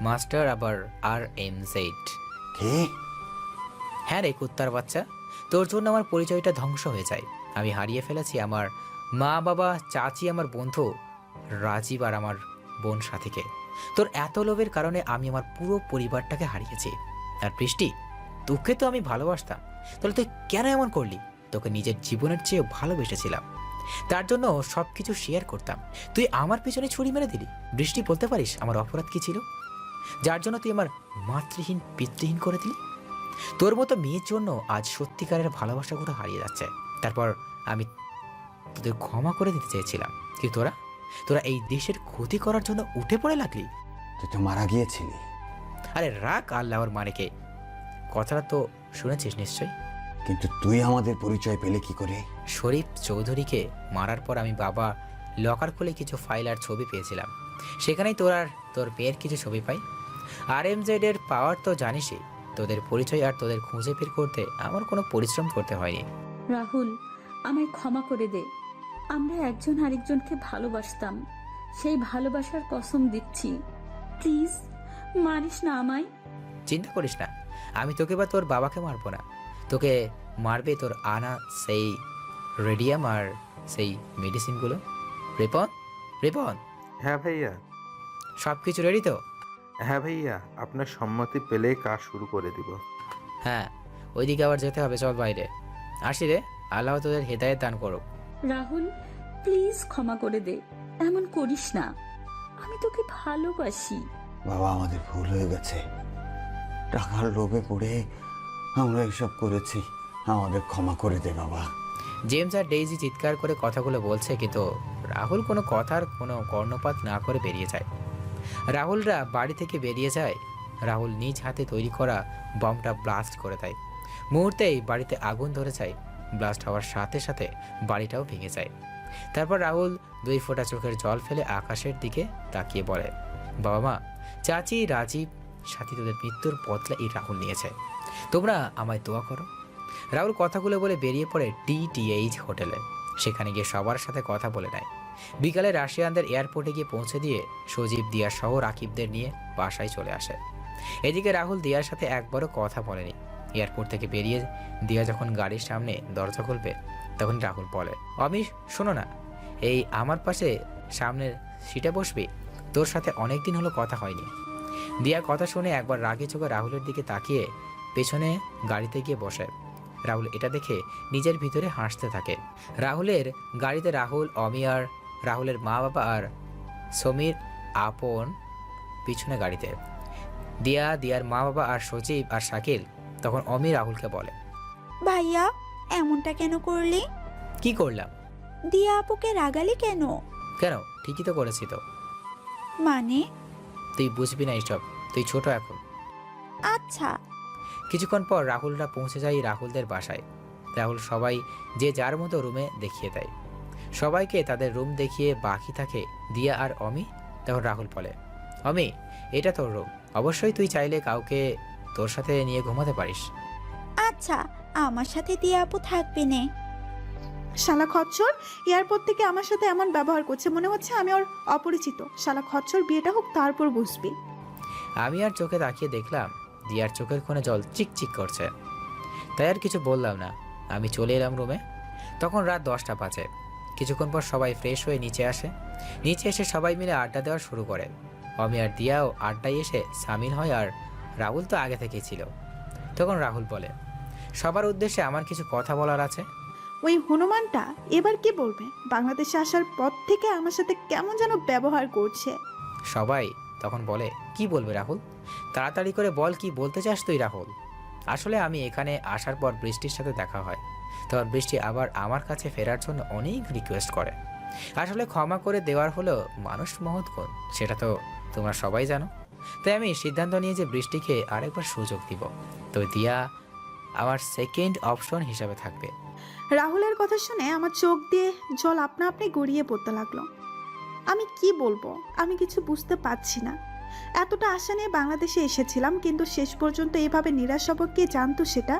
মাস্টার, আবার RMZ। কে? হ্যাঁ রে কুত্তার বাচ্চা, তোর জন্য আমার পরিচয়টা ধ্বংস হয়ে যায়। আমি হারিয়ে ফেলেছি আমার মা বাবা, চাচি, আমার বন্ধু রাজীব আর আমার বোন সাথীকে। তোর এত লোভের কারণে আমি আমার পুরো পরিবারটাকে হারিয়েছি। আর বৃষ্টি, তোকে তো আমি ভালোবাসতাম, তাহলে তুই কেন এমন করলি? তোকে নিজের জীবনের চেয়েও ভালোবেসেছিলাম, তার জন্য সব কিছু শেয়ার করতাম। তুই আমার পেছনে ছুরি মেরে দিলি। বৃষ্টি, বলতে পারিস আমার অপরাধ কি ছিল, যার জন্য তুই আমার মাতৃহীন পিতৃহীন করে দিলি? তোর মতো মেয়ের জন্য আজ সত্যিকারের ভালোবাসাগুলো হারিয়ে যাচ্ছে। তারপর আমি তোদের ক্ষমা করে দিতে চেয়েছিলাম, কিন্তু তোরা এই দেশের ক্ষতি করার জন্য উঠে পড়ে লাগলি। তুই তো মারা গিয়েছিলি। আরে রাগ আল্লাহর মানেকে, কথাটা তো শুনেছিস নিশ্চয়। কিন্তু তুই আমাদের পরিচয় পেলে কি করে? শরীফ চৌধুরীকে মারার পর আমি বাবা লকার খুলে কিছু ফাইল আর ছবি পেয়েছিলাম। সেখানেই তোর মেয়ের কিছু ছবি পাই। RMZ এর পাওয়ার তো জানিসই। তোদের পরিচয় আর তোদের খুঁজে বের করতে আমার কোনো পরিশ্রম করতে হয়নি। রাহুল, আমায় ক্ষমা করে দে। আমরা একজন আরেকজনকে ভালোবাসতাম, সেই ভালোবাসার কসম দিচ্ছি। প্লিজ মারিস না আমায়। চিন্তা করিস না, আমি তোকে বা তোর বাবাকে মারবো না। তোকে মারবে তোর আনা সেই রেডিয়াম আর সেই মেডিসিনগুলো। রিপন, হ্যাঁ ভাইয়া। সব কিছু রেডি তো? হ্যাঁ ভাইয়া, আপনার সম্মতি পেলেই কাজ শুরু করে দিব। হ্যাঁ, ওইদিকে আবার যেতে হবে, চল বাইরে। আসি রে, আল্লাহ তোদের হেদায়েত দান করুক। রাহুল, প্লিজ ক্ষমা করে দে, এমন করিস না। আমি তোকে ভালোবাসি। বাবা, আমাদের ভুল হয়ে গেছে। টাকার লোভে পড়ে আমরা এসব করেছি, আমাদের ক্ষমা করে দে বাবা। জেমস আর ডেইজি চিৎকার করে কথাগুলো বলছে, কিন্তু রাহুল কোনো কথার কোনো কর্ণপাত না করে বেরিয়ে যায়। রাহুলরা বাড়ি থেকে বেরিয়ে যায়। রাহুল নিজ হাতে তৈরি করা বমটা ব্লাস্ট করে দেয়। মুহূর্তেই বাড়িতে আগুন ধরে যায়। ব্লাস্ট হওয়ার সাথে সাথে বাড়িটাও ভেঙে যায়। তারপর রাহুল 2 ফোঁটা চোখের জল ফেলে আকাশের দিকে তাকিয়ে বলে, বাবা মা, চাচি, রাজীব, সাথী, তোদের মৃত্যুর বদলা এই রাহুল নিয়েছে। তোমরা আমায় দোয়া করো। রাহুল কথাগুলো বলে বেরিয়ে পড়ে DTH হোটেলে। সেখানে গিয়ে সবার সাথে কথা বলে নেয়। বিকালে রাশিয়ানদের এয়ারপোর্টে গিয়ে পৌঁছে দিয়ে সজীব, দিয়া সহ রাকিবদের নিয়ে বাসায় চলে আসে। এদিকে রাহুল দিয়ার সাথে একবারও কথা বলেনি। এয়ারপোর্ট থেকে বেরিয়ে দিয়া যখন গাড়ির সামনে দরজা খুলবে, তখন রাহুল বলে, অমিশ, শোনো না, এই আমার পাশে সামনের সিটে বসবি? তোর সাথে অনেকদিন হলো কথা হয়নি। দিয়া কথা শুনে একবার রাগে চোখে রাহুলের দিকে তাকিয়ে পেছনে গাড়িতে গিয়ে বসে। রাহুল এটা দেখে নিজের ভিতরে হাসতে থাকে। রাহুলের গাড়িতে রাহুল, অমি আর রাহুলের মা বাবা আর সমীর আপন পিছনে গাড়িতে। দিয়ার মা বাবা আর সজীব আর শাকিল। তখন অমি রাহুলকে বলে, ভাইয়া, এমনটা কেন করলি? কি করলাম? দিয়া আপুকে রাগালি কেন? কেন, ঠিকই তো করেছি তো। মানে? তুই বুঝবি না এইসব, তুই ছোট এখন। আচ্ছা। কিছুক্ষণ পর রাহুলরা পৌঁছে যায় রাহুলদের বাসায়। রাহুল সবাই যে যার মতো রুমে দেখিয়ে দেয়। সবাইকে তাদের রুম দেখিয়ে বাকি থাকে দিয়া আর অমি। তখন রাহুল বলে, অমি, এটা তোর রুম, অবশ্যই তুই চাইলে কাউকে তোর সাথে নিয়ে ঘুমাতে পারিস। আচ্ছা, আমার সাথে দিয়া আপু থাকবে নে। শালা খচ্চর এয়ারপোর্ট থেকে আমার সাথে এমন ব্যবহার করছে, মনে হচ্ছে আমি ওর অপরিচিত। শালা খচ্চর, বিয়েটা হোক তারপর বুঝবি। আমি আর চোখে তাকিয়ে দেখলাম দিয়ার চোখের কোণে জল চিকচিক করছে। তাই আর কিছু বললাম না, আমি চলে এলাম রুমে। তখন রাত 10টা বাজে। কিছুক্ষণ পর সবাই ফ্রেশ হয়ে নিচে আসে। নিচে এসে সবাই মিলে আড্ডা দেওয়া শুরু করে। অমি আর দিয়াও আড্ডায় এসে সামিল হয়, আর রাহুল তো আগে থেকেই ছিল। তখন রাহুল বলে, সবার উদ্দেশ্যে আমার কিছু কথা বলার আছে। ওই হনুমানটা এবার কি বলবে? বাংলাদেশে আসার পর থেকে আমার সাথে কেমন যেন ব্যবহার করছে। সবাই তখন বলে, কি বলবে রাহুল? তাড়াতাড়ি করে বল, কি বলতে চাস তুই রাহুল? আসলে আমি এখানে আসার পর বৃষ্টির সাথে দেখা হয়। তখন বৃষ্টি আবার আমার কাছে ফেরার জন্য অনেক রিকোয়েস্ট করে। আসলে ক্ষমা করে দেওয়ার হলো মানুষ মহৎ গুণ, সেটা তো তোমরা সবাই জানো। তাই আমি সিদ্ধান্ত নিয়ে যে বৃষ্টিকে আরেকবার সুযোগ দিব। তো দিয়া আমার সেকেন্ড অপশন হিসাবে থাকবে। রাহুলের কথা শুনে আমার চোখ দিয়ে জল আপনা আপনি গড়িয়ে পড়তে লাগলো। আমি কি বলবো, আমি কিছু বুঝতে পারছি না। এতটা আশা নিয়ে বাংলাদেশে এসেছিলাম, কিন্তু শেষ পর্যন্ত এভাবে নিরাশ হব কে জানতো সেটা।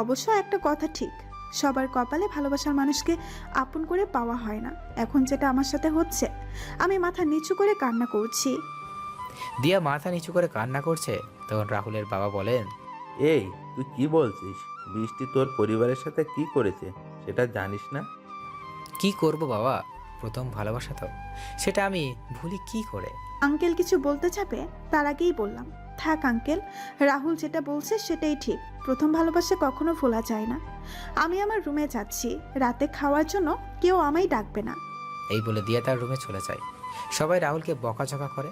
অবশ্য একটা কথা ঠিক, সবার কপালে ভালোবাসার মানুষকে আপন করে পাওয়া হয় না। এখন যেটা আমার সাথে হচ্ছে, আমি মাথা নিচু করে কান্না করছি। দিয়া মাথা নিচু করে কান্না করছে। তখন রাহুলের বাবা বলেন, এই, তুই কি বলছিস? বৃষ্টি তোর পরিবারের সাথে কি করেছে সেটা জানিস না? কি করব বাবা, প্রথম ভালোবাসা তো, সেটা আমি ভুলি কি করে? আঙ্কেল কিছু বলতে চাপে তার আগেই বললাম, থাক আঙ্কেল, রাহুল যেটা বলছে সেটাই ঠিক। প্রথম ভালোবাসা কখনো ভোলা যায় না। আমি আমার রুমে যাচ্ছি, রাতে খাওয়ার জন্য কেউ আমায় ডাকবে না। এই বলে দিয়া তার রুমে চলে যায়। সবাই রাহুলকে বকাঝকা করে।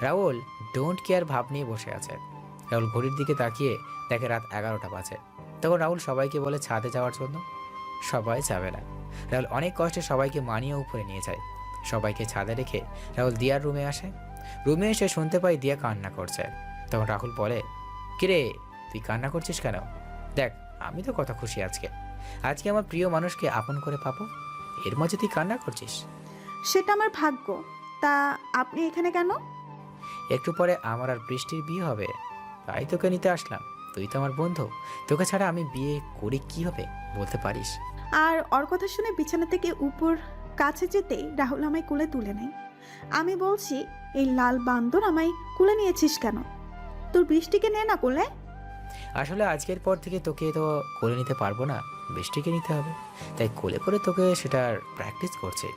রাহুল ডোন্ট কেয়ার ভাব নিয়ে বসে আছে। রাহুল ঘড়ির দিকে তাকিয়ে দেখে রাত 11টা বাজে। তখন রাহুল সবাইকে বলে ছাদে যাওয়ার জন্য। সবাই যাবে না। রাহুল অনেক কষ্টে সবাইকে মানিয়ে উপরে নিয়ে যায়। সবাইকে ছাদে রেখে রাহুল দিয়ার রুমে আসে। রুমে এসে শুনতে পাই দিয়া কান্না করছে। তখন রাহুল বলে, কিরে তুই কান্না করছিস কেন? দেখ আমি তো কত খুশি আজকে, আজকে আমার প্রিয় মানুষকে আপন করে পাবো, এর মাঝে তুই কান্না করছিস? সেটা আমার ভাগ্য। তা আপনি এখানে কেন? একটু পরে আমার আর বৃষ্টির বিয়ে হবে, তাই তোকে নিতে আসলাম। তুই তো আমার বন্ধু, তোকে ছাড়া আমি বিয়ে করি কি হবে বলতে পারিস? আর ওর কথা শুনে বিছানা থেকে উপর কাছে যেতেই রাহুল আমায় কোলে তুলে নেয়। আমি বলছি, এই লাল বান্দর আমায় কোলে নিয়েছিস কেন? তোর বৃষ্টিকে নে না কোলে। আসলে আজকের পর থেকে তোকে তো কোলে নিতে পারবো না, বৃষ্টিকে নিতে হবে, তাই কোলে করে তোকে সেটার প্র্যাকটিস করছে।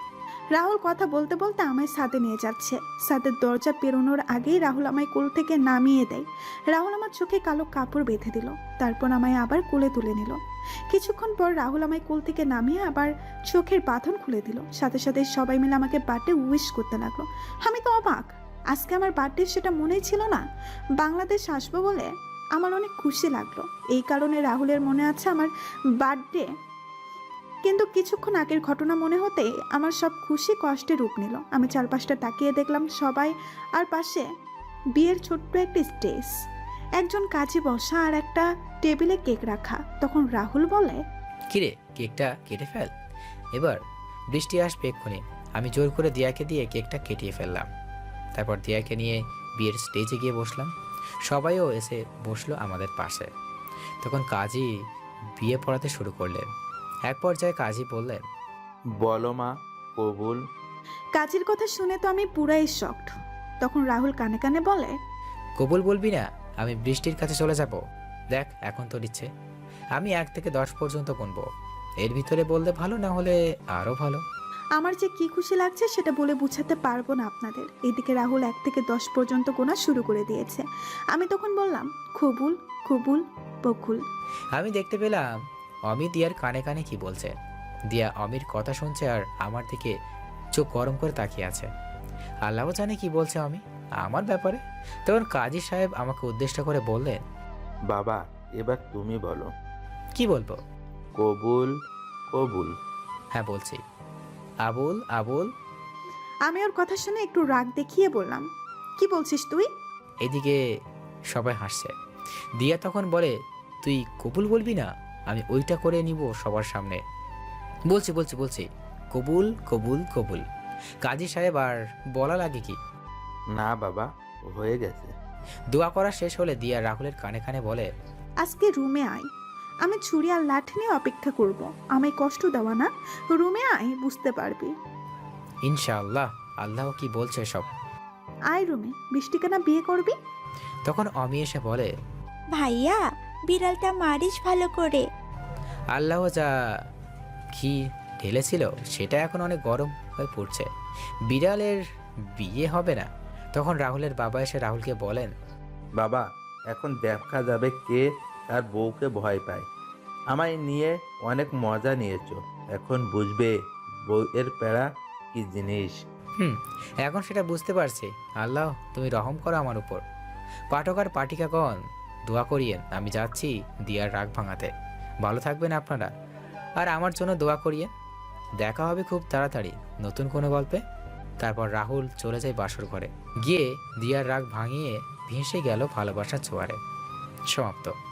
রাহুল কথা বলতে বলতে আমায় ছাদে নিয়ে যাচ্ছে। ছাদের দরজা পেরোনোর আগেই রাহুল আমায় কোল থেকে নামিয়ে দেয়। রাহুল আমার চোখে কালো কাপড় বেঁধে দিল, তারপর আমায় আবার কোলে তুলে নিল। কিছুক্ষণ পর রাহুল আমায় কোল থেকে নামিয়ে আবার চোখের বাঁধন খুলে দিল। সাথে সাথে সবাই মিলে আমাকে বার্থডে উইশ করতে লাগলো। আমি তো অবাক, আজকে আমার বার্থডে সেটা মনেই ছিল না। বাংলাদেশ আসবো বলে আমার অনেক খুশি লাগলো। এই কারণে রাহুলের মনে আছে আমার বার্থডে, কিন্তু কিছুক্ষণ আগের ঘটনা মনে হতে আমার সব খুশি কষ্টে রূপ নিল। আমি চারপাশটা তাকিয়ে দেখলাম সবাই, আর পাশে বিয়ের ছোট্ট একটি স্টেজ, একজন কাজে বসা আর একটা টেবিলে কেক রাখা। তখন রাহুল বলে, কিরে কেকটা কেটে ফেল, এবার বৃষ্টি আসবে এক্ষুনি। আমি জোর করে দিয়াকে দিয়ে কেকটা কেটিয়ে ফেললাম। তারপর দিয়াকে নিয়ে বিয়ের স্টেজে গিয়ে বসলাম। সবাইও এসে বসলো আমাদের পাশে। তখন কাজী বিয়ে পড়াতে শুরু করলেন। এক পর্যায়ে কাজী বললেন, বলো মা, কবুল। কাজের কথা শুনে তো আমি পুরাই শকড। তখন রাহুল কানে কানে বলে, কবুল বলবি না? আমি বৃষ্টির কাছে চলে যাব। দেখ এখন তোর ইচ্ছে, আমি 1 থেকে 10 পর্যন্ত গুনবো, এর ভিতরে বললে ভালো, না হলে আরো ভালো। আমার যে কি খুশি লাগছে সেটা বলে বুঝাতে পারবো না আপনাদের। এদিকে রাহুল 1 থেকে 10 পর্যন্ত গোনা শুরু করে দিয়েছে। আমি তখন বললাম, কবুল কবুল বকুল। আমি দেখতে পেলাম অমি দিয়ার কানে কানে কি বলছে। দিয়া অমির কথা শুনছে আর আমার দিকে চোখ গরম করে তাকিয়ে আছে। আল্লাহ জানে কি বলছে অমি আমার ব্যাপারে। তখন কাজী সাহেব আমাকে উদ্দেশ্য করে বললেন, বাবা এবার তুমি বলো। কি বলবো? কবুল কবুল। হ্যাঁ বলছি, আবুল আবুল। আমি ওর কথা শুনে একটু রাগ দেখিয়ে বললাম, কি বলছিস তুই? এদিকে সবাই হাসছে। দিয়া তখন বলে, তুই কবুল বলবি না? আমি ওইটা করে নিব সবার সামনে। বলছি বলছি বলছি, কবুল কবুল কবুল। কাজী সাহেব আর বলা লাগে কি? না বাবা, হয়ে গেছে। দোয়া করা শেষ হলে দিয়া রাহুলের কানে কানে বলে, আজকে রুমে আয়, আমি ছুরি আর লাঠি নিয়ে অপেক্ষা করব। আমায় কষ্ট দেওয়া না, রুমে আয়, বুঝতে পারবি। ইনশাআল্লাহ। আল্লাহ কি বলছে সব। আয় রুমে, বৃষ্টিকে না বিয়ে করবি? তখন অমি এসে বলে, ভাইয়া বিড়ালটা মারিস ভালো করে। আল্লাহ যা ঘি ঢেলেছিল সেটা এখন অনেক গরম হয়ে পড়ছে, বিড়ালের বিয়ে হবে না। তখন রাহুলের বাবা এসে রাহুলকে বলেন, বাবা এখন দেখা যাবে কে তার বউকে ভয় পায়। আমায় নিয়ে অনেক মজা নিয়েছো, এখন বুঝবে বউয়ের প্যারা কি জিনিস। এখন সেটা বুঝতে পারছি। আল্লাহ তুমি রহম করো আমার উপর। পাঠক আর পাঠিকাগণ দোয়া করিয়েন, আমি যাচ্ছি দিয়ার রাগ ভাঙাতে। ভালো থাকবেন আপনারা, আর আমার জন্য দোয়া করিয়েন। দেখা হবে খুব তাড়াতাড়ি নতুন কোনো গল্পে। তারপর রাহুল চলে যায় বাসর ঘরে, গিয়ে দিয়ার রাগ ভাঙিয়ে ভেসে গেল ভালোবাসার ছোঁয়ারে। সমাপ্ত।